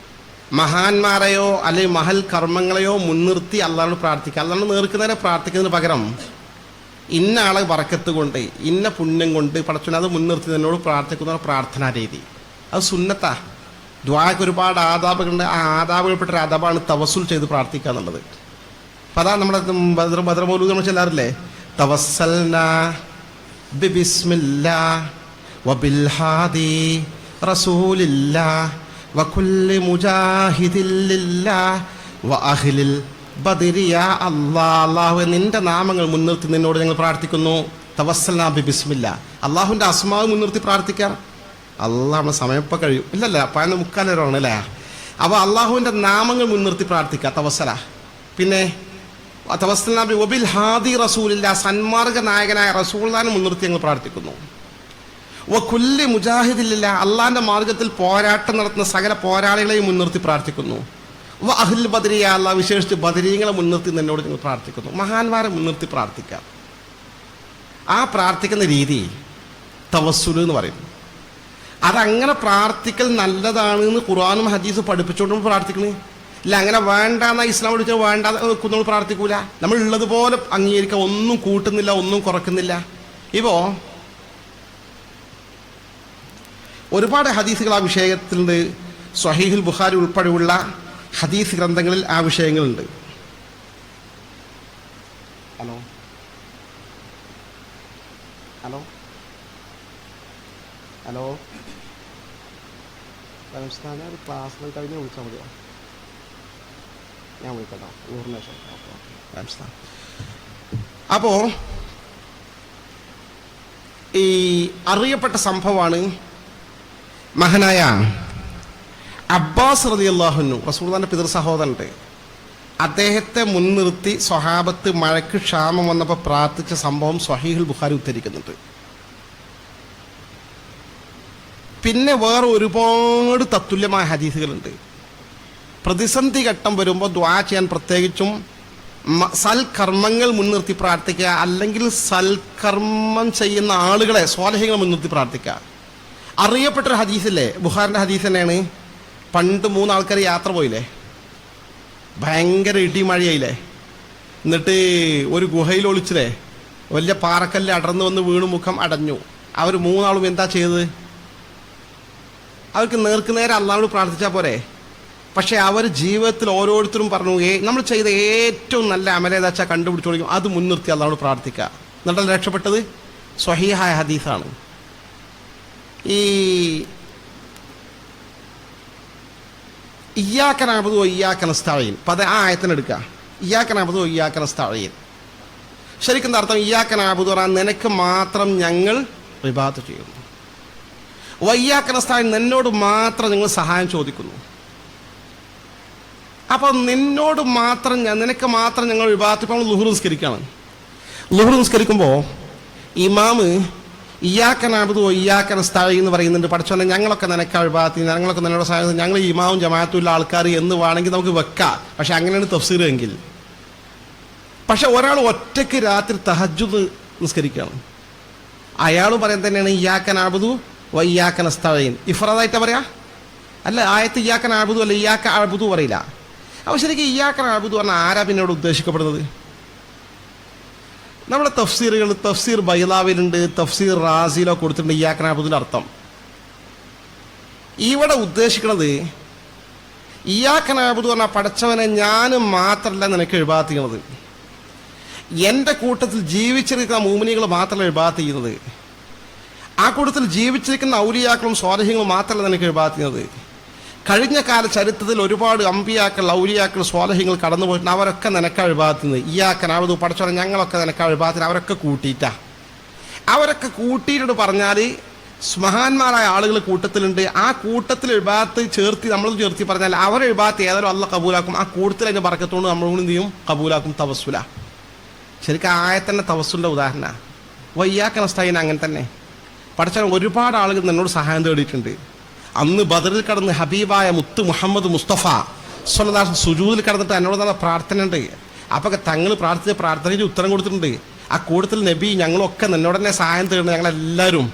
മഹാന്മാരെയോ അല്ലെങ്കിൽ മഹൽ കർമ്മങ്ങളെയോ മുൻനിർത്തി അള്ളാഹുനോട് പ്രാർത്ഥിക്കുക. അള്ളാഹുനോട് നേർക്കുന്നതിനെ പ്രാർത്ഥിക്കുന്നതിന് പകരം ഇന്ന ആളെ ബറക്കത്ത് കൊണ്ട്, ഇന്ന പുണ്യം കൊണ്ട് പടച്ചോനെ അത് മുൻനിർത്തി എന്നോട് പ്രാർത്ഥിക്കുന്ന പ്രാർത്ഥനാ രീതി, അത് സുന്നത്താ. ദുആക്ക് ഒരുപാട് ആദാബുകളുണ്ട്. ആ ആദാബുകൾപ്പെട്ടൊരു ആദാബാണ് തവസ്സുൽ ചെയ്ത് പ്രാർത്ഥിക്കുക എന്നുള്ളത്. അപ്പം അതാ നമ്മുടെ ബദ്രമൗലൂദ് നമ്മൾ ചെല്ലാറില്ലേ, തവസ്സൽനാ ബിസ്മില്ലാ വബിൽ ഹാദി റസൂലില്ലാ വകുല്ലി മുജാഹിദിൻ ലില്ലാഹ് വഅഹ്ലിൽ ബദ്രി യാ അല്ലാഹ്. അല്ലാഹുവേ, നിന്റെ നാമങ്ങൾ മുൻനിർത്തി നിന്നോട് ഞങ്ങൾ പ്രാർത്ഥിക്കുന്നു. തവസ്സൽനാ ബിസ്മില്ലാ, അള്ളാഹുവിൻ്റെ അസ്മാവ് മുൻനിർത്തി പ്രാർത്ഥിക്കാം. അള്ളാഹ് നമ്മുടെ സമയം ഇപ്പം കഴിയും, ഇല്ലല്ല 11:45 അല്ലേ. അപ്പോൾ അള്ളാഹുവിൻ്റെ നാമങ്ങൾ മുൻനിർത്തി പ്രാർത്ഥിക്കുക തവസ്സല. പിന്നെ തവസ്സൽനാ വബിൽ ഹാദി റസൂലില്ലാ, സന്മാർഗ നായകനായ റസൂലിനെ മുൻനിർത്തി ഞങ്ങൾ പ്രാർത്ഥിക്കുന്നു. വകുല്ലി മുജാഹിദില്ലാ, അള്ളാഹിൻ്റെ മാർഗത്തിൽ പോരാട്ടം നടത്തുന്ന സകല പോരാളികളെയും മുൻനിർത്തി പ്രാർത്ഥിക്കുന്നു. അഹ്ലുൽ ബദ്രി യാ അല്ലാഹ്, വിശേഷിച്ച് ബദരീങ്ങളെ മുൻനിർത്തി നിന്നോട് ഞങ്ങൾ പ്രാർത്ഥിക്കുന്നു. മഹാന്മാരെ മുൻനിർത്തി പ്രാർത്ഥിക്കാം. ആ പ്രാർത്ഥിക്കുന്ന രീതി തവസ്സുൽ എന്ന് പറയും. അതങ്ങനെ പ്രാർത്ഥിക്കൽ നല്ലതാണ് എന്ന് ഖുർആനും ഹദീസും പഠിപ്പിച്ചുകൊണ്ട് പ്രാർത്ഥിക്കണേ. ഇല്ല, അങ്ങനെ വേണ്ടാന്ന ഇസ്ലാം പഠിച്ചാൽ വേണ്ട നമ്മൾ പ്രാർത്ഥിക്കൂല. നമ്മൾ ഉള്ളതുപോലെ അംഗീകരിക്കുക, ഒന്നും കൂട്ടുന്നില്ല, ഒന്നും കുറയ്ക്കുന്നില്ല. ഇപ്പോൾ ഒരുപാട് ഹദീസുകൾ ആ വിഷയത്തിലുണ്ട്. സ്വഹീഹുൽ ബുഖാരി ഉൾപ്പെടെയുള്ള ഹദീസ് ഗ്രന്ഥങ്ങളിൽ ആ വിഷയങ്ങളുണ്ട്. ഹലോ ഹലോ ഹലോ ഒരു ക്ലാസ്സിൽ കഴിഞ്ഞ് വിളിച്ചാൽ മതിയോ? ഞാൻ വിളിക്കട്ടോ, ഊറിന് ശേഷം. അപ്പോൾ ഈ അറിയപ്പെട്ട സംഭവമാണ് മഹാനായ അബ്ബാസ് റളിയല്ലാഹു അൻഹു, റസൂലുള്ളാഹിന്റെ പിതൃ സഹോദരനുണ്ട്. അദ്ദേഹത്തെ മുൻനിർത്തി സ്വഹാബത്ത് മഴയ്ക്ക് ക്ഷാമം വന്നപ്പോൾ പ്രാർത്ഥിച്ച സംഭവം സ്വഹീഹുൽ ബുഖാരി ഉദ്ധരിക്കുന്നുണ്ട്. പിന്നെ വേറെ ഒരുപാട് തത്തുല്യമായ ഹദീസുകളുണ്ട്. പ്രതിസന്ധി ഘട്ടം വരുമ്പോൾ ദുആ ചെയ്യാൻ പ്രത്യേകിച്ചും സൽക്കർമ്മങ്ങൾ മുൻനിർത്തി പ്രാർത്ഥിക്കുക, അല്ലെങ്കിൽ സൽക്കർമ്മം ചെയ്യുന്ന ആളുകളെ സ്വാലിഹ്യങ്ങളെ മുൻനിർത്തി പ്രാർത്ഥിക്കുക. അറിയപ്പെട്ടൊരു ഹദീസില്ലേ, ബുഖാരിൻ്റെ ഹദീസ് തന്നെയാണ്. പണ്ട് 3 ആൾക്കാർ യാത്ര പോയില്ലേ, ഭയങ്കര ഇടിമഴയായില്ലേ, എന്നിട്ട് ഒരു ഗുഹയിൽ ഒളിച്ചില്ലേ, വലിയ പാറക്കല്ല് അടർന്നു വന്ന് വീണു മുഖം അടഞ്ഞു. അവർ 3 ആളും എന്താ ചെയ്തത്? അവർക്ക് നേർക്കുനേരെ അള്ളാഹുവോട് പ്രാർത്ഥിച്ചാൽ പോരെ. പക്ഷേ അവർ ജീവിതത്തിൽ ഓരോരുത്തരും പറഞ്ഞു, നമ്മൾ ചെയ്ത ഏറ്റവും നല്ല അമലേതാ വെച്ചാൽ കണ്ടുപിടിച്ചു കൊടുക്കും, അത് മുൻനിർത്തി അള്ളാഹുവോട് പ്രാർത്ഥിക്കുക. എന്നിട്ട് രക്ഷപ്പെട്ടത് സ്വഹീഹായ ഹദീസാണ്. ഈ ഇയ്യാക നഅ്ബുദു വ ഇയ്യാക നസ്തഈൻ ആ ആയത്തിനെടുക്കുക. ഇയ്യാക നഅ്ബുദു വ ഇയ്യാക നസ്തഈൻ ശരിക്കും എന്താ അർത്ഥം? ഇയ്യാക നഅ്ബുദു പറഞ്ഞാൽ നിനക്ക് മാത്രം ഞങ്ങൾ ഇബാദത്ത് ചെയ്യുന്നു. വ ഇയ്യാക നസ്തഈൻ, നിന്നോട് മാത്രം ഞങ്ങൾ സഹായം ചോദിക്കുന്നു. അപ്പോൾ നിന്നോട് മാത്രം, നിനക്ക് മാത്രം ഞങ്ങൾ ഇബാദത്ത്. ഇപ്പോൾ നമ്മൾ ളുഹ്ർ നിസ്കരിക്കുകയാണ്. ളുഹ്ർ നിസ്കരിക്കുമ്പോൾ ഇമാമ് ഇയ്യാക നഅ്ബുദു വ ഇയ്യാക നസ്തഈൻ എന്ന് പറയുന്നുണ്ട്. പഠിച്ചോനെ ഞങ്ങളൊക്കെ നിനക്ക് ഇബാദത്ത്, ഞങ്ങളൊക്കെ നിന്നോട് സഹായം, ഞങ്ങൾ ഇമാമും ജമാഅത്തുള്ള ആൾക്കാർ എന്ന് വേണമെങ്കിൽ നമുക്ക് വെക്കാം. പക്ഷെ അങ്ങനെയാണ് തഫ്സീർ എങ്കിൽ. പക്ഷെ ഒരാൾ ഒറ്റയ്ക്ക് രാത്രി തഹജ്ജുദ് നിസ്കരിക്കുകയാണ്, അയാളും പറയാൻ തന്നെയാണ് ഇയ്യാക നഅ്ബുദു വ ഇയ്യാക നസ്തഈൻ. ഇഫ്രാദായിട്ടാ പറയാ? അല്ല, ആയത്ത് ഇയ്യാക നഅ്ബുദു അല്ല ഇയ്യാക അഅ്ബുദു പറയില്ല. അപ്പോൾ ശരിക്കും ഇയ്യാക നഅ്ബുദു പറഞ്ഞാൽ ആരാ പിന്നോട് ഉദ്ദേശിക്കപ്പെടുന്നത്? നമ്മുടെ തഫ്സീറുകൾ, തഫ്സീർ ബൈലാവിലുണ്ട്, തഫ്സീർ റാസിലോ കൊടുത്തിട്ടുണ്ട് ഇയ്യാക നഅ്ബുദിൻ്റെ അർത്ഥം. ഇവിടെ ഉദ്ദേശിക്കുന്നത് ഇയ്യാക നഅ്ബുദു പറഞ്ഞാൽ പടച്ചവനെ ഞാൻ മാത്രമല്ല നിനക്ക് ഇബാദത്ത് ചെയ്യുന്നത്, എൻ്റെ കൂട്ടത്തിൽ ജീവിച്ചിരിക്കുന്ന മുഅ്മിനീകൾ മാത്രമല്ല ഇബാദത്ത് ചെയ്യുന്നത്, ആ കൂട്ടത്തിൽ ജീവിച്ചിരിക്കുന്ന ഔലിയാക്കളും സ്വാലിഹ്യങ്ങളും മാത്രമല്ല നിനക്ക് ഇബാദത്ത് ചെയ്യുന്നത്. കഴിഞ്ഞ കാല ചരിത്രത്തിൽ ഒരുപാട് അമ്പിയാക്കൾ, ഔലിയാക്കൾ, സ്വാലിഹ്യങ്ങൾ കടന്നു പോയിട്ടുണ്ട്, അവരൊക്കെ നിനക്കാണ് ഇബാദത്ത് ചെയ്യുന്നത്. ഇയ്യാക നഅ്ബുദു പടച്ചവനെ ഞങ്ങളൊക്കെ നിനക്കാണ് ഇബാദത്ത്, അവരൊക്കെ കൂട്ടിയിട്ടാ. അവരൊക്കെ കൂട്ടിയിട്ട് പറഞ്ഞാൽ മഹാന്മാരായ ആളുകൾ കൂട്ടത്തിലുണ്ട്. ആ കൂട്ടത്തിൽ ഇബാദത്ത് ചേർത്തി, നമ്മൾ ചേർത്തി പറഞ്ഞാൽ അവരെ ഇബാദത്ത് ഏതായാലും അള്ളാഹ് കബൂലാക്കും. ആ കൂട്ടത്തിൽ അതിൻ്റെ ബറക്കത്തോണ്ട് നമ്മളും എന്ത് ചെയ്യും? കബൂലാക്കും. തവസ്സുല ശരിക്കും ആയത്തന്നെ തവസ്സുലിൻ്റെ ഉദാഹരണമാണ്. വയ്യാക്ക നസ്തഈൻ അങ്ങനെ തന്നെ. പഠിച്ചാൽ ഒരുപാട് ആളുകൾ എന്നോട് സഹായം തേടിയിട്ടുണ്ട്. അന്ന് ബദറിൽ കടന്ന് ഹബീബായ മുത്ത് മുഹമ്മദ് മുസ്തഫ സ്വല്ലല്ലാഹു സുജൂദിൽ കടന്നിട്ട് എന്നോട് നല്ല പ്രാർത്ഥന ഉണ്ട്. അപ്പോൾ തങ്ങൾ പ്രാർത്ഥിച്ച പ്രാർത്ഥനയ്ക്ക് ഉത്തരം കൊടുത്തിട്ടുണ്ട്. ആ കൂട്ടത്തിൽ നബി ഞങ്ങളൊക്കെ എന്നോട് തന്നെ സഹായം തേടുന്നത് ഞങ്ങളെല്ലാവരും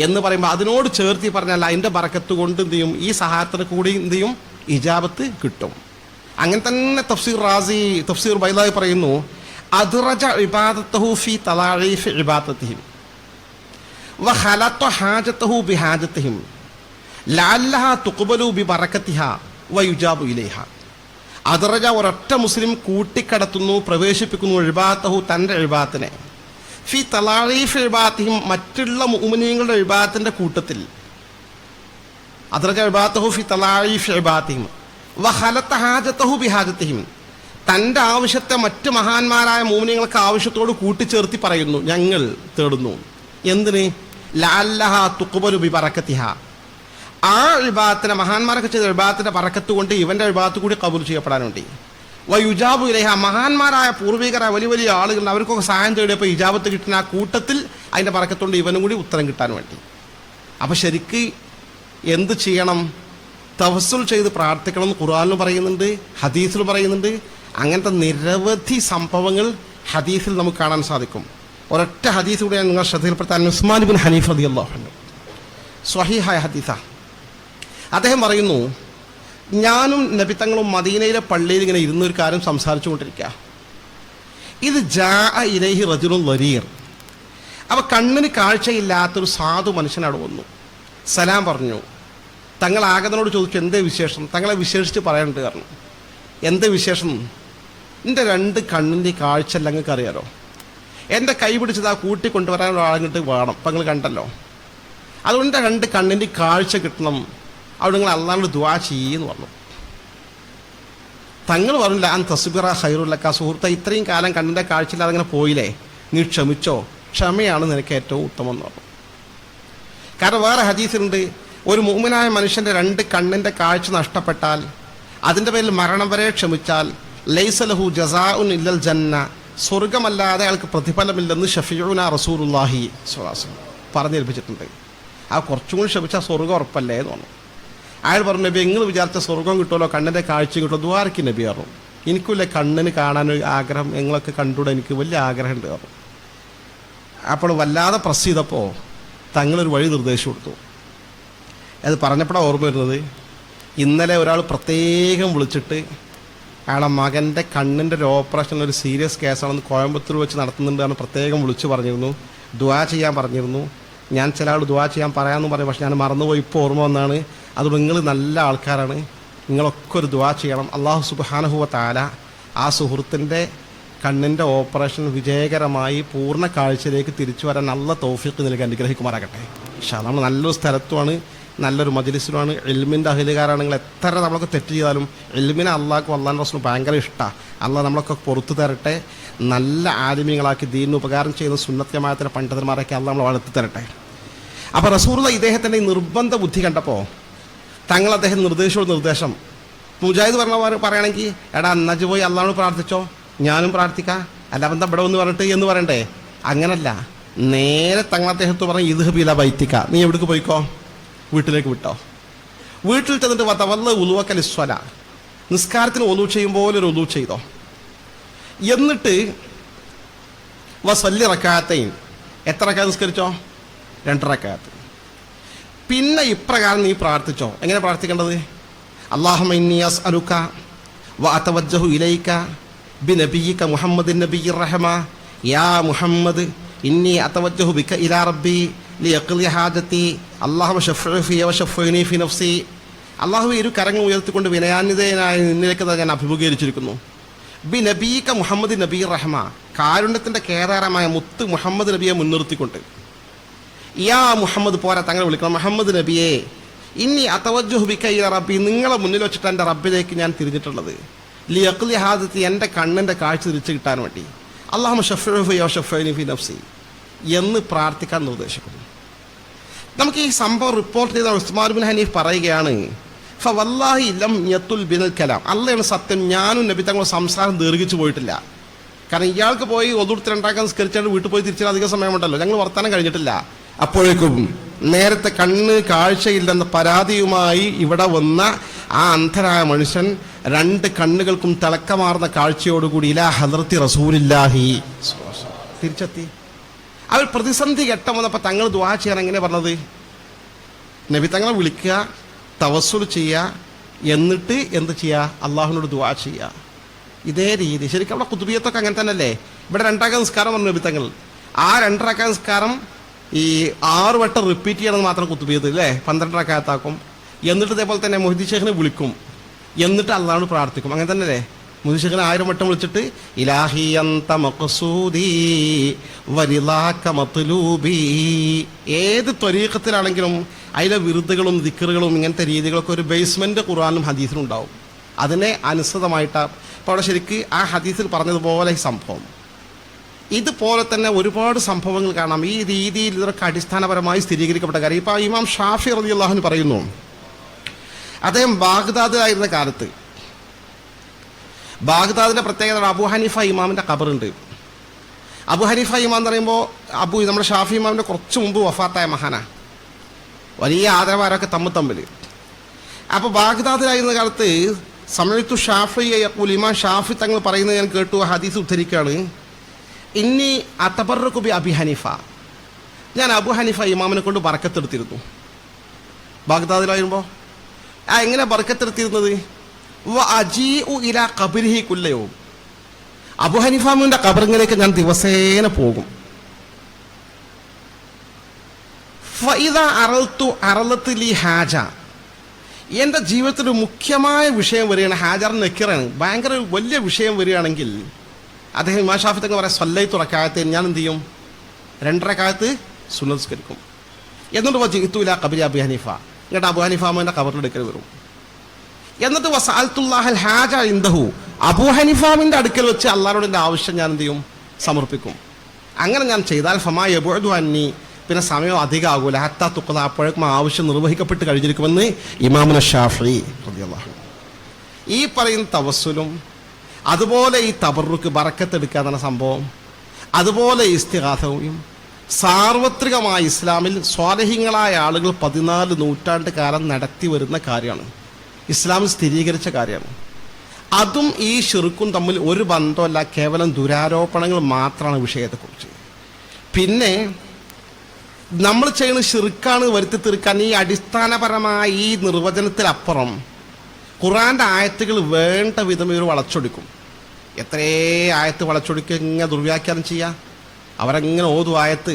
എന്ന് പറയുമ്പോൾ അതിനോട് ചേർത്തി പറഞ്ഞാൽ അതിൻ്റെ ബറക്കത്ത് കൊണ്ട് എന്ത് ചെയ്യും, ഈ സഹായത്തിന് കൂടി എന്ത് ചെയ്യും, ഇജാബത്ത് കിട്ടും. അങ്ങനെ തന്നെ തഫ്സീർ റാസി തഫ്സീർ ബൈലായി പറയുന്നു, അദ്റജ ഇബാദത്തഹു ഫീ തലാഈഫ് ഇബാദത്തിഹിം വഖലത ഹാജതഹു ബിഹാജതിഹിം ലഅല്ലഹ തുഖ്ബലു ബിബറകതിഹാ വയുജാബു ഇലൈഹ. അദ്റജ ഒരൊറ്റ മുസ്ലിം കൂട്ടിക്കടത്തുന്നു, പ്രവേശിപ്പിക്കുന്നു ഇബാദത്തഹു തൻ്റെ ഇബാദത്തിനെ, ഫി തലാഈഫ് ഇബാദത്തിഹിം മറ്റുള്ള മുഅ്മിനീങ്ങളുടെ ഇബാദത്തിന്റെ കൂട്ടത്തിൽ. അദ്റജ ഇബാദത്തഹു ഫി തലാഈഫ് ഇബാദത്തിഹിം വഖലത ഹാജതഹു ബിഹാജതിഹിം, തൻ്റെ ആവശ്യത്തെ മറ്റ് മഹാന്മാരായ മുഅ്മിനീങ്ങൾക്ക് ആവശ്യത്തോട് കൂട്ടിച്ചേർത്തി പറയുന്നു, ഞങ്ങൾ തേടുന്നു. എന്തിന്? ലഅല്ലഹ തുഖ്ബലു ബിബറകതിഹാ, ആ ഇബാദത്തിനെ മഹാന്മാരൊക്കെ ചെയ്ത ഇബാദത്തിന്റെ ബറക്കത്ത് കൊണ്ട് ഇവന്റെ ഇബാദത്ത് കൂടി കബൂൽ ചെയ്യപ്പെടാൻ വേണ്ടി. വയുജാബു ഇലൈഹ, മഹാന്മാരായ പൂർവികരായ വലിയ വലിയ ആളുകൾ അവർക്കൊക്കെ സഹായം തേടിയപ്പോൾ ഇജാബത്ത് കിട്ടുന്ന ആ കൂട്ടത്തിൽ അതിൻ്റെ ബറക്കത്തുകൊണ്ട് ഇവനും കൂടി ഉത്തരം കിട്ടാൻ വേണ്ടി. അപ്പം ശരിക്ക് എന്ത് ചെയ്യണം? തവസ്സുൽ ചെയ്ത് പ്രാർത്ഥിക്കണം എന്ന് ഖുർആനിലും പറയുന്നുണ്ട്, ഹദീസിൽ പറയുന്നുണ്ട്. അങ്ങനത്തെ നിരവധി സംഭവങ്ങൾ ഹദീസിൽ നമുക്ക് കാണാൻ സാധിക്കും. ഒരൊറ്റ ഹദീസ് കൂടി ഞാൻ നിങ്ങൾ ശ്രദ്ധയിൽപ്പെടുത്താൻ, ഉസ്മാൻ ഇബ്നു ഹനീഫ് റളിയല്ലാഹു അൻഹു, സ്വഹീഹായ ഹദീസാ. അദ്ദേഹം പറയുന്നു, ഞാനും നബിത്തങ്ങളും മദീനയിലെ പള്ളിയിൽ ഇങ്ങനെ ഇരുന്നൊരു കാര്യം സംസാരിച്ചു കൊണ്ടിരിക്കുക. ഇത് ജാ ഇലൈഹി റജുലുൻ ലരീർ, അപ്പോൾ കണ്ണിന് കാഴ്ചയില്ലാത്തൊരു സാധു മനുഷ്യൻ അവിടെ വന്നു, സലാം പറഞ്ഞു. തങ്ങൾ ആഗതനോട് ചോദിച്ചു, എന്തേ വിശേഷം? തങ്ങളെ വിശേഷിച്ച് പറയാനുണ്ട്. കാരണം എന്ത് വിശേഷം? എൻ്റെ 2 കണ്ണിൻ്റെ കാഴ്ച എല്ലാം നിങ്ങൾക്ക് അറിയാലോ. എൻ്റെ കൈ പിടിച്ചത് ആ കൂട്ടിക്കൊണ്ടുവരാനുള്ള ആളങ്ങോട്ട് വേണം. അപ്പം നിങ്ങൾ കണ്ടല്ലോ, അതുകൊണ്ട് 2 കണ്ണിൻ്റെ കാഴ്ച കിട്ടണം. അവിടെ നിങ്ങൾ അള്ളാഹുവിനോട് ദുആ ചെയ്യുമെന്ന് പറഞ്ഞു. തങ്ങൾ പറഞ്ഞില്ല, അൻ തസ്ബിറ ഖൈറുല്ലക, സുഹൃത്തെ ഇത്രയും കാലം കണ്ണിൻ്റെ കാഴ്ചയില്ലാതെ അങ്ങനെ പോയില്ലേ, നീ ക്ഷമിച്ചോ, ക്ഷമയാണ് നിനക്ക് ഏറ്റവും ഉത്തമം എന്ന് പറഞ്ഞു. കാരണം വേറെ ഹദീസിലുണ്ട്, ഒരു മുഅ്മിനായ മനുഷ്യൻ്റെ 2 കണ്ണിൻ്റെ കാഴ്ച നഷ്ടപ്പെട്ടാൽ അതിൻ്റെ പേരിൽ മരണം വരെ ക്ഷമിച്ചാൽ ലൈസ ലഹു ജസാഉൻ ഇല്ലൽ ജന്ന, സ്വർഗമല്ലാതെ അയാൾക്ക് പ്രതിഫലമില്ലെന്ന് ഷഫീഉന റസൂലുള്ളാഹി സ്വല്ലല്ലാഹു അലൈഹി വസല്ലം പറഞ്ഞേൽപ്പിച്ചിട്ടുണ്ട്. ആ കുറച്ചും കൂടി ക്ഷമിച്ചാൽ സ്വർഗം ഉറപ്പല്ലേ എന്ന് പറഞ്ഞു. അയാൾ പറഞ്ഞു, നബി നിങ്ങൾ വിചാരിച്ച സ്വർഗം കിട്ടുമല്ലോ, കണ്ണിൻ്റെ കാഴ്ച കിട്ടുമോ? ദ്വാരക്ക് നബി പറഞ്ഞു, എനിക്കില്ല കണ്ണിന് കാണാനൊരു ആഗ്രഹം, നിങ്ങളൊക്കെ കണ്ടുകൂടെ, എനിക്ക് വലിയ ആഗ്രഹമുണ്ട് പറഞ്ഞു. അപ്പോൾ വല്ലാതെ പ്രസ് ചെയ്തപ്പോൾ തങ്ങളൊരു വഴി നിർദ്ദേശം കൊടുത്തു. അത് പറഞ്ഞപ്പോഴാണ് ഓർമ്മ വരുന്നത്, ഇന്നലെ ഒരാൾ പ്രത്യേകം വിളിച്ചിട്ട് അയാളെ മകൻ്റെ കണ്ണിൻ്റെ ഒരു ഓപ്പറേഷൻ, ഒരു സീരിയസ് കേസാണെന്ന് കോയമ്പത്തൂർ വെച്ച് നടത്തുന്നുണ്ടാണ് പ്രത്യേകം വിളിച്ച് പറഞ്ഞിരുന്നു, ദുആ ചെയ്യാൻ പറഞ്ഞിരുന്നു. ഞാൻ ചില ആൾ ദുആ ചെയ്യാൻ പറയാമെന്ന് പറയും, പക്ഷെ ഞാൻ മറന്നുപോയി, ഇപ്പോൾ ഓർമ്മ വന്നാണ്. അതുകൊണ്ട് നിങ്ങൾ നല്ല ആൾക്കാരാണ്, നിങ്ങളൊക്കെ ഒരു ദുആ ചെയ്യണം. അല്ലാഹു സുബ്ഹാനഹു വ തആല ആ സുഹൃത്തിൻ്റെ കണ്ണിൻ്റെ ഓപ്പറേഷൻ വിജയകരമായി പൂർണ്ണ കാഴ്ചയിലേക്ക് തിരിച്ചു വരാൻ നല്ല തൗഫീഖ് നൽകി അനുഗ്രഹിക്കുമാറാകട്ടെ. പക്ഷേ നമ്മൾ നല്ലൊരു സ്ഥലത്തുമാണ്, നല്ലൊരു മജ്ലിസിലുമാണ്, ഇൽമിൻ്റെ അഹിലുകാരാണെങ്കിൽ എത്ര നമ്മളൊക്കെ തെറ്റ് ചെയ്താലും ഇൽമിനെ അള്ളാഹ്ക്കും അള്ളാഹുവിൻ്റെ റസൂലിനും ഭയങ്കര ഇഷ്ടമാണ്. അള്ളാഹ് നമ്മളൊക്കെ പുറത്തു തരട്ടെ, നല്ല ആലിമീങ്ങളാക്കി ദീനിന് ഉപകാരം ചെയ്യുന്ന സുന്നത്ത് ജമാഅത്തിലെ പണ്ഡിതന്മാരൊക്കെ അള്ളാഹ് നമ്മൾ വളർത്തി തരട്ടെ. അപ്പോൾ റസൂലുള്ള ഇദ്ദേഹത്തിൻ്റെ ഈ നിർബന്ധ ബുദ്ധി കണ്ടപ്പോൾ തങ്ങൾ അദ്ദേഹം നിർദ്ദേശം മുജാഹിദ് പറഞ്ഞ പറയുകയാണെങ്കിൽ, എടാ അന്നജ് പോയി അള്ളാഹോട് പ്രാർത്ഥിച്ചോ, ഞാനും പ്രാർത്ഥിക്കാം, അല്ല ബന്ധം ഇവിടെ ഒന്ന് പറഞ്ഞിട്ട് എന്ന് പറയണ്ടേ? അങ്ങനല്ല, നേരെ തങ്ങൾ അദ്ദേഹത്തോട് പറഞ്ഞു, ഇദ്ഹബ് ഇലാ ബൈത്തിക, നീ എവിടേക്ക് പോയിക്കോ, വീട്ടിലേക്ക് വിട്ടോ. വീട്ടിൽ ചെന്നിട്ട് വതവല്ല ഉളുവക്കൽ സ്വല, നിസ്കാരത്തിന് ഒലു ചെയ്യുമ്പോൾ ഒരു ഒലു ചെയ്തോ. എന്നിട്ട് വസല്ലി റക്അത്തൈൻ, എത്ര റക്അത്ത് നിസ്കരിച്ചോ? 2 റക്അത്ത്. പിന്നെ ഇപ്രകാരം നീ പ്രാർത്ഥിച്ചോ. എങ്ങനെ പ്രാർത്ഥിക്കേണ്ടത്? അല്ലാഹുമ്മ ഇന്നി അസ്അലുക വ അതവജ്ജഹു ഇലൈക ബിനബിയിക മുഹമ്മദിൻ നബിയ്യിർ റഹ്മ യാ മുഹമ്മദ് ഇന്നി അതവജ്ജഹു ബിക ഇലാ റബ്ബി ലിയഖ്ലി ഹാജതി അല്ലാഹുമ്മ ശഫ്ഇ ഫീ വശഫ്ഇനി ഫീ നഫ്സി. അല്ലാഹു ഇരു കരങ്ങൾ ഉയർത്തിക്കൊണ്ട് വിനയാന്വിതനായ നിന്നിലേക്ക് ഞാൻ അഭിമുഖീകരിച്ചിരിക്കുന്നു. ബി നബീക മുഹമ്മദ് നബിയ്യിർ റഹ്മ, കാരുണ്യത്തിൻ്റെ കേദാരമായ മുത്ത് മുഹമ്മദ് നബിയെ മുൻനിർത്തിക്കൊണ്ട്. യാ മുഹമ്മദ് പോരാ, തങ്ങൾ വിളിക്കണം, മുഹമ്മദ് നബിയെ ഇന്നി അതവജ്ജഹു ബിക ഇലാ റബ്ബി, നിങ്ങളെ മുന്നിൽ വെച്ചിട്ട് എൻ്റെ റബ്ബിലേക്ക് ഞാൻ തിരിഞ്ഞിട്ടുള്ളത്. ലിയഖ്ലി ഹാജതി, എൻ്റെ കണ്ണിൻ്റെ കാഴ്ച തിരിച്ചു കിട്ടാൻ വേണ്ടി. അല്ലാഹുമ്മ ശഫ്ഇ ഫീ വശഫ്ഇനി ഫീ നഫ്സി എന്ന് പ്രാർത്ഥിക്കാൻ നിർദ്ദേശിക്കുന്നു. നമുക്ക് ഈ സംഭവം റിപ്പോർട്ട് ചെയ്ത ഉസ്മാൻ ഇബ്നു ഹനീഫ് പറയുകയാണ്, ഫവല്ലാഹി ലം യത്തുൽ ബിനൽ കലാം, അള്ളയാണ് സത്യം, ഞാനും നബി തങ്ങളുടെ സംസാരം ദീർഘിച്ചു പോയിട്ടില്ല. കാരണം ഇയാൾക്ക് പോയി ഒതുർത്തി 2 നിസ്കരിച്ചാൽ വീട്ടിൽ പോയി തിരിച്ചാൽ അധികം സമയമുണ്ടല്ലോ, ഞങ്ങൾ വർത്താനം കഴിഞ്ഞിട്ടില്ല. അപ്പോഴേക്കും നേരത്തെ കണ്ണ് കാഴ്ചയില്ലെന്ന പരാതിയുമായി ഇവിടെ വന്ന ആ അന്ധരായ മനുഷ്യൻ 2 കണ്ണുകൾക്കും തിളക്കമാർന്ന കാഴ്ചയോടുകൂടി ഇലാ ഹദ്റത്തി റസൂലില്ലാഹി തിരിച്ചെത്തി. അവർ പ്രതിസന്ധി ഘട്ടം വന്നപ്പോൾ തങ്ങൾ ദുആ ചെയ്യാൻ എങ്ങനെ പറഞ്ഞത്? നബി തങ്ങളെ വിളിക്കുക, തവസ്സുൽ ചെയ്യുക, എന്നിട്ട് എന്ത് ചെയ്യുക? അള്ളാഹുവിനോട് ദുആ ചെയ്യുക. ഇതേ രീതി ശരിക്കും അവിടെ ഖുതുബിയത്തൊക്കെ അങ്ങനെ തന്നെ അല്ലേ? ഇവിടെ 2 റക്അത്ത് നിസ്കാരം പറഞ്ഞു നബി തങ്ങൾ. ആ 2 റക്അത്ത് നിസ്കാരം ഈ 6 വട്ടം റിപ്പീറ്റ് ചെയ്യണമെന്ന് മാത്രം ഖുതുബിയത്ത് അല്ലേ? 12 റക്അത്താക്കും. എന്നിട്ട് ഇതേപോലെ തന്നെ മൊഹീദി ശേഖിനെ വിളിക്കും, എന്നിട്ട് അള്ളാഹുവിനോട് പ്രാർത്ഥിക്കും. അങ്ങനെ തന്നെ അല്ലേ? മൊഹീദി ശേഖിനെ 1000 വട്ടം വിളിച്ചിട്ട് ഇലാഹി അന്ത മഖ്സൂദി വരിളാക മത്ലൂബി. ഏത് ത്വരീഖത്തിലാണെങ്കിലും അതിലെ വിറുദുകളും ദിക്റുകളും ഇങ്ങനത്തെ രീതികളൊക്കെ ഒരു ബേസ്മെന്റ് ഖുർആനിലും ഹദീസിലും ഉണ്ടാവും. അതിനെ അനുസൃതമായിട്ടാണ് ഇപ്പോൾ അവിടെ ശരിക്ക് ആ ഹദീസിൽ പറഞ്ഞതുപോലെ ഈ സംഭവം. ഇതുപോലെ തന്നെ ഒരുപാട് സംഭവങ്ങൾ കാണാം. ഈ രീതിയിൽ ഇതൊക്കെ അടിസ്ഥാനപരമായി സ്ഥിരീകരിക്കപ്പെട്ട കാര്യം. ഇപ്പോൾ ഇമാം ഷാഫി റളിയല്ലാഹു അൻഹു പറയുന്നു, അദ്ദേഹം ബാഗ്ദാദിലായിരുന്ന കാലത്ത് ബാഗ്ദാദിന്റെ പ്രത്യേകത അബൂ ഹനീഫ ഇമാമിന്റെ ഖബറുണ്ട്. അബൂ ഹനീഫ ഇമാം എന്ന് പറയുമ്പോൾ നമ്മുടെ ഷാഫി ഇമാമിന്റെ കുറച്ച് മുമ്പ് വഫാത്തായ മഹാന, വലിയ ആദരവാരൊക്കെ തമ്മിൽ. അപ്പോൾ ബാഗ്ദാദിലായിരുന്ന കാലത്ത് സമയത്തു ഷാഫി യഖൂൽ, ഇമാം ഷാഫി തങ്ങൾ പറയുന്നത് ഞാൻ കേട്ടു, ഹദീസ് ഉദ്ധരിക്കുകയാണ്, ഇന്നി അതബറകു ബി അബി ഹനീഫ, ഞാൻ അബു ഹനീഫ ഇമാമിനെ കൊണ്ട് ബറക്കത്തെടുത്തിരുന്നു ബാഗ്ദാദിലായിരുമ്പോൾ. എങ്ങനെ ബറക്കത്തെടുത്തിരുന്നത്? വഅജീഉ ഇലാ ഖബ്രിഹി കുല്ല യൗം, അബു ഹനീഫാമിന്റെ ഖബറിലേക്ക് ഞാൻ ദിവസേന പോകും. ഫഇദാ അറളതു ലി ഹാജ, എൻ്റെ ജീവിതത്തിൽ മുഖ്യമായ വിഷയം വരികയാണ്, ഹാജർ നക്കിറാണ്, ഭയങ്കര വലിയ വിഷയം വരികയാണെങ്കിൽ അദ്ദേഹം ഇമാം ഷാഫി തങ്ങൾ പറയാം സല്ലൈതു റക്അത്തൈൻ, ഞാൻ എന്ത് ചെയ്യും? 2 റക്അത്ത് സുന്നത്ത് നിസ്കരിക്കും. എന്നിട്ട് വജിഇതു ഇലാ ഖബ്രി അബി ഹനീഫ, എന്നിട്ട് അബു ഹനീഫാമിന്റെ ഖബറിന്റെ അടുക്കൽ വരും. എന്നിട്ട് വസഅൽതുല്ലാഹൽ ഹാജ ഇൻദഹു, അബു ഹനീഫാമിന്റെ അടുക്കൽ വെച്ച് അള്ളാഹുവിനോട് എൻ്റെ ആവശ്യം ഞാൻ എന്ത് ചെയ്യും? സമർപ്പിക്കും. അങ്ങനെ ഞാൻ ചെയ്താൽ ഫമാ യബുഅദു അന്നി, പിന്നെ സമയം അധികം ആകൂല, ഹത്താ തുഖ്ള, അപ്പോഴേക്കും ആവശ്യം നിർവഹിക്കപ്പെട്ട് കഴിഞ്ഞിരിക്കുമെന്ന് ഇമാമുന ഷാഫി റളിയല്ലാഹു അൻഹു. ഈ പറയുന്ന തവസ്സുലും അതുപോലെ ഈ തബറുക്ക് ബറക്കത്തെടുക്കുക എന്ന സംഭവം, അതുപോലെ ഇസ്തിഗാസയും സാർവത്രികമായ ഇസ്ലാമിൽ സ്വാലിഹീങ്ങളായ ആളുകൾ 14 നൂറ്റാണ്ട് കാലം നടത്തി വരുന്ന കാര്യമാണ്, ഇസ്ലാമിൽ സ്ഥിരീകരിച്ച കാര്യമാണ്. അതും ഈ ശിർക്കും തമ്മിൽ ഒരു ബന്ധമല്ല, കേവലം ദുരാരോപണങ്ങൾ മാത്രമാണ് വിഷയത്തെക്കുറിച്ച്. പിന്നെ നമ്മൾ ചെയ്യുന്ന ശിർക്കാണ് വരുത്തി തീർക്കാൻ ഈ അടിസ്ഥാനപരമായ ഈ നിർവചനത്തിലപ്പുറം ഖുർആന്റെ ആയത്തുകൾ വേണ്ട വിധം ഇവർ വളച്ചൊടിക്കും. എത്രേ ആയത്ത് വളച്ചൊടിക്കുക, ഇങ്ങനെ ദുർവ്യാഖ്യാനം ചെയ്യുക. അവരെങ്ങനെ ഓതും ആയത്ത്,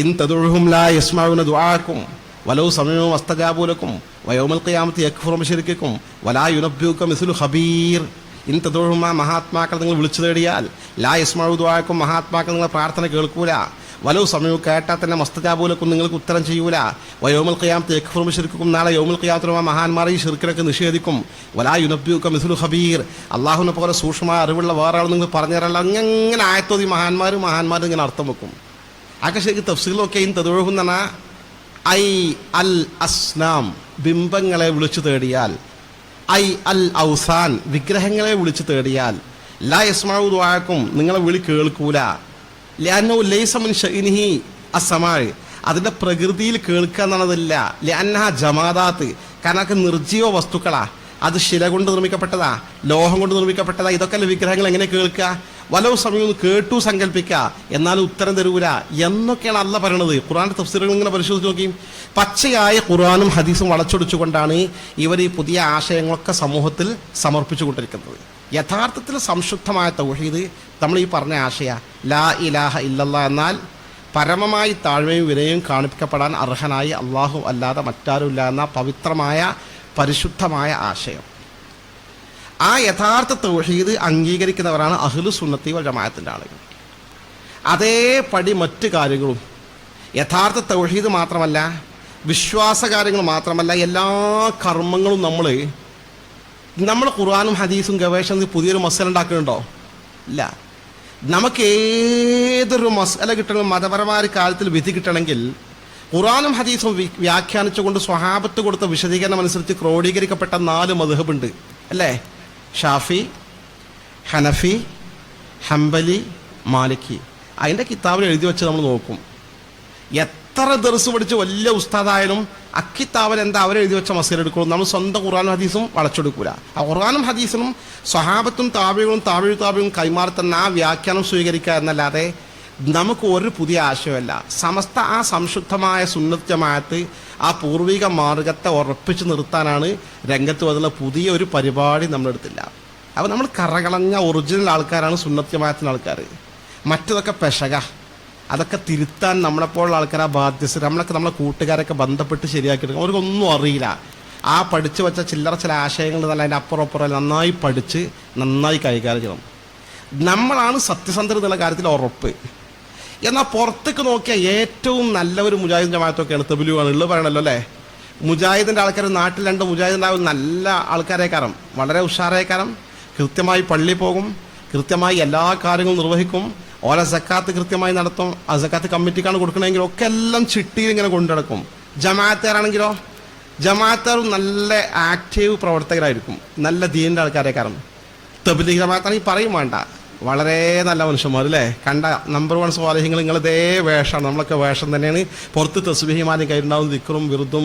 ഇൻ തദുഉഹും ലാ യസ്മഊന ദുആഅക്കും വലൗ സമഉ വസ്തജാബൂ ലക്കും വയൗമൽ ഖിയാമത്തി യക്ഫുറു ബിശിർക്കിക്കും വലാ യുനബ്ബിഉക മിസ്ലു ഖബീർ. ഇൻ തദുഉഹും, മഹാത്മാക്കൾ നിങ്ങൾ വിളിച്ചു തേടിയാൽ, ലാ യസ്മഊ ദുആഅക്കും, മഹാത്മാക്കൾ നിങ്ങളുടെ പ്രാർത്ഥന കേൾക്കൂല, വലവ് സമയവും കേട്ടാൽ തന്നെ മസ്തജാബൂലക്കും നിങ്ങൾക്ക് ഉത്തരം ചെയ്യൂല, വയോമൽ ഖിയാമത്ത് യക്ഫുറു ബിശിർക്കിക്കും, നാളെ യൗമുൽ ഖിയാമത്തിലുള്ള മഹാന്മാർ ഈ ശിർക്കിനൊക്കെ നിഷേധിക്കും, വലാ യുനബ്ബിഉക മിസ്ലു ഖബീർ, അള്ളാഹുവിനെ പോലെ സൂക്ഷ്മമായ അറിവുള്ള വേറെ ആൾ നിങ്ങൾ പറഞ്ഞു തരാനുള്ള അങ്ങനെ ആയത്തോതി മഹാന്മാർ ഇങ്ങനെ അർത്ഥം വെക്കും. ആകെ ശരിക്കും തഫ്സീലൊക്കെ ഇൻ തദുഉഹും എന്ന് പറഞ്ഞാൽ ഐ അൽ അസ്നാം, ബിംബങ്ങളെ വിളിച്ചു തേടിയാൽ, ഐ അൽ ഔസാൻ, വിഗ്രഹങ്ങളെ വിളിച്ചു തേടിയാൽ, ലാ യസ്മഉ ദുആഅക്കും, നിങ്ങളെ വിളി കേൾക്കൂല, ലിഅന്നഹു ലൈസ മിൻ ശഅനിഹി അസ്സമാഅ്, അതിന്റെ പ്രകൃതിയിൽ കേൾക്കുക എന്നുള്ളതില്ല, ലിഅന്നഹ ജമാദാത്ത്, കാരണം നിർജീവ വസ്തുക്കളാ, അത് ശില കൊണ്ട് നിർമ്മിക്കപ്പെട്ടതാ, ലോഹം കൊണ്ട് നിർമ്മിക്കപ്പെട്ടതാ, ഇതൊക്കെ വിഗ്രഹങ്ങൾ എങ്ങനെ കേൾക്കുക? വലവ് സമയം കേട്ടു സങ്കല്പിക്കുക, എന്നാലും ഉത്തരം തരൂല എന്നൊക്കെയാണ് അള്ളാഹ് പറയണത്. ഖുർആന്റെ തഫ്സീറുകൾ ഇങ്ങനെ പരിശോധിച്ച് നോക്കി, പച്ചയായ ഖുർആനും ഹദീസും വളച്ചൊടിച്ചുകൊണ്ടാണ് ഇവർ ഈ പുതിയ ആശയങ്ങളൊക്കെ സമൂഹത്തിൽ സമർപ്പിച്ചു കൊണ്ടിരിക്കുന്നത്. യഥാർത്ഥത്തിൽ സംശുദ്ധമായ തൗഹീദ് നമ്മൾ ഈ പറഞ്ഞ ആശയ ലാ ഇലാഹ ഇല്ലല്ലാഹ് എന്നാൽ പരമമായി താഴ്മയും വിനയവും കാണിക്കപ്പെടാൻ അർഹനായി അള്ളാഹു അല്ലാതെ മറ്റാരുമില്ല എന്ന പവിത്രമായ പരിശുദ്ധമായ ആശയം. ആ യഥാർത്ഥ തൗഹീദ് അംഗീകരിക്കുന്നവരാണ് അഹ്ലു സുന്നത്തി വൽ ജമാഅത്തിന്റെ ആളുകൾ. അതേപടി മറ്റു കാര്യങ്ങളും യഥാർത്ഥ തൗഹീദ് മാത്രമല്ല, വിശ്വാസകാര്യങ്ങൾ മാത്രമല്ല, എല്ലാ കർമ്മങ്ങളും നമ്മൾ ഖുർആനും ഹദീസും ഗവേഷണത്തിൽ പുതിയൊരു മസല ഉണ്ടാക്കുന്നുണ്ടോ? ഇല്ല. നമുക്ക് ഏതൊരു മസല കിട്ടണം, മതപരമായ കാര്യത്തിൽ വിധി കിട്ടണമെങ്കിൽ ഖുർആനും ഹദീസും വ്യാഖ്യാനിച്ചുകൊണ്ട് സ്വഹാബത്ത് കൊടുത്ത വിശദീകരണം അനുസരിച്ച് ക്രോഡീകരിക്കപ്പെട്ട 4 മദ്ഹബുണ്ട് അല്ലേ? ഷാഫി, ഹനഫി, ഹംബലി, മാലിക്കി. അതിൻ്റെ കിതാബിൽ എഴുതി വെച്ച് നമ്മൾ നോക്കും, എത്ര ദർസ് പഠിച്ച് വലിയ ഉസ്താദായാലും അക്കിത്താവൽ എന്താ അവരെഴുതി വെച്ച മസീൽ എടുക്കുള്ളൂ. നമ്മൾ സ്വന്തം ഖുർആനും ഹദീസും വളച്ചെടുക്കൂല. ആ ഖുർആനും ഹദീസിനും സ്വഹാബത്തും താബികളും താബിയും കൈമാറി തന്ന ആ വ്യാഖ്യാനം സ്വീകരിക്കുക എന്നല്ലാതെ നമുക്ക് ഒരു പുതിയ ആശയമല്ല. സമസ്ത ആ സംശുദ്ധമായ സുന്നത്ത് ജമാഅത്ത് ആ പൂർവിക മാർഗത്തെ ഉറപ്പിച്ച് നിർത്താനാണ് രംഗത്ത് വന്നുള്ള പുതിയ ഒരു പരിപാടി നമ്മളെടുത്തില്ല. അപ്പോൾ നമ്മൾ കറകളഞ്ഞ ഒറിജിനൽ ആൾക്കാരാണ് സുന്നത്ത് ജമാഅത്തിൻ്റെ ആൾക്കാർ. മറ്റതൊക്കെ പെശക, അതൊക്കെ തിരുത്താൻ നമ്മളെപ്പോലുള്ള ആൾക്കാരാ ബാധ്യസ്ഥ. നമ്മളൊക്കെ നമ്മളെ കൂട്ടുകാരൊക്കെ ബന്ധപ്പെട്ട് ശരിയാക്കിയെടുക്കും. അവർക്കൊന്നും അറിയില്ല. ആ പഠിച്ചു വെച്ച ചില ആശയങ്ങൾ നല്ല അതിൻ്റെ അപ്പുറം നന്നായി പഠിച്ച് നന്നായി കൈകാര്യം ചെയ്യണം. നമ്മളാണ് സത്യസന്ധത എന്നുള്ള കാര്യത്തിൽ ഉറപ്പ്. എന്നാൽ പുറത്തേക്ക് നോക്കിയാൽ ഏറ്റവും നല്ല ഒരു മുജാഹിദ് ജമാഅത്തൊക്കെയാണ് തെബിലുവാണ് ഉള്ളത് പറയണല്ലോ അല്ലേ. മുജാഹിദിൻ്റെ ആൾക്കാർ നാട്ടിൽ 2 മുജാഹിദുണ്ടാവും, നല്ല ആൾക്കാരേക്കാരം, വളരെ ഉഷാറേക്കാരം, കൃത്യമായി പള്ളി പോകും, കൃത്യമായി എല്ലാ കാര്യങ്ങളും നിർവഹിക്കും, ഓരോ സക്കാത്ത് കൃത്യമായി നടത്തും. ആ സക്കാത്ത് കമ്മിറ്റിക്കാണ് കൊടുക്കണമെങ്കിലും ഒക്കെ എല്ലാം ചിട്ടിയിൽ ഇങ്ങനെ കൊണ്ടുനടക്കും. ജമാഅത്തുകാരാണെങ്കിലോ ജമാഅത്തുകാരും നല്ല ആക്റ്റീവ് പ്രവർത്തകരായിരിക്കും, നല്ല ദീനിൻ്റെ ആൾക്കാരേക്കാരം. തബ്ലീഗ് ജമാഅത്താണെങ്കിൽ പറയും വേണ്ട, വളരെ നല്ല മനുഷ്യന്മാർ അല്ലേ. കണ്ട നമ്പർ 1 സ്വാലിഹ്യങ്ങൾ നിങ്ങളിതേ വേഷമാണ്, നമ്മളൊക്കെ വേഷം തന്നെയാണ്. പുറത്ത് തസ്ബീഹിമാനും കയ്യിലുണ്ടാവും, ദിക്റും വിറുദും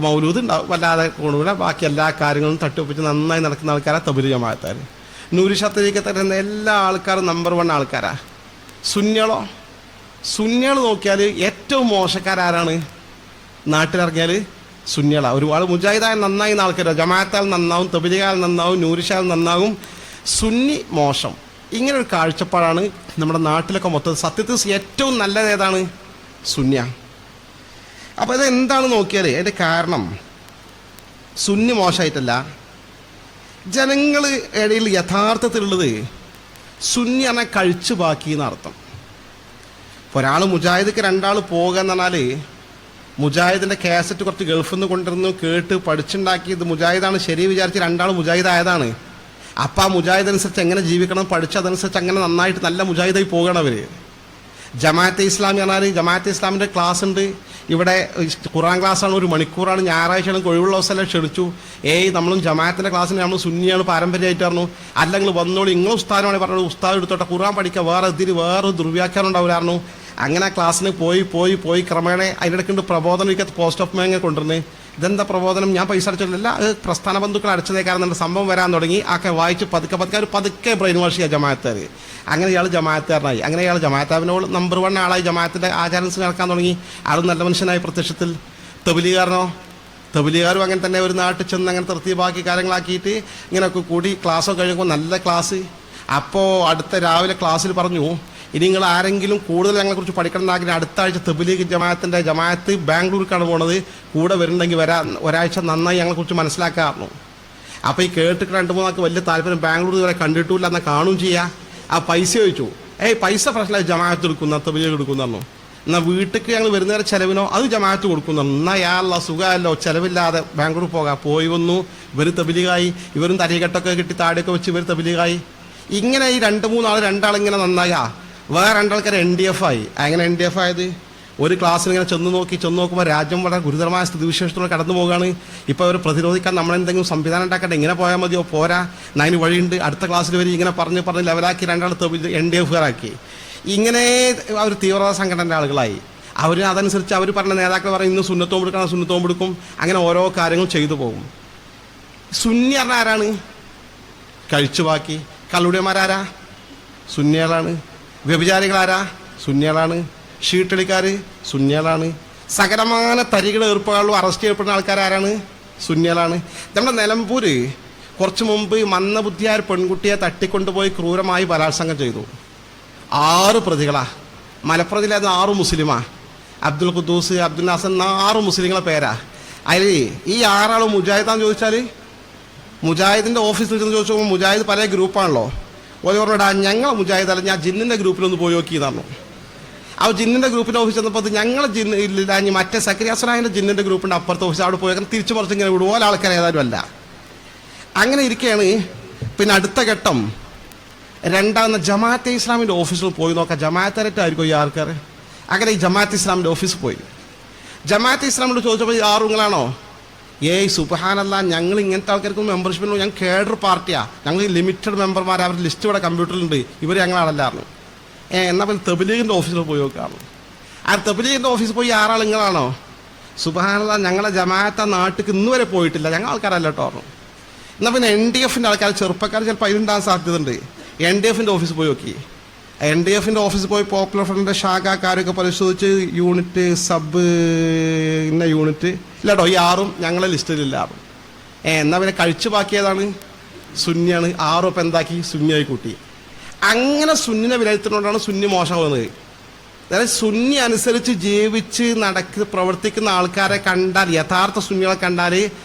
മൗലൂദ് ഉണ്ടാവും, വല്ലാതെ കൊണ്ടുകൂടെ ബാക്കി എല്ലാ കാര്യങ്ങളും തട്ടിയൊപ്പിച്ച് നന്നായി നടക്കുന്ന ആൾക്കാരാ തബ്ലീഗ് ജമാഅത്തുകാർ. നൂരി ശതരീക്കത്തെ എല്ലാ ആൾക്കാരും നമ്പർ 1 ആൾക്കാരാ. സുന്നികൾ നോക്കിയാൽ ഏറ്റവും മോശക്കാരാരാണ് നാട്ടിലിറങ്ങിയാൽ? സുന്നികളാ. ഒരുപാട് മുജാഹിദായ നന്നായി ആൾക്കാർ, ജമാഅത്താൽ നന്നാവും, തബ്ലീഗാൽ നന്നാവും, നൂരിഷാൽ നന്നാവും, സുന്നി മോശം. ഇങ്ങനെ ഒരു കാഴ്ചപ്പാടാണ് നമ്മുടെ നാട്ടിലൊക്കെ മൊത്തം. സത്യത്തിൽ ഏറ്റവും നല്ലത് ഏതാണ്? സുന്നിയ. അപ്പോൾ ഇത് എന്താണ് നോക്കിയാൽ അതിൻ്റെ കാരണം സുന്നി മോശമായിട്ടല്ല, ജനങ്ങൾ ഇടയിൽ യഥാർത്ഥത്തിലുള്ളത് സുന്നി പറഞ്ഞാൽ കഴിച്ചു ബാക്കി എന്നർത്ഥം. ഇപ്പോൾ ഒരാൾ മുജാഹിദിക്ക് 2 ആൾ പോകുക എന്ന് പറഞ്ഞാൽ മുജാഹിദിൻ്റെ കാസറ്റ് കുറച്ച് ഗൾഫിൽ നിന്ന് കൊണ്ടുവരുന്നു, കേട്ട് പഠിച്ചുണ്ടാക്കിയത് മുജാഹിദാണ് ശരി വിചാരിച്ച് 2 ആൾ മുജാഹിദായതാണ്. അപ്പം ആ മുജാഹിദ് അനുസരിച്ച് എങ്ങനെ ജീവിക്കണം പഠിച്ചതനുസരിച്ച് അങ്ങനെ നന്നായിട്ട് നല്ല മുജാഹിദായി പോകണം അവർ. ജമാഅത്തെ ഇസ്ലാമി പറഞ്ഞാൽ ജമാഅത്തെ ഇസ്ലാമിൻ്റെ ക്ലാസ് ഉണ്ട് ഇവിടെ. ഖുർആൻ ക്ലാസ്സാണ്, 1 മണിക്കൂറാണ്, ഞായറാഴ്ചയാണ്, ഒഴിവുള്ള ദിവസമെല്ലാം ക്ഷണിച്ചു. നമ്മളും ജമാഅത്തിൻ്റെ ക്ലാസ്സിന് നമ്മൾ സുന്നിയാണ് പാരമ്പര്യമായിട്ട് പറഞ്ഞു. അല്ലെങ്കിൽ വന്നോളൂ, നിങ്ങൾ ഉസ്താദിനാണ് പറഞ്ഞത്, ഉസ്താദ് എടുത്തോട്ടെ, ഖുർആൻ പഠിക്കുക, വേറെ ദുർവ്യാഖ്യാനം ഉണ്ടാവില്ലായിരുന്നു. അങ്ങനെ ക്ലാസ്സിന് പോയി ക്രമേണ അതിനിടയ്ക്കുണ്ട് പ്രബോധനം. ഇരിക്കത്ത് പോസ്റ്റ് ഓഫ് മേങ്ങ കൊണ്ടുവരുന്നത്. ഇതെന്താ പ്രബോധനം? ഞാൻ പൈസ അടച്ചിട്ടില്ല, അത് പ്രസ്ഥാന ബന്ധുക്കൾ അടച്ചതേക്കാരെന്നുള്ള സംഭവം വരാൻ തുടങ്ങി. ആക്കെ വായിച്ച് പതുക്കെ ബ്രെയിൻ വാഷ് ചെയ്യുക ജമാഅത്തുകാർ. അങ്ങനെ ഇയാൾ ജമാഅത്തുകാരനായി. അങ്ങനെ ഇയാൾ ജമാഅത്താവിനോട് നമ്പർ 1 ആളായി, ജമാഅത്തിൻ്റെ ആചാരൻസ് നടക്കാൻ തുടങ്ങി. ആളും നല്ല മനുഷ്യനായി പ്രത്യക്ഷത്തിൽ. തബ്ലീഗുകാരും അങ്ങനെ തന്നെ ഒരു നാട്ടിൽ ചെന്ന് അങ്ങനെ തർത്തീബാക്കി കാര്യങ്ങളാക്കിയിട്ട് ഇങ്ങനെയൊക്കെ കൂടി ക്ലാസ്സൊക്കെ കഴിയുമ്പോൾ നല്ല ക്ലാസ്. അപ്പോൾ അടുത്ത രാവിലെ ക്ലാസ്സിൽ പറഞ്ഞു, ഇനി നിങ്ങൾ ആരെങ്കിലും കൂടുതൽ ഞങ്ങളെക്കുറിച്ച് പഠിക്കണമെന്നാക്കി അടുത്ത ആഴ്ച തബ്ലീഗ് ജമാഅത്ത് ബാംഗ്ലൂർക്കാണ് പോണത്, കൂടെ വരുന്നുണ്ടെങ്കിൽ ഒരാഴ്ച നന്നായി ഞങ്ങളെക്കുറിച്ച് മനസ്സിലാക്കാറുണ്ട്. അപ്പോൾ ഈ കേട്ടിട്ട് 2-3 ആൾക്ക് വലിയ താല്പര്യം. ബാംഗ്ലൂർ ഇതുവരെ കണ്ടിട്ടില്ല, എന്നാൽ കാണുകയും ചെയ്യുക. ആ പൈസ ചോദിച്ചു, പൈസ പ്രശ്നമായി ജമാഅത്ത് എടുക്കുന്ന തബ്ലീഗ് എടുക്കുന്നു. എന്നാൽ വീട്ടിലേക്ക് ഞങ്ങൾ വരുന്നവരെ ചിലവിനോ അത് ജമാഅത്ത് കൊടുക്കുന്നു. എന്നാൽ യാള്ള സുഖമല്ലോ, ചിലവില്ലാതെ ബാംഗ്ലൂർ പോകാം. പോയി വന്നു, ഇവർ തബ്ലീഗായി, ഇവരും തരീകെട്ടൊക്കെ കിട്ടി താടിയൊക്കെ വെച്ച് ഇവർ തബ്ലീഗായി. ഇങ്ങനെ ഈ 2-3 ആൾ 2 ആളിങ്ങനെ നന്നാകാ. വേറെ 2 ആൾക്കാർ NDF ആയി. അങ്ങനെ NDF ആയത് ഒരു ക്ലാസ്സിൽ ഇങ്ങനെ ചെന്ന് നോക്കുമ്പോൾ രാജ്യം വളരെ ഗുരുതരമായ സ്ഥിതിവിശേഷത്തോടെ കടന്നു പോകുകയാണ്. ഇപ്പോൾ അവർ പ്രതിരോധിക്കാൻ നമ്മളെന്തെങ്കിലും സംവിധാനം ഉണ്ടാക്കട്ടെ, ഇങ്ങനെ പോയാൽ മതിയോ? പോരാ, അതിന് വഴിയുണ്ട്. അടുത്ത ക്ലാസ്സിൽ വരെ ഇങ്ങനെ പറഞ്ഞ് ലെവലാക്കി 2 ആൾ NDF-കാരാക്കി. ഇങ്ങനെ അവർ തീവ്രവാദ സംഘടനയുടെ ആളുകളായി. അവർ അതനുസരിച്ച് അവർ പറഞ്ഞ നേതാക്കൾ പറയും ഇന്ന് സുന്നത്തോം എടുക്കും. അങ്ങനെ ഓരോ കാര്യങ്ങളും ചെയ്തു പോകും. സുന്നി പറഞ്ഞ ആരാണ്? കഴിച്ചു ബാക്കി. കള്ളുടിയന്മാരാരാ? സുന്നികളാണ്. വ്യഭിചാരികളാരാ? സുന്നികളാണ്. ഷീട്ടളിക്കാർ സുന്നികളാണ്. സകലമാന തരികൾ ഏർപ്പാടുകളും അറസ്റ്റ് ചെയ്യപ്പെടുന്ന ആൾക്കാരാരാണ്? സുന്നികളാണ്. നമ്മുടെ നിലമ്പൂർ കുറച്ച് മുമ്പ് മന്ദബുദ്ധിയായ പെൺകുട്ടിയെ തട്ടിക്കൊണ്ടുപോയി ക്രൂരമായി ബലാത്സംഗം ചെയ്തു. 6 പ്രതികളാ. മലപ്പുറത്തിലായിരുന്നു 6 മുസ്ലിമാ. അബ്ദുൽ ഖുദ്ദൂസ്, അബ്ദുൽ നാസർ, 6 മുസ്ലിങ്ങളെ പേരാ. അതിൽ ഈ 6 ആൾ മുജാഹിദാന്ന് ചോദിച്ചാൽ മുജാഹിദിൻ്റെ ഓഫീസിൽ ചെന്ന് ചോദിച്ചു നോക്കുമ്പോൾ മുജാഹിദ് പല ഗ്രൂപ്പാണല്ലോ. ഓരോടാ ഞങ്ങൾ മുജാഹിദല്ല, ഞാൻ ജിന്നിൻ്റെ ഗ്രൂപ്പിലൊന്ന് പോയി നോക്കിയതാണ്. ആ ജിന്നിൻ്റെ ഗ്രൂപ്പിൻ്റെ ഓഫീസ് ചെന്നപ്പോൾ ഞങ്ങൾ ജിന്ന് ഇല്ല, മറ്റേ സക്കരിയാസുനായൻ്റെ ജിന്നിൻ്റെ ഗ്രൂപ്പിൻ്റെ അപ്പുറത്തെ ഓഫീസ് അവിടെ പോയി തിരിച്ചു മറിച്ച് ഇങ്ങനെ വിടും. ഓരോ ആൾക്കാർ ഏതായാലും അല്ല. അങ്ങനെ ഇരിക്കുകയാണ്. പിന്നെ അടുത്ത ഘട്ടം രണ്ടാമത് ജമാഅത്തെ ഇസ്ലാമിൻ്റെ ഓഫീസിൽ പോയി നോക്കാം. ജമാഅത്തായിട്ടായിരിക്കും ഈ ആൾക്കാർ. അങ്ങനെ ഈ ജമാഅത്തെ ഇസ്ലാമിൻ്റെ ഓഫീസിൽ പോയി ജമാഅത്തെ ഇസ്ലാമിനോട് ചോദിച്ചപ്പോൾ 6 നിങ്ങളാണോ? സുബ്ഹാനല്ലാ, ഞങ്ങൾ ഇങ്ങനത്തെ ആൾക്കാർക്ക് മെമ്പർഷിപ്പിന് ഞങ്ങൾ കേഡർ പാർട്ടിയാണ്, ഞങ്ങൾ ലിമിറ്റഡ് മെമ്പർമാർ, അവരുടെ ലിസ്റ്റ് ഇവിടെ കമ്പ്യൂട്ടറിലുണ്ട്, ഇവർ ഞങ്ങളാണല്ലായിരുന്നു. എന്നാൽ പിന്നെ തബ്ലീഗിൻ്റെ ഓഫീസിൽ പോയി നോക്കാറ്. ആ തബ്ലീഗിന്റെ ഓഫീസിൽ പോയി 6 ആൾ നിങ്ങളാണോ? സുബ്ഹാനല്ലാഹ്, ഞങ്ങളെ ജമാഅത്തെ നാട്ടിലേക്ക് ഇന്ന് വരെ പോയിട്ടില്ല, ഞങ്ങൾ ആൾക്കാരല്ല കേട്ടോ പറഞ്ഞു. എന്നാൽ പിന്നെ NDF-ന്റെ ആൾക്കാർ, ചെറുപ്പക്കാർ ചിലപ്പോൾ അതിലുണ്ടാകാൻ സാധ്യതയുണ്ട്. NDF-ന്റെ ഓഫീസിൽ പോയി നോക്കി. NDF-ന്റെ ഓഫീസിൽ പോയി പോപ്പുലർ ഫ്രണ്ടിന്റെ ശാഖാക്കാരൊക്കെ പരിശോധിച്ച് യൂണിറ്റ് സബ് ഇന്ന യൂണിറ്റ് ഇല്ലട്ടോ, ഈ 6ഉം ഞങ്ങളെ ലിസ്റ്റിലില്ല. എന്നാൽ പിന്നെ കഴിച്ചു ബാക്കിയതാണ് സുന്നിയാണ്. 6 ഇപ്പം എന്താക്കി സുന്നിയായി കൂട്ടി. അങ്ങനെ സുന്നിനെ വിലയിരുത്തുന്നതുകൊണ്ടാണ് സുന്നി മോശമാകുന്നത്. അതായത് സുന്നി അനുസരിച്ച് ജീവിച്ച് പ്രവർത്തിക്കുന്ന ആൾക്കാരെ കണ്ടാൽ, യഥാർത്ഥ സുന്നികളെ കണ്ടാൽ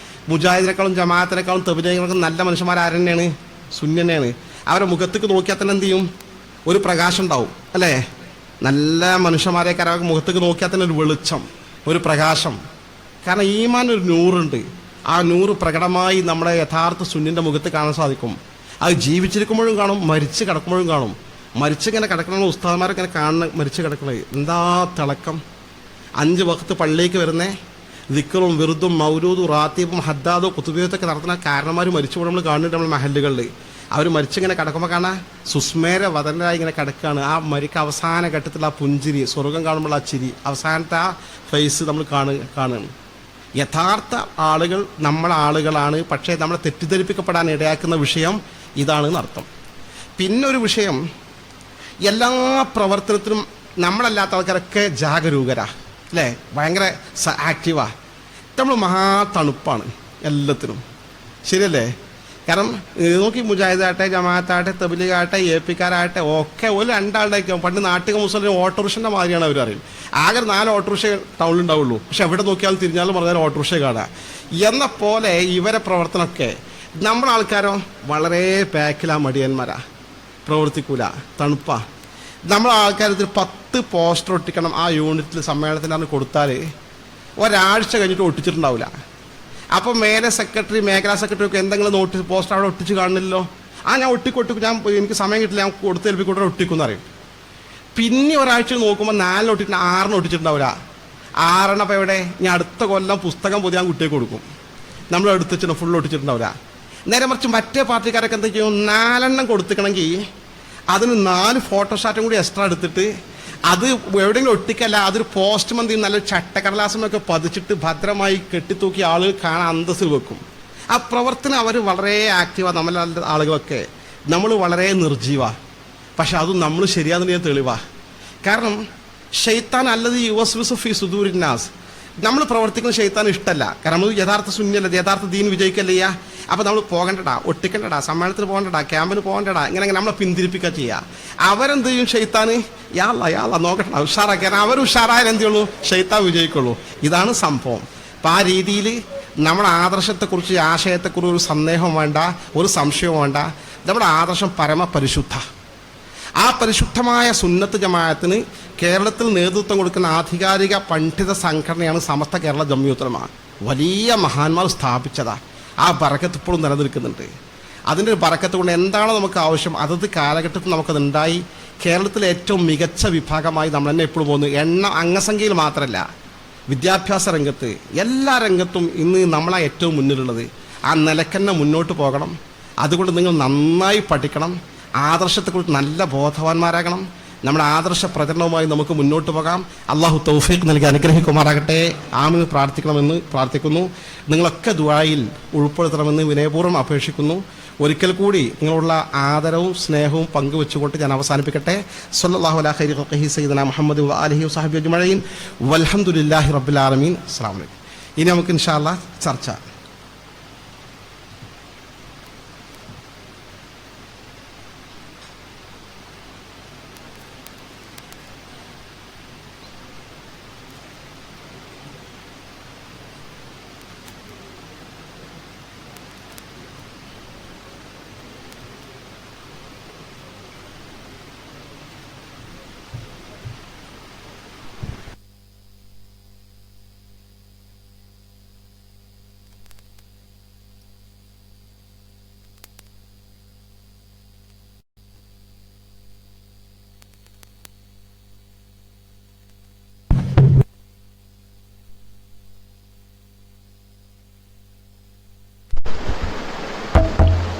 മുജാഹിദിനേക്കാളും ജമാഅത്തിനേക്കാളും തബ്ലീഗിനേക്കാളും നല്ല മനുഷ്യന്മാർ ആരെന്നെയാണ്? സുന്നി തന്നെയാണ്. അവരെ മുഖത്തേക്ക് നോക്കിയാൽ തന്നെ എന്ത് ചെയ്യും? ഒരു പ്രകാശം ഉണ്ടാവും അല്ലേ? നല്ല മനുഷ്യന്മാരെയൊക്കെ അവർക്ക് മുഖത്തേക്ക് നോക്കിയാൽ തന്നെ ഒരു വെളിച്ചം, ഒരു പ്രകാശം. കാരണം ഈമാൻ ഒരു നൂറുണ്ട്. ആ നൂറ് പ്രകടമായി നമ്മുടെ യഥാർത്ഥ സുന്നിൻ്റെ മുഖത്ത് കാണാൻ സാധിക്കും. അത് ജീവിച്ചിരിക്കുമ്പോഴും കാണും, മരിച്ച് കിടക്കുമ്പോഴും കാണും. മരിച്ചിങ്ങനെ കിടക്കണ ഉസ്താദന്മാരൊക്കെ ഇങ്ങനെ കാണുന്ന മരിച്ച് കിടക്കണത് എന്താ തിളക്കം. 5 വഖത്ത് പള്ളിയിലേക്ക് വരുന്നേ ദിക്റും വിറുദും മൗലൂദും റാത്തീബും ഹദ്ദാദും കുത്തുബിയത്തൊക്കെ നടത്തുന്ന കാരണന്മാർ മരിച്ചു നമ്മൾ കാണുന്നുണ്ട് നമ്മൾ മഹല്ലുകളിൽ. അവർ മരിച്ചിങ്ങനെ കിടക്കുമ്പോൾ കാണാൻ സുസ്മേര വതനായി ഇങ്ങനെ കിടക്കുകയാണ്. ആ മരിക്ക് അവസാന ഘട്ടത്തിൽ ആ പുഞ്ചിരി, സ്വർഗം കാണുമ്പോൾ ആ ചിരി, അവസാനത്തെ ആ ഫേസ് നമ്മൾ കാണുകയാണ്. യഥാർത്ഥ ആളുകൾ നമ്മളെ ആളുകളാണ്. പക്ഷേ നമ്മളെ തെറ്റിദ്ധരിപ്പിക്കപ്പെടാൻ ഇടയാക്കുന്ന വിഷയം ഇതാണെന്ന് അർത്ഥം. പിന്നെ ഒരു വിഷയം, എല്ലാ പ്രവർത്തനത്തിനും നമ്മളല്ലാത്ത ആൾക്കാരൊക്കെ ജാഗരൂകരാ അല്ലേ? ഭയങ്കര ആക്റ്റീവാ. നമ്മൾ മഹാ തണുപ്പാണ് എല്ലാത്തിനും, ശരിയല്ലേ? കാരണം നോക്കി, മുജാഹിദാകട്ടെ, ജമാഅത്താകട്ടെ, തബ്ലീഗാകട്ടെ, APക്കാരാകട്ടെ ഒക്കെ ഒരു 2 ആളുടെ പണ്ട് നാട്ടിക മുസ്ലിം ഓട്ടോറിക്ഷൻ്റെ മാതിരിയാണ് അവർ അറിയും. ആകെ 4 ഓട്ടോറിക്ഷ ടൗണിലുണ്ടാവുള്ളൂ. പക്ഷെ എവിടെ നോക്കിയാലും തിരിഞ്ഞാലും പറഞ്ഞാൽ ഓട്ടോറിക്ഷ കാണാം എന്ന പോലെ ഇവരെ പ്രവർത്തനമൊക്കെ. നമ്മളെ ആൾക്കാരോ വളരെ പാക്കിലാ, മടിയന്മാരാ, പ്രവർത്തിക്കൂല, തണുപ്പാ. നമ്മളെ ആൾക്കാരത്തിൽ 10 പോസ്റ്റർ ഒട്ടിക്കണം ആ യൂണിറ്റിൽ സമ്മേളനത്തിനാണ് കൊടുത്താൽ ഒരാഴ്ച കഴിഞ്ഞിട്ട് ഒട്ടിച്ചിട്ടുണ്ടാവില്ല. അപ്പോൾ മേലെ സെക്രട്ടറി, മേഖലാ സെക്രട്ടറി ഒക്കെ എന്തെങ്കിലും നോട്ടീസ് പോസ്റ്റർ അവിടെ ഒട്ടിച്ച് കാണുന്നില്ലല്ലോ. ഞാൻ ഒട്ടിക്കും, എനിക്ക് സമയം കിട്ടില്ല, ഞാൻ കൊടുത്തേൽപ്പിക്കൂടെ ഒട്ടിക്കും അറിയും. പിന്നെ ഒരാഴ്ച നോക്കുമ്പോൾ 4 ഒട്ടിച്ചിട്ട് 6 ഒട്ടിച്ചിട്ടുണ്ടാവില്ല. 6 അപ്പോൾ എവിടെ? ഞാൻ അടുത്ത കൊല്ലം പുസ്തകം പൊതിയാൻ കുട്ടിയെ കൊടുക്കും. നമ്മൾ എടുത്തിട്ട് ഫുൾ ഒട്ടിച്ചിട്ടുണ്ടാവില്ല. നേരെ മറിച്ച് മറ്റേ പാർട്ടിക്കാരൊക്കെ എന്താ ചെയ്യും? 4 കൊടുത്തിക്കണമെങ്കിൽ അതിന് 4 ഫോട്ടോസ്റ്റാറ്റും കൂടി എക്സ്ട്രാ എടുത്തിട്ട് അത് എവിടെയെങ്കിലും ഒട്ടിക്കല്ല, അതൊരു പോസ്റ്റ് മന്തി നല്ലൊരു ചട്ടക്കടലാസമൊക്കെ പതിച്ചിട്ട് ഭദ്രമായി കെട്ടിത്തൂക്കി ആളുകൾ കാണാൻ അന്തസ്സിൽ വെക്കും. ആ പ്രവർത്തനം അവർ വളരെ ആക്റ്റീവാണ്. നമ്മളെ ആളുകളൊക്കെ നമ്മൾ വളരെ നിർജീവാ. പക്ഷെ അതും നമ്മൾ ശരിയാണെന്ന് തെളിവാ. കാരണം ഷെയ്ത്താൻ അല്ലത് യുവസ്വിസ് ഫി സുദൂരിന്നാസ്, നമ്മൾ പ്രവർത്തിക്കുന്ന ഷെയ്ത്താൻ ഇഷ്ടമല്ല. കാരണം നമ്മൾ യഥാർത്ഥ സുന്നിയല്ല, യഥാർത്ഥ ദീൻ വിജയിക്കല്ലേ ചെയ്യുക. അപ്പോൾ നമ്മൾ പോകണ്ടടാ, ഒട്ടിക്കണ്ടടാ, സമ്മേളനത്തിന് പോകണ്ടടാ, ക്യാമ്പിന് പോകണ്ടടാ, ഇങ്ങനെ നമ്മളെ പിന്തിരിപ്പിക്കുക ചെയ്യുക. അവരെന്ത് ചെയ്യും? ഷെയ്ത്താൻ യാള നോക്കട്ടെ ഉഷാറാക്കി. കാരണം അവർ ഉഷാറായാലും എന്ത് ചെയ്യുള്ളൂ? ഷെയ്ത്താൻ വിജയിക്കുള്ളൂ. ഇതാണ് സംഭവം. അപ്പം ആ രീതിയിൽ നമ്മുടെ ആദർശത്തെക്കുറിച്ച്, ആശയത്തെക്കുറിച്ച് ഒരു സന്ദേഹം വേണ്ട, ഒരു സംശയവും വേണ്ട. നമ്മുടെ ആദർശം പരമപരിശുദ്ധ. ആ പരിശുദ്ധമായ സുന്നത്ത് ജമാഅത്തിന് കേരളത്തിൽ നേതൃത്വം കൊടുക്കുന്ന ആധികാരിക പണ്ഡിത സംഘടനയാണ് സമസ്ത കേരള ജംഇയ്യത്തുൽ ഉലമ. വലിയ മഹാന്മാർ സ്ഥാപിച്ചതാ. ആ ബറക്കത്ത് ഇപ്പോഴും നിലനിൽക്കുന്നുണ്ട്. അതിൻ്റെ ഒരു ബറക്കത്ത് കൊണ്ട് എന്താണ് നമുക്ക് ആവശ്യം, അതത് കാലഘട്ടത്തിൽ നമുക്കതുണ്ടായി. കേരളത്തിലെ ഏറ്റവും മികച്ച വിഭാഗമായി നമ്മൾ തന്നെ എപ്പോഴും പോകുന്നു. അംഗസംഖ്യയിൽ മാത്രമല്ല, വിദ്യാഭ്യാസ രംഗത്ത്, എല്ലാ രംഗത്തും ഇന്ന് നമ്മളാണ് ഏറ്റവും മുന്നിലുള്ളത്. ആ നിലക്കന്നെ മുന്നോട്ട് പോകണം. അതുകൊണ്ട് നിങ്ങൾ നന്നായി പഠിക്കണം, ആദർശത്തെക്കുറിച്ച് നല്ല ബോധവാന്മാരാകണം. നമ്മുടെ ആദർശ പ്രചരണവുമായി നമുക്ക് മുന്നോട്ട് പോകാം. അള്ളാഹു തൗഫീഖ് നൽകി അനുഗ്രഹിക്കുമാറാകട്ടെ. ആമീൻ പ്രാർത്ഥിക്കണമെന്ന് പ്രാർത്ഥിക്കുന്നു. നിങ്ങളൊക്കെ ദുആയിൽ ഉൾപ്പെടുത്തണമെന്ന് വിനയപൂർവ്വം അപേക്ഷിക്കുന്നു. ഒരിക്കൽ കൂടി നിങ്ങളുള്ള ആദരവും സ്നേഹവും പങ്കുവെച്ചുകൊണ്ട് ഞാൻ അവസാനിപ്പിക്കട്ടെ. സ്വല്ലല്ലാഹു അലാ ഖൈരി ഖൽഖിഹി സയ്യിദനാ മുഹമ്മദ് വ ആലിഹി വസഹബിഹി അജ്മഈൻ വൽഹംദുലില്ലാഹി റബ്ബിൽ ആലമീൻ. അസ്സലാമു അലൈക്കും. ഇനി നമുക്ക് ഇൻഷാ അല്ലാഹ് ചർച്ച.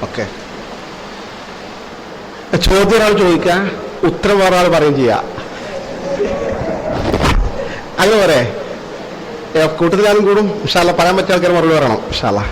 ഓക്കെ, ചോദ്യം ഒരാൾ ചോദിക്കുക, ഉത്തരം വേറെ ആൾ പറയും ചെയ്യുക. അങ്ങനെ പോരെ? കൂട്ടത്തിൽ ഞാനും കൂടും. ഇൻഷാ അല്ലാ. പറയാൻ പറ്റിയ ആൾക്കാർ മറുപടി പറയണം ഇൻഷാ അല്ലാ.